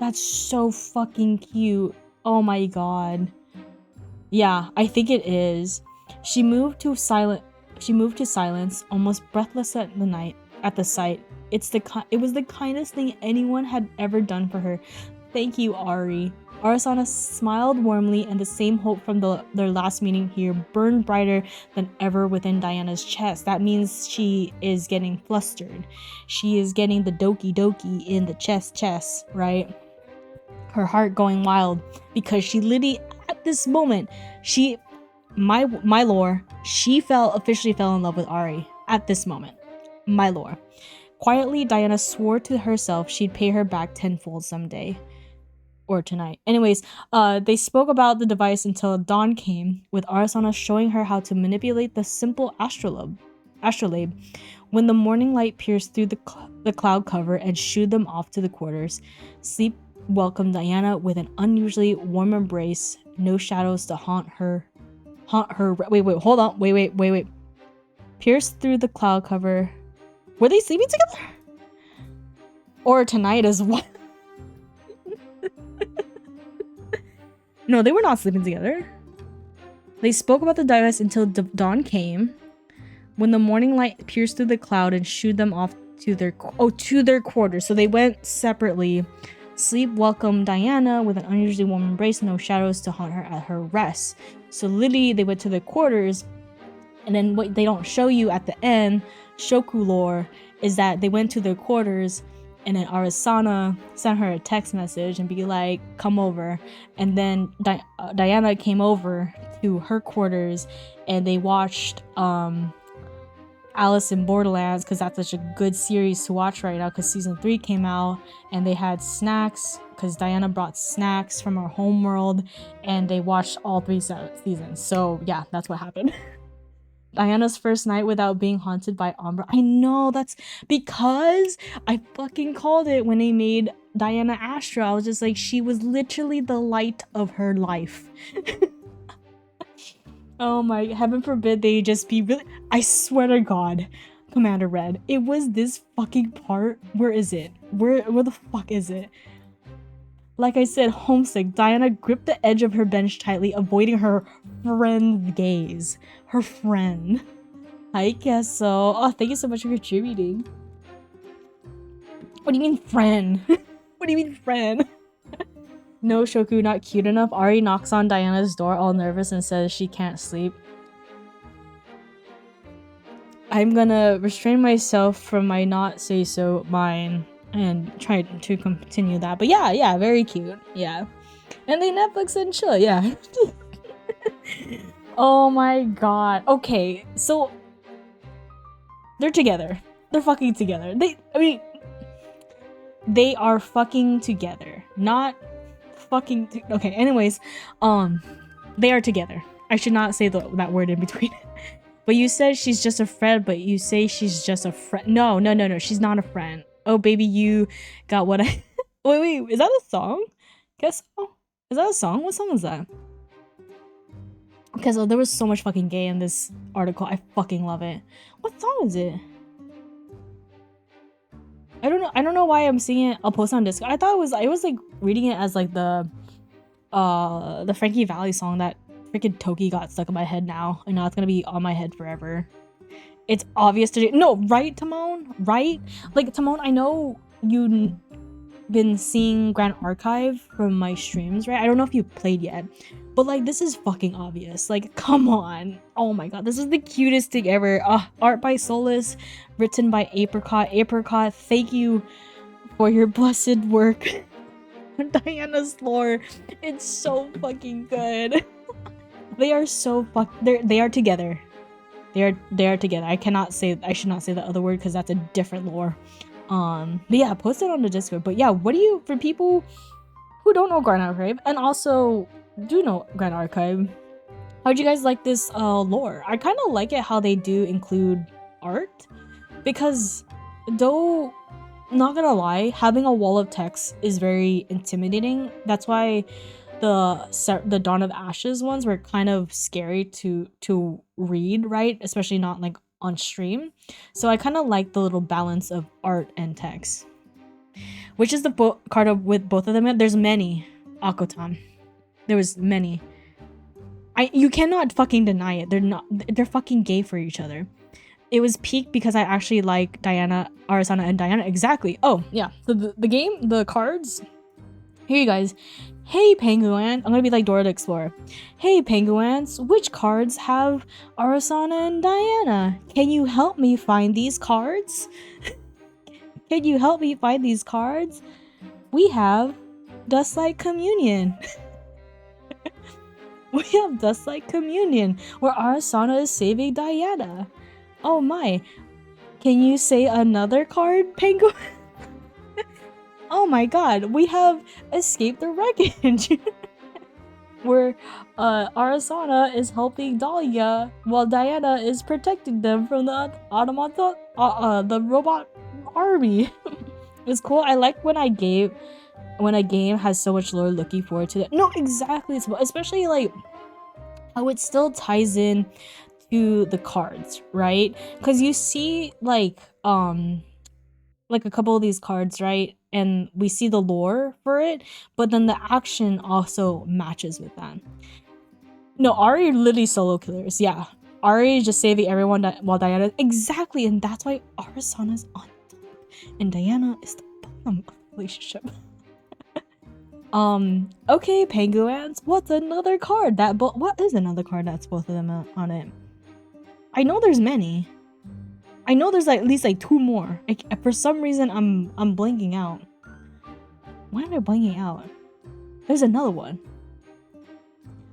That's so fucking cute. Oh my god. Yeah, I think it is. She moved to silence, almost breathless at the sight. It was the kindest thing anyone had ever done for her. Thank you, Ari. ARISANNA smiled warmly, and the same hope from their last meeting here burned brighter than ever within Diana's chest. That means she is getting flustered. She is getting the doki doki in the chest, right? Her heart going wild because she literally, at this moment, my lore, she officially fell in love with Ari at this moment. My lore. Quietly, Diana swore to herself she'd pay her back tenfold someday. or tonight. Anyways, they spoke about the device until dawn came, with ARISANNA showing her how to manipulate the simple astrolabe. When the morning light pierced through the cloud cover and shooed them off to the quarters, sleep welcomed Diana with an unusually warm embrace, no shadows to haunt her. Wait. Pierced through the cloud cover. Were they sleeping together? Or tonight as well? No, they were not sleeping together. They spoke about the device until dawn came, when the morning light pierced through the cloud and shooed them off to their quarters. So they went separately. Sleep welcomed Diana with an unusually warm embrace, no shadows to haunt her at her rest. So literally, they went to their quarters, and then what they don't show you at the end, Shoku lore, is that they went to their quarters, and then ARISANNA sent her a text message and be like, come over. And then Diana came over to her quarters, and they watched Alice in Borderlands, because that's such a good series to watch right now, because season 3 came out, and they had snacks because Diana brought snacks from our homeworld, and they watched all 3 seasons. So yeah, that's what happened. Diana's first night without being haunted by Umbral. I know, that's because I fucking called it when they made Diana Astra. I was just like, she was literally the light of her life. Oh my, heaven forbid they just be really, I swear to God, Commander Red, it was this fucking part. Where is it? Where the fuck is it? Like I said, homesick, Diana gripped the edge of her bench tightly, avoiding her friend's gaze. Her friend. I guess so. Oh, thank you so much for contributing. What do you mean friend? What do you mean friend? No, Shoku, not cute enough. Ari knocks on Diana's door all nervous and says she can't sleep. I'm gonna restrain myself from my not say so mine and try to continue that. But yeah, very cute. Yeah. And they Netflix and chill, yeah. Oh my god. Okay, so they're together. They're fucking together. They are fucking together. Not fucking okay, anyways, they are together. I should not say that word in between. But you said she's just a friend, but you say she's just a friend. No, she's not a friend. Oh baby, you got what I wait, is that a song? Guess so. Is that a song? What song is that? Because there was so much fucking gay in this article. I fucking love it. What song is it? I don't know why I'm seeing it. I'll post it on Discord. I thought it was like reading it as like the Frankie Valli song that freaking Toki got stuck in my head now, and now it's gonna be on my head forever. It's obvious to do. No, right, Timon? Right? Like, Timon, I know you've been seeing Grand Archive from my streams, right? I don't know if you played yet, but like, this is fucking obvious. Like, come on. Oh my god, this is the cutest thing ever. Art by Solus, written by Apricot. Apricot, thank you for your blessed work. Diana's lore, it's so fucking good. They are so they are together. They are together. I should not say the other word because that's a different lore. But yeah, post it on the Discord. But yeah, what do you, for people who don't know Grand Archive and also do know Grand Archive, how'd you guys like this lore? I kind of like it how they do include art, because though, not gonna lie, having a wall of text is very intimidating. That's why the Dawn of Ashes ones were kind of scary to read, right? Especially not like on stream. So I kind of like the little balance of art and text. Which is the card with both of them? There's many. Akotan. There was many. You cannot fucking deny it. They're fucking gay for each other. It was peak because I actually like ARISANNA and Diana. Exactly. Oh, yeah. The game, the cards. Here you guys. Hey Penguin, I'm gonna be like Dora the Explorer. Hey Penguins, which cards have ARISANNA and Diana? Can you help me find these cards? Can you help me find these cards? We have Dustlight Communion. We have Dustlight Communion, where ARISANNA is saving Diana. Oh my. Can you say another card, Penguin? Oh my god, we have escaped the wreckage. Where ARISANNA is helping Dahlia while Diana is protecting them from the the robot army. It's cool. I like when a game has so much lore looking forward to it. No, exactly. Especially like how it still ties in to the cards, right? Because you see like a couple of these cards, right? And we see the lore for it, but then the action also matches with that. No, Ari literally solo killers. Yeah, Ari is just saving everyone while Diana exactly, and that's why ARISANNA's on top and Diana is the bottom of the relationship. Okay, Penguins. What's another card what is another card that's both of them on it? I know there's many. I know there's like at least like 2 more. For some reason, I'm blanking out. Why am I blanking out? There's another one.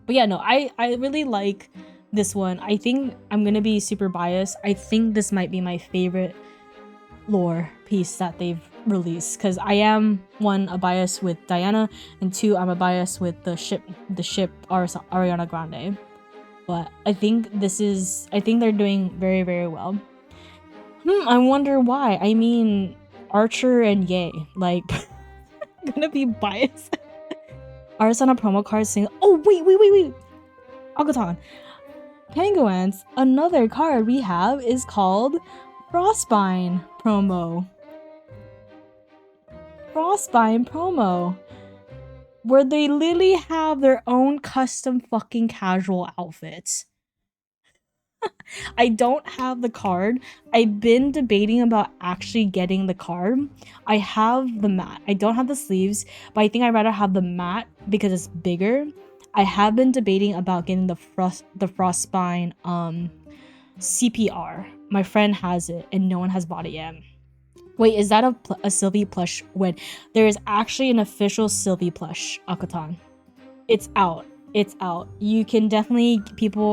But yeah, no, I really like this one. I think I'm gonna be super biased. I think this might be my favorite lore piece that they've released because I am a bias with Diana, and 2, I'm a bias with the ship Ariana Grande. But I think they're doing very, very well. I wonder why. I mean, Archer and Ye, like, gonna be biased. ARISANNA promo card saying, oh, wait. Aghaton. Penguins, another card we have is called Frostbine promo. Where they literally have their own custom fucking casual outfits. I don't have the card. I've been debating about actually getting the card. I have the mat. I don't have the sleeves, but I think I'd rather have the mat because it's bigger. I have been debating about getting the Frostbine CPR. My friend has it and no one has bought it yet. Wait, is that a Sylvie plush? When there is actually an official Sylvie plush, Aghaton. It's out. You can definitely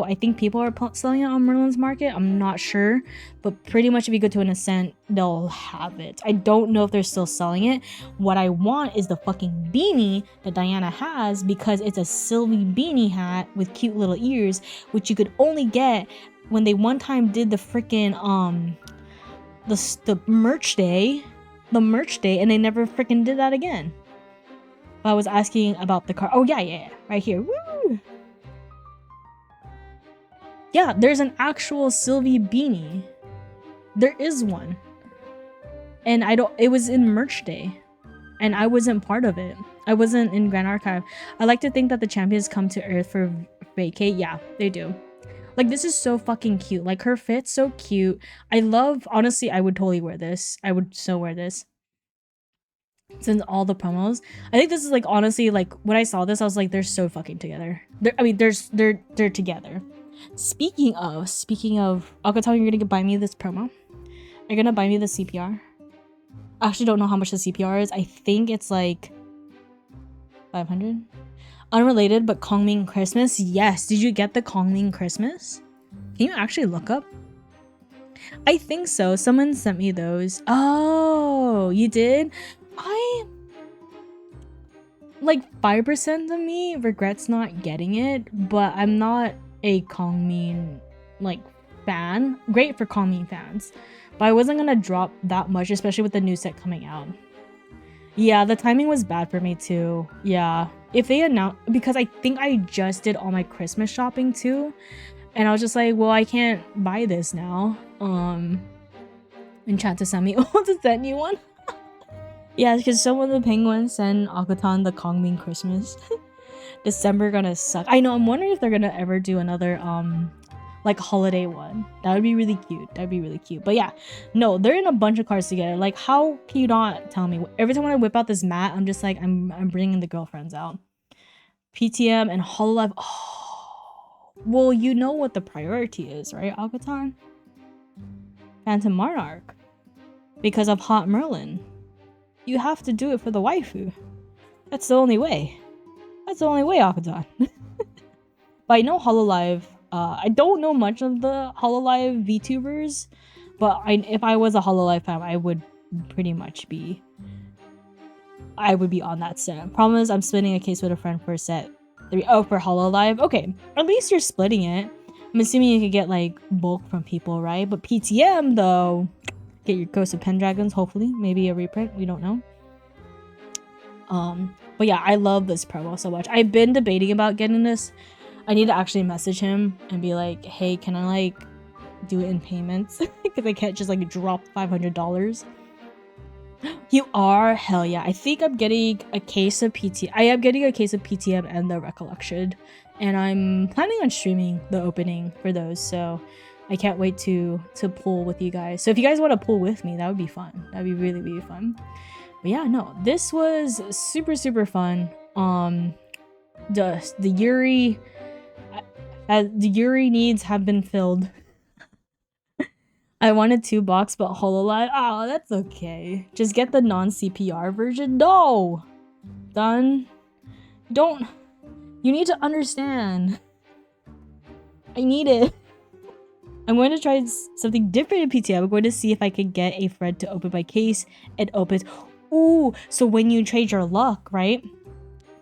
I think people are selling it on Merlin's Market. I'm not sure, but pretty much if you go to an Ascent, they'll have it. I don't know if they're still selling it. What I want is the fucking beanie that Diana has because it's a Sylvie beanie hat with cute little ears, which you could only get when they one time did the freaking the merch day, and they never freaking did that again. I was asking about the car. Oh yeah, right here. Woo! Yeah, there's an actual Sylvie beanie. There is one, and it was in merch day, and I wasn't part of it. I wasn't in Grand Archive. I like to think that the champions come to Earth for vacate. Yeah, they do. Like, this is so fucking cute. Like, her fit's so cute. Honestly, I would totally wear this. I would so wear this. Since all the promos, I think this is like, honestly, like when I saw this, I was like, they're so fucking together. They're together. Speaking of, Aghaton, you're gonna buy me this promo. You're gonna buy me the CPR. I actually don't know how much the CPR is. I think it's like 500. Unrelated, but Kongming Christmas. Yes. Did you get the Kongming Christmas? Can you actually look up? I think so. Someone sent me those. Oh, you did? Like 5% of me regrets not getting it, but I'm not a Kongming like fan. Great for Kongming fans, but I wasn't gonna drop that much, especially with the new set coming out. Yeah, the timing was bad for me too. Yeah, if they announce, because I think I just did all my Christmas shopping too, and I was just like, well, I can't buy this now. Enchant to send me to send you one. Yeah, because some of the penguins send Aghaton the Kongming Christmas. December gonna suck. I know, I'm wondering if they're gonna ever do another like holiday one. That would be really cute. But yeah, no, they're in a bunch of cards together. Like, how can you not tell me? Every time when I whip out this mat, I'm just like, I'm bringing the girlfriends out. PTM and Hololive. Oh, well, you know what the priority is, right, Aghaton? Phantom Monarch. Because of Hot Merlin. You have to do it for the waifu. That's the only way. Aghaton. But I know Hololive. I don't know much of the Hololive VTubers, but if I was a Hololive fan, I would pretty much be I would be on that set. Problem is, I'm splitting a case with a friend for set 3. Oh, for Hololive? Okay, at least you're splitting it. I'm assuming you could get like bulk from people, right? But PTM though, get your Ghost of Pendragons, hopefully. Maybe a reprint, we don't know. But yeah, I love this promo so much. I've been debating about getting this. I need to actually message him and be like, hey, can I like do it in payments? Because I can't just like drop $500. You are? Hell yeah. I think I'm getting a case of PT. I am getting a case of PTM and the Recollection. And I'm planning on streaming the opening for those. So I can't wait to pull with you guys. So if you guys want to pull with me, that would be fun. That'd be really, really fun. But yeah, no, this was super, super fun. The Yuri needs have been filled. I wanted 2 box, but Hololive. Oh, that's okay. Just get the non-CPR version. No! Done. Don't. You need to understand. I need it. I'm going to try something different in PTM. I'm going to see if I can get a friend to open my case and open. Ooh, so when you trade your luck, right?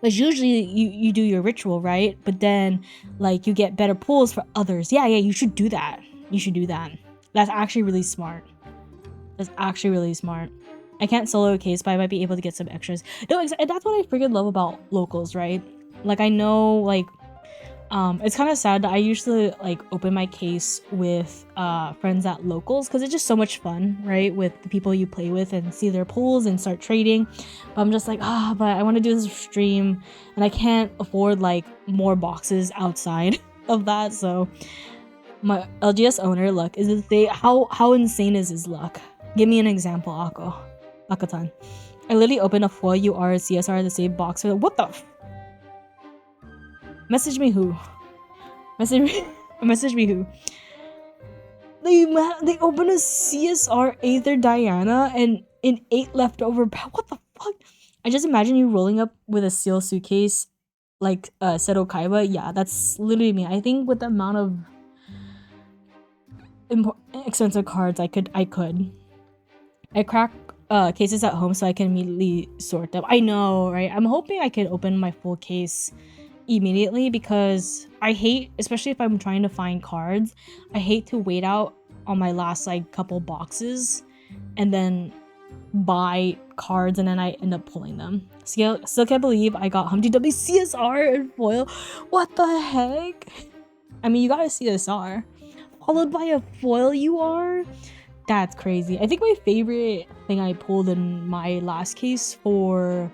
Because usually you do your ritual, right? But then, like, you get better pulls for others. Yeah, you should do that. You should do that. That's actually really smart. That's actually really smart. I can't solo a case, but I might be able to get some extras. No, and that's what I freaking love about locals, right? Like, I know, like, it's kind of sad that I usually, like, open my case with friends at locals because it's just so much fun, right? With the people you play with and see their pulls and start trading. But I'm just like, but I want to do this stream and I can't afford, like, more boxes outside of that, so... My LGS owner luck is it how insane is his luck? Give me an example, Akatan. I literally opened a foil UR CSR the same box for what the message me who? Message me who? They opened a CSR Aether Diana and an 8 leftover. What the fuck? I just imagine you rolling up with a seal suitcase like Seto Kaiba. Yeah, that's literally me. I think with the amount of expensive cards I crack cases at home so I can immediately sort them. I know, right? I'm hoping I can open my full case immediately because I hate, especially if I'm trying to find cards, I hate to wait out on my last like couple boxes and then buy cards and then I end up pulling them. Still can't believe I got Humpty Dumpty CSR and foil. What the heck? I mean, you got a CSR followed by a foil UR? That's crazy. I think my favorite thing I pulled in my last case for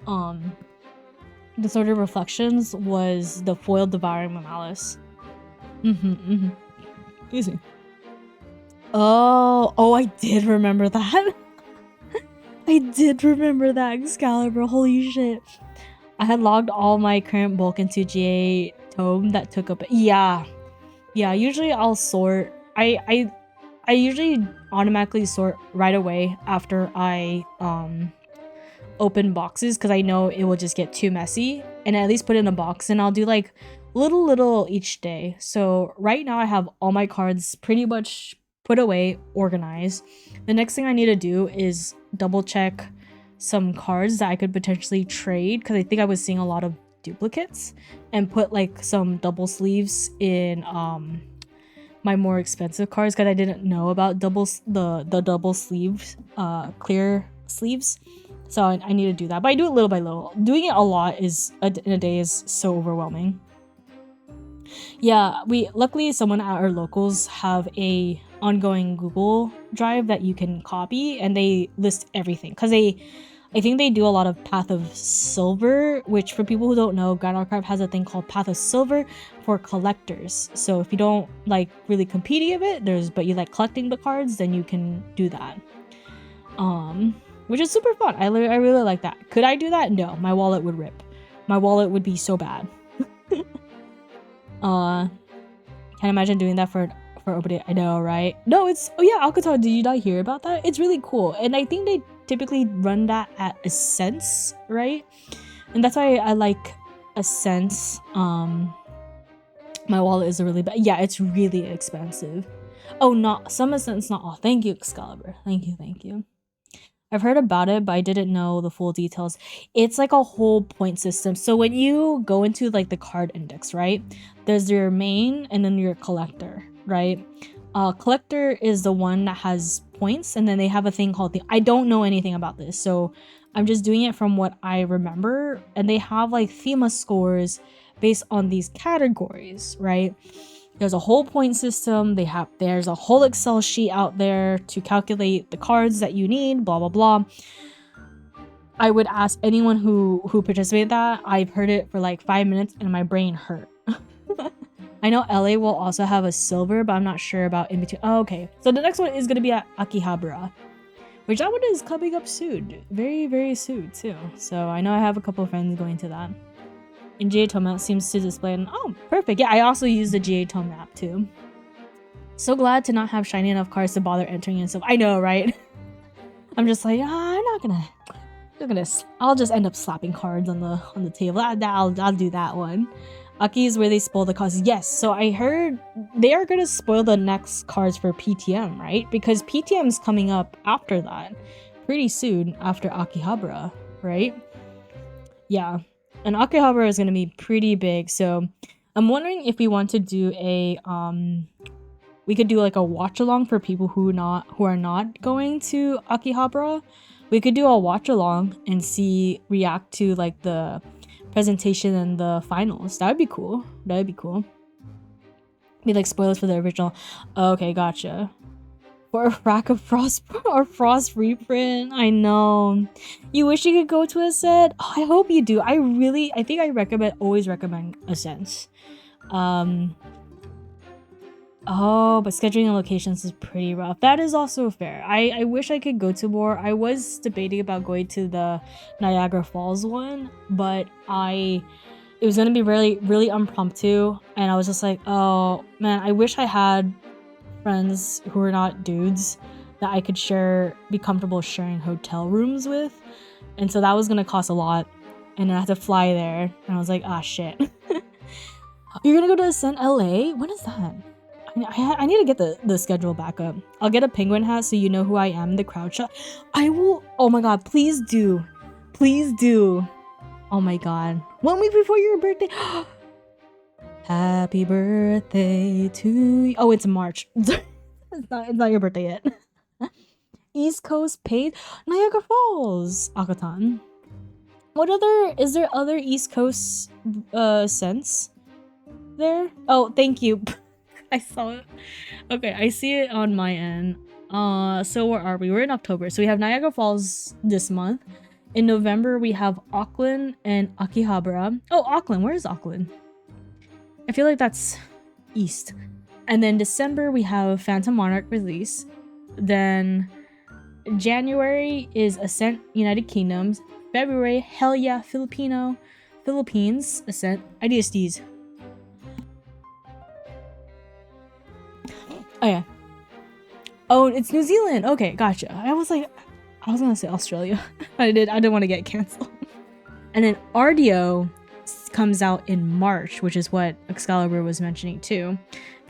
the Sword of Reflections was the foil Devouring Malice. Easy. Oh, I did remember that. I did remember that, Excalibur. Holy shit. I had logged all my current bulk into GA Tome that took up... Yeah, usually I'll sort. I usually automatically sort right away after I open boxes because I know it will just get too messy, and at least put it in a box and I'll do like little each day. So right now I have all my cards pretty much put away, organized. The next thing I need to do is double check some cards that I could potentially trade because I think I was seeing a lot of duplicates, and put like some double sleeves in my more expensive cards because I didn't know about the double sleeves, clear sleeves. So I need to do that, but I do it little by little. Doing it a lot in a day is so overwhelming. Yeah, luckily someone at our locals have a ongoing Google Drive that you can copy, and they list everything because I think they do a lot of Path of Silver, which for people who don't know, Grand Archive has a thing called Path of Silver for collectors. So if you don't like really competing of it, but you like collecting the cards, then you can do that. Which is super fun. I really like that. Could I do that? No, my wallet would rip. My wallet would be so bad. Can't imagine doing that for opening. I know, right? No, Alcatraz, did you not hear about that? It's really cool. And I think they typically run that at a cents, right? And that's why I like a cents. My wallet is really bad. Yeah, it's really expensive. Oh, not some cents, not all. Thank you, Excalibur. Thank you. I've heard about it, but I didn't know the full details. It's like a whole point system. So when you go into like the card index, right? There's your main and then your collector, right? Collector is the one that has points, and then they have a thing called the. I don't know anything about this, so I'm just doing it from what I remember. And they have like FEMA scores based on these categories, right? There's a whole point system. There's a whole Excel sheet out there to calculate the cards that you need, blah blah blah. I would ask anyone who participated that. I've heard it for like 5 minutes and my brain hurt. I know LA will also have a silver, but I'm not sure about in between. Oh, okay. So the next one is gonna be at Akihabara, which that one is coming up soon. Very, very soon too. So I know I have a couple of friends going to that. And GA Tome Map seems to display an oh, perfect. Yeah, I also use the GA Tome Map too. So glad to not have shiny enough cards to bother entering and stuff. I know, right? I'm just like, I'm not gonna. I'll just end up slapping cards on the table. I'll do that one. Aki is where they spoil the cards. Yes, so I heard they are gonna spoil the next cards for PTM, right? Because PTM is coming up after that, pretty soon after Akihabara, right? Yeah, and Akihabara is gonna be pretty big. So I'm wondering if we want to do a we could do like a watch along for people who are not going to Akihabara. We could do a watch along and react to like the presentation and the finals. That would be cool. Be like spoilers for the original. Okay, gotcha. For a rack of frost or frost reprint. I know. You wish you could go to a set? Oh, I hope you do. I think I always recommend Ascents. Oh, but scheduling locations is pretty rough. That is also fair. I wish I could go to more. I was debating about going to the Niagara Falls one, but it was gonna be really, really impromptu, and I was just like, oh man, I wish I had friends who are not dudes that I could be comfortable sharing hotel rooms with, and so that was gonna cost a lot, and then I had to fly there, and I was like, ah shit. You're gonna go to Ascent LA? When is that? I need to get the schedule back up. I'll get a penguin hat so you know who I am, the crowd shot. I will. Oh my god, please do. Please do. Oh my god. 1 week before your birthday. Happy birthday to you. Oh, it's March. it's not your birthday yet. East Coast paid Niagara Falls. Akatan. Is there other East Coast scents there? Oh, thank you. I saw it. Okay, I see it on my end. So where are we? We're in October. So we have Niagara Falls this month. In November, we have Auckland and Akihabara. Oh, Auckland. Where is Auckland? I feel like that's east. And then December, we have Phantom Monarch release. Then January is Ascent United Kingdoms. February, hell yeah, Philippines, Ascent, IDSDs. Oh yeah. Oh, it's New Zealand. Okay, gotcha. I was gonna say Australia. I didn't want to get canceled. And then RDO comes out in March, which is what Excalibur was mentioning too.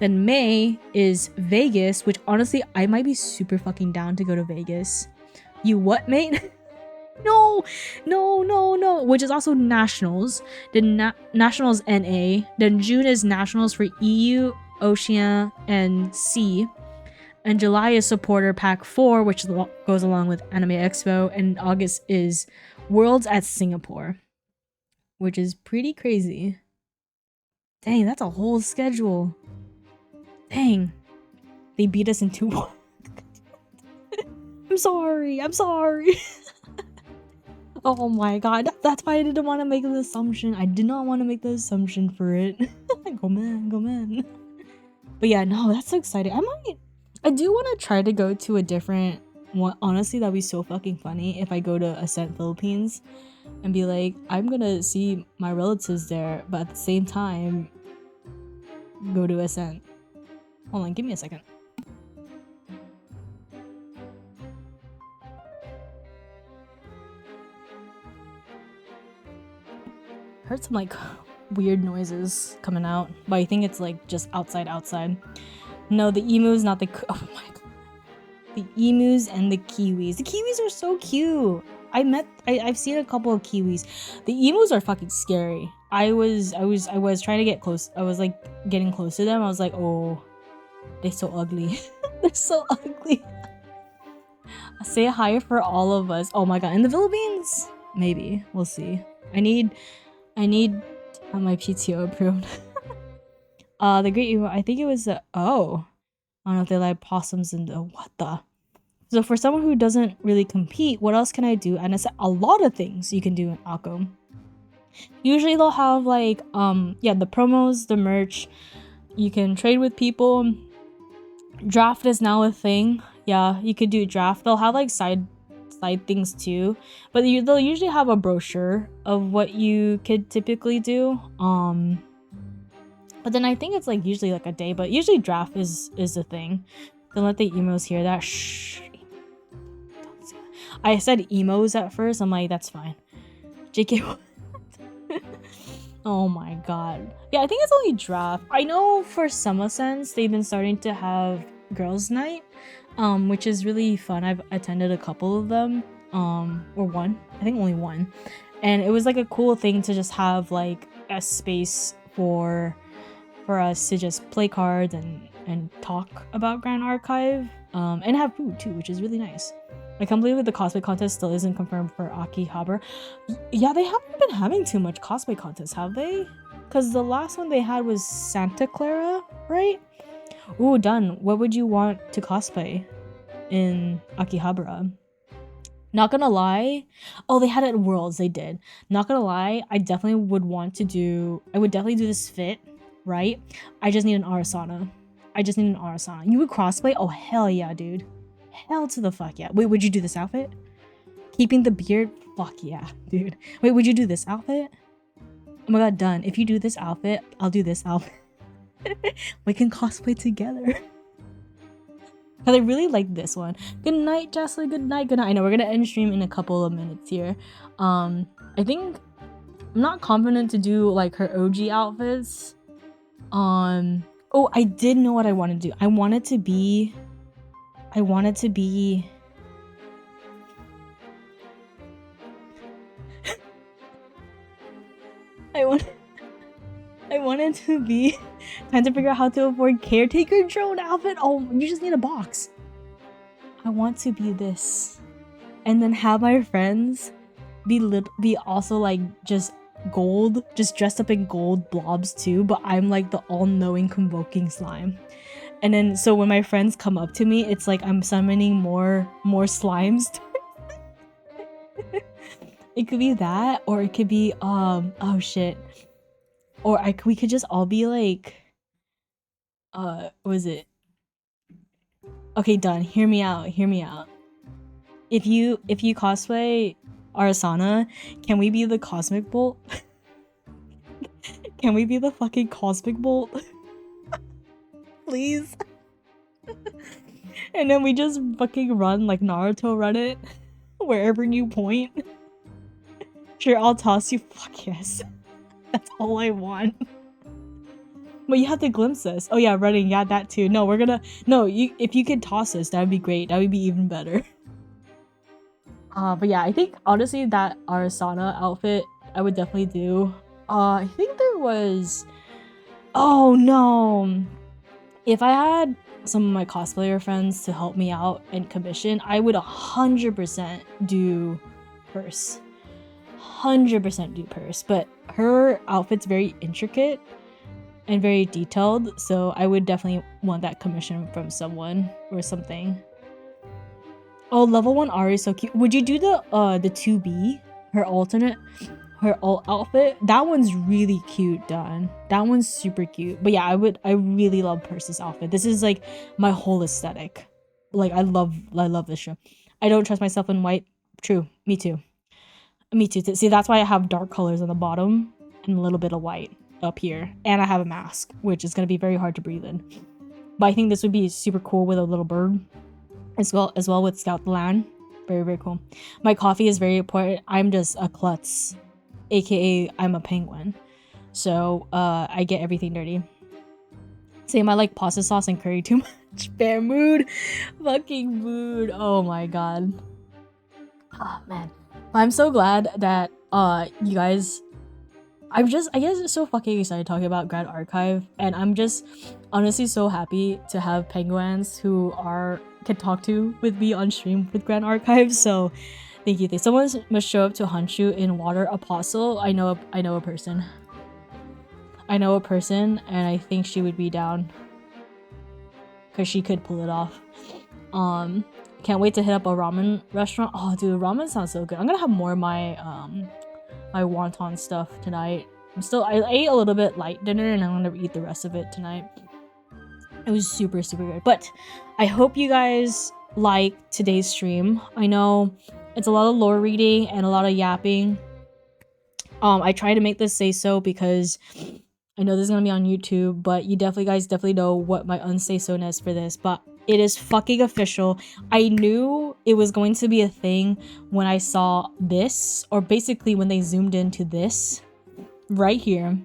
Then May is Vegas, which honestly I might be super fucking down to go to Vegas. You what, mate? No. Which is also Nationals. Then Nationals NA. Then June is Nationals for EU, Oceania, and C. And July is Supporter Pack 4, which goes along with Anime Expo. And August is Worlds at Singapore, which is pretty crazy. Dang, that's a whole schedule. Dang. They beat us in 2-1. I'm sorry. Oh my god. That's why I didn't want to make the assumption. I did not want to make the assumption for it. Go man. But yeah, no, that's so exciting. I do want to try to go to a different one. Honestly, that'd be so fucking funny if I go to Ascent Philippines and be like, I'm gonna see my relatives there, but at the same time, go to Ascent. Hold on, give me a second. Heard some like weird noises coming out, but I think it's like just outside. No, the emu is not the. Oh my god. The emus and the kiwis. The kiwis are so cute. I've seen a couple of kiwis. The emus are fucking scary. I was trying to get close. I was like getting close to them. I was like, oh, they're so ugly. They're so ugly. Say hi for all of us. Oh my god, in the Philippines? Maybe. We'll see. I need my PTO approved. The Great Emu, I think it was oh. I don't know if they like possums and what the. So for someone who doesn't really compete, what else can I do? And it's a lot of things you can do in Akko. Usually they'll have like the promos, the merch. You can trade with people. Draft is now a thing. Yeah, you could do draft. They'll have like side things too, but they'll usually have a brochure of what you could typically do. But then I think it's like usually like a day, but usually draft is the thing. Don't let the emos hear that. Shh. Don't say that. I said emos at first. I'm like, that's fine. JK. Oh my god. Yeah, I think it's only draft. I know for Summer Sense they've been starting to have girls' night, which is really fun. I've attended a couple of them, or one. I think only one, and it was like a cool thing to just have like a space for us to just play cards and talk about Grand Archive, and have food too, which is really nice. I can't believe that the cosplay contest still isn't confirmed for Akihabara. Yeah, they haven't been having too much cosplay contests, have they? Because the last one they had was Santa Clara, right? Ooh, done. What would you want to cosplay in Akihabara? Not gonna lie. Oh, they had it at Worlds. They did. Not gonna lie. I would definitely do this fit, right? I just need an ARISANNA. You would cosplay? Oh, hell yeah, dude. Hell to the fuck yeah. Wait, would you do this outfit? Keeping the beard? Fuck yeah, dude. Wait, would you do this outfit? Oh my god, done. If you do this outfit, I'll do this outfit. We can cosplay together. Cause I really like this one. Good night, Jocelyn. Good night. I know we're gonna end stream in a couple of minutes here. I think I'm not confident to do like her OG outfits. Oh, I did know what I want to do. I want it to be. I want it to be time to figure out how to afford caretaker drone outfit. Oh, you just need a box. I want to be this, and then have my friends be also like just gold, just dressed up in gold blobs too. But I'm like the all-knowing convoking slime. And then, so when my friends come up to me, it's like I'm summoning more slimes. It could be that, or it could be oh shit, or we could just all be like, what was it? Okay, done. Hear me out. If you cosplay ARISANNA, can we be the Cosmic Bolt? Can we be the fucking Cosmic Bolt? Please. And then we just fucking run like Naruto, run it wherever you point. Sure, I'll toss you. Fuck yes. That's all I want. But you have to glimpse us. Oh yeah, running. Yeah, that too. No, if you could toss us, that would be great. That would be even better. But yeah, I think honestly that ARISANNA outfit I would definitely do. I think there was. Oh no. If I had some of my cosplayer friends to help me out and commission, I would 100% do purse. 100% do purse. But her outfit's very intricate and very detailed, so I would definitely want that commission from someone or something. Oh, level 1 Ari is so cute. Would you do the 2B? Her alt outfit? That one's really cute, done. That one's super cute. But yeah, I really love Perse's outfit. This is like my whole aesthetic. Like I love this show. I don't trust myself in white. True. Me too. See, that's why I have dark colors on the bottom and a little bit of white up here. And I have a mask, which is gonna be very hard to breathe in. But I think this would be super cool with a little bird. As well with Scout the Land. Very, very cool. My coffee is very important. I'm just a klutz. AKA I'm a penguin. So I get everything dirty. Same, I like pasta sauce and curry too much. Fair mood. Fucking mood. Oh my god. Oh man. I'm so glad that you guys, I guess it's so fucking excited talking about Grand Archive, and I'm just honestly so happy to have penguins who can talk to with me on stream with Grand Archive. So thank you. Someone must show up to hunt you in Water Apostle. I know a person. I know a person, and I think she would be down because she could pull it off. Can't wait to hit up a ramen restaurant. Oh, dude, ramen sounds so good. I'm gonna have more of my my wonton stuff tonight. I ate a little bit light dinner, and I'm gonna eat the rest of it tonight. It was super good. But I hope you guys like today's stream. I know it's a lot of lore reading and a lot of yapping. I try to make this say so because I know this is gonna be on YouTube, but you guys definitely know what my unsay-so-ness for this, but it is fucking official. I knew it was going to be a thing when I saw this, or basically when they zoomed into this right here.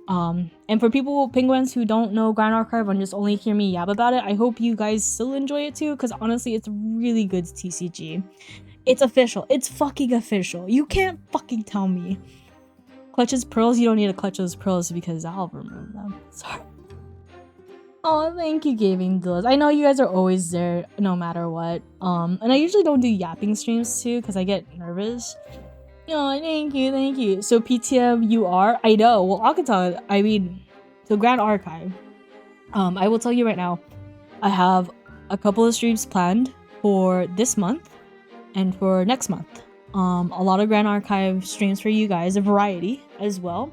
And for penguins who don't know Grand Archive and just only hear me yap about it, I hope you guys still enjoy it too, because honestly, it's really good TCG. It's official. It's fucking official. You can't fucking tell me. Clutches pearls? You don't need to clutch those pearls because I'll remove them. Sorry. Oh, thank you, Gaming Dillas. I know you guys are always there no matter what. And I usually don't do yapping streams too because I get nervous. Oh, thank you. So PTM you are? I know. Well, Akaton, I mean, so Grand Archive. I will tell you right now, I have a couple of streams planned for this month and for next month. A lot of Grand Archive streams for you guys, a variety as well.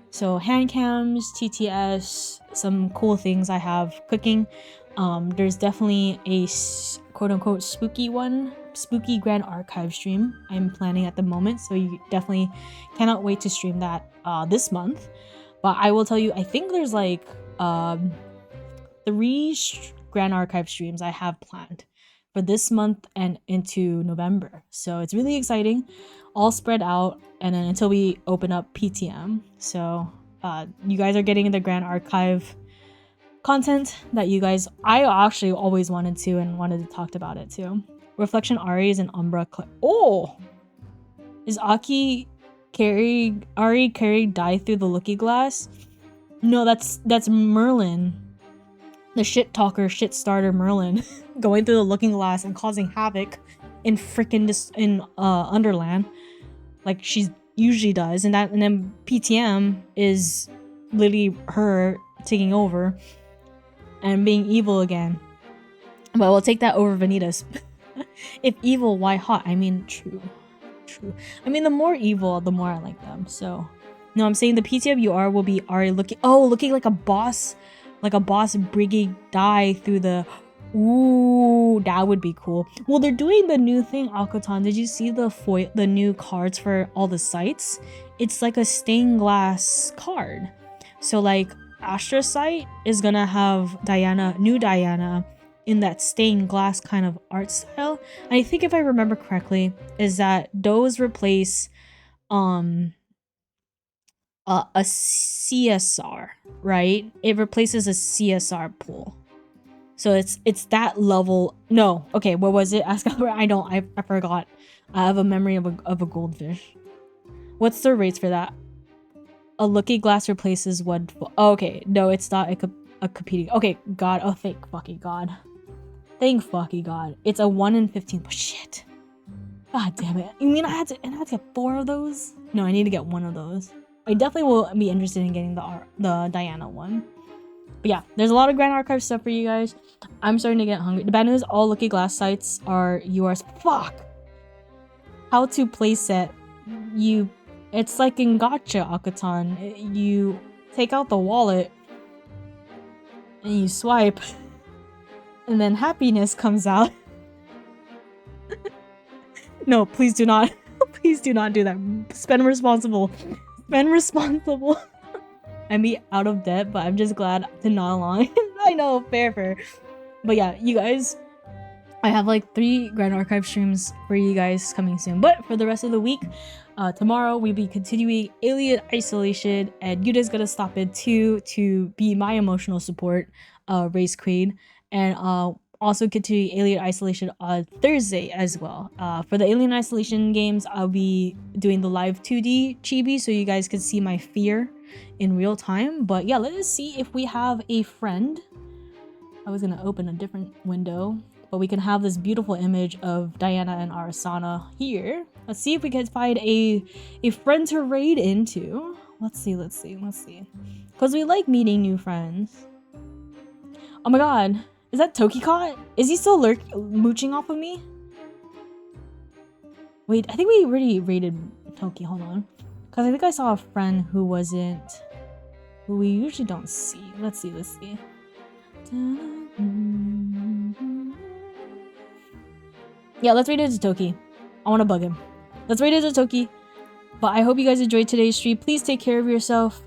So hand cams, TTS, some cool things I have cooking. There's definitely a quote-unquote spooky Grand Archive stream I'm planning at the moment, so you definitely cannot wait to stream that this month. But I will tell you, I think there's like 3 Grand Archive streams I have planned for this month and into November. So it's really exciting, all spread out, and then until we open up PTM. So you guys are getting the Grand Archive content that I actually always wanted to talk about it too. Reflection Ari is an Umbra Oh! Is Ari carrying dye through the looking glass? No, that's Merlin. The shit talker, shit starter Merlin going through the looking glass and causing havoc in Underland, like she usually does, and then PTM is literally her taking over and being evil again. But we'll take that over Vanitas. If evil, why hot? I mean, true. I mean, the more evil, the more I like them. So, no, I'm saying the PTWR will be Ari looking like a boss. Like a boss bringing dye through the... Ooh, that would be cool. Well, they're doing the new thing, Akutan. Did you see the new cards for all the sites? It's like a stained glass card. So like Astrocyte is gonna have new Diana in that stained glass kind of art style. And I think if I remember correctly, is that those replace a CSR, right? It replaces a CSR pool. So it's that level. No, okay, what was it? Ask I forgot. I have a memory of a goldfish. What's the rates for that? A looking glass replaces one. Oh, okay, no, it's not a competing. Okay, God. Oh, thank fucking God. Thank fucking God. It's a 1 in 15. Oh, shit. God damn it. You mean I had to get 4 of those? No, I need to get 1 of those. I definitely will be interested in getting the Diana one. But yeah, there's a lot of Grand Archive stuff for you guys. I'm starting to get hungry. The bad news, all looking glass sites are yours. Fuck! How to playset. It's like in Gacha, Akatan. You take out the wallet and you swipe. And then happiness comes out. No, please do not. Please do not do that. Spend responsible. Spend responsible. I be out of debt, but I'm just glad to nod along. I know, fair. But yeah, you guys, I have like 3 Grand Archive streams for you guys coming soon. But for the rest of the week, tomorrow we'll be continuing Alien Isolation, and Yuda's gonna stop in too to be my emotional support Race Queen, and also continue Alien Isolation on Thursday as well. For the Alien Isolation games, I'll be doing the live 2D chibi so you guys can see my fear in real time. But yeah, let's see if we have a friend. I was gonna open a different window, but we can have this beautiful image of Diana and ARISANNA here. Let's see if we can find a friend to raid into. Let's see. Because we like meeting new friends. Oh my god, is that Tokicott? Is he still mooching off of me? Wait, I think we already raided Toki, hold on. Because I think I saw a friend who we usually don't see. Let's see. Yeah, let's raid into Toki. I want to bug him. Let's raid into Toki. But I hope you guys enjoyed today's stream. Please take care of yourself.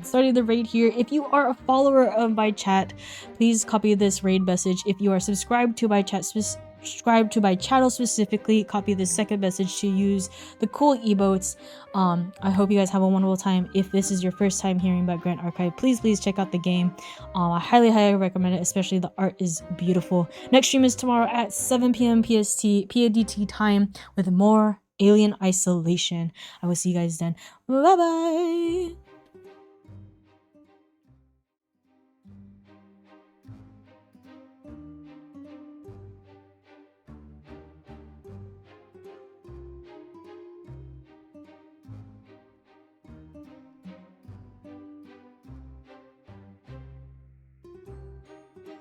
Starting the raid here. If you are a follower of my chat, please copy this raid message. If you are subscribed to my chat, subscribe to my channel specifically, copy the second message to use the cool emotes. I hope you guys have a wonderful time. If this is your first time hearing about Grand Archive, please check out the game. I highly recommend it, especially the art is beautiful. Next stream is tomorrow at 7 p.m. PADT time with more Alien Isolation. I will see you guys then. Bye bye.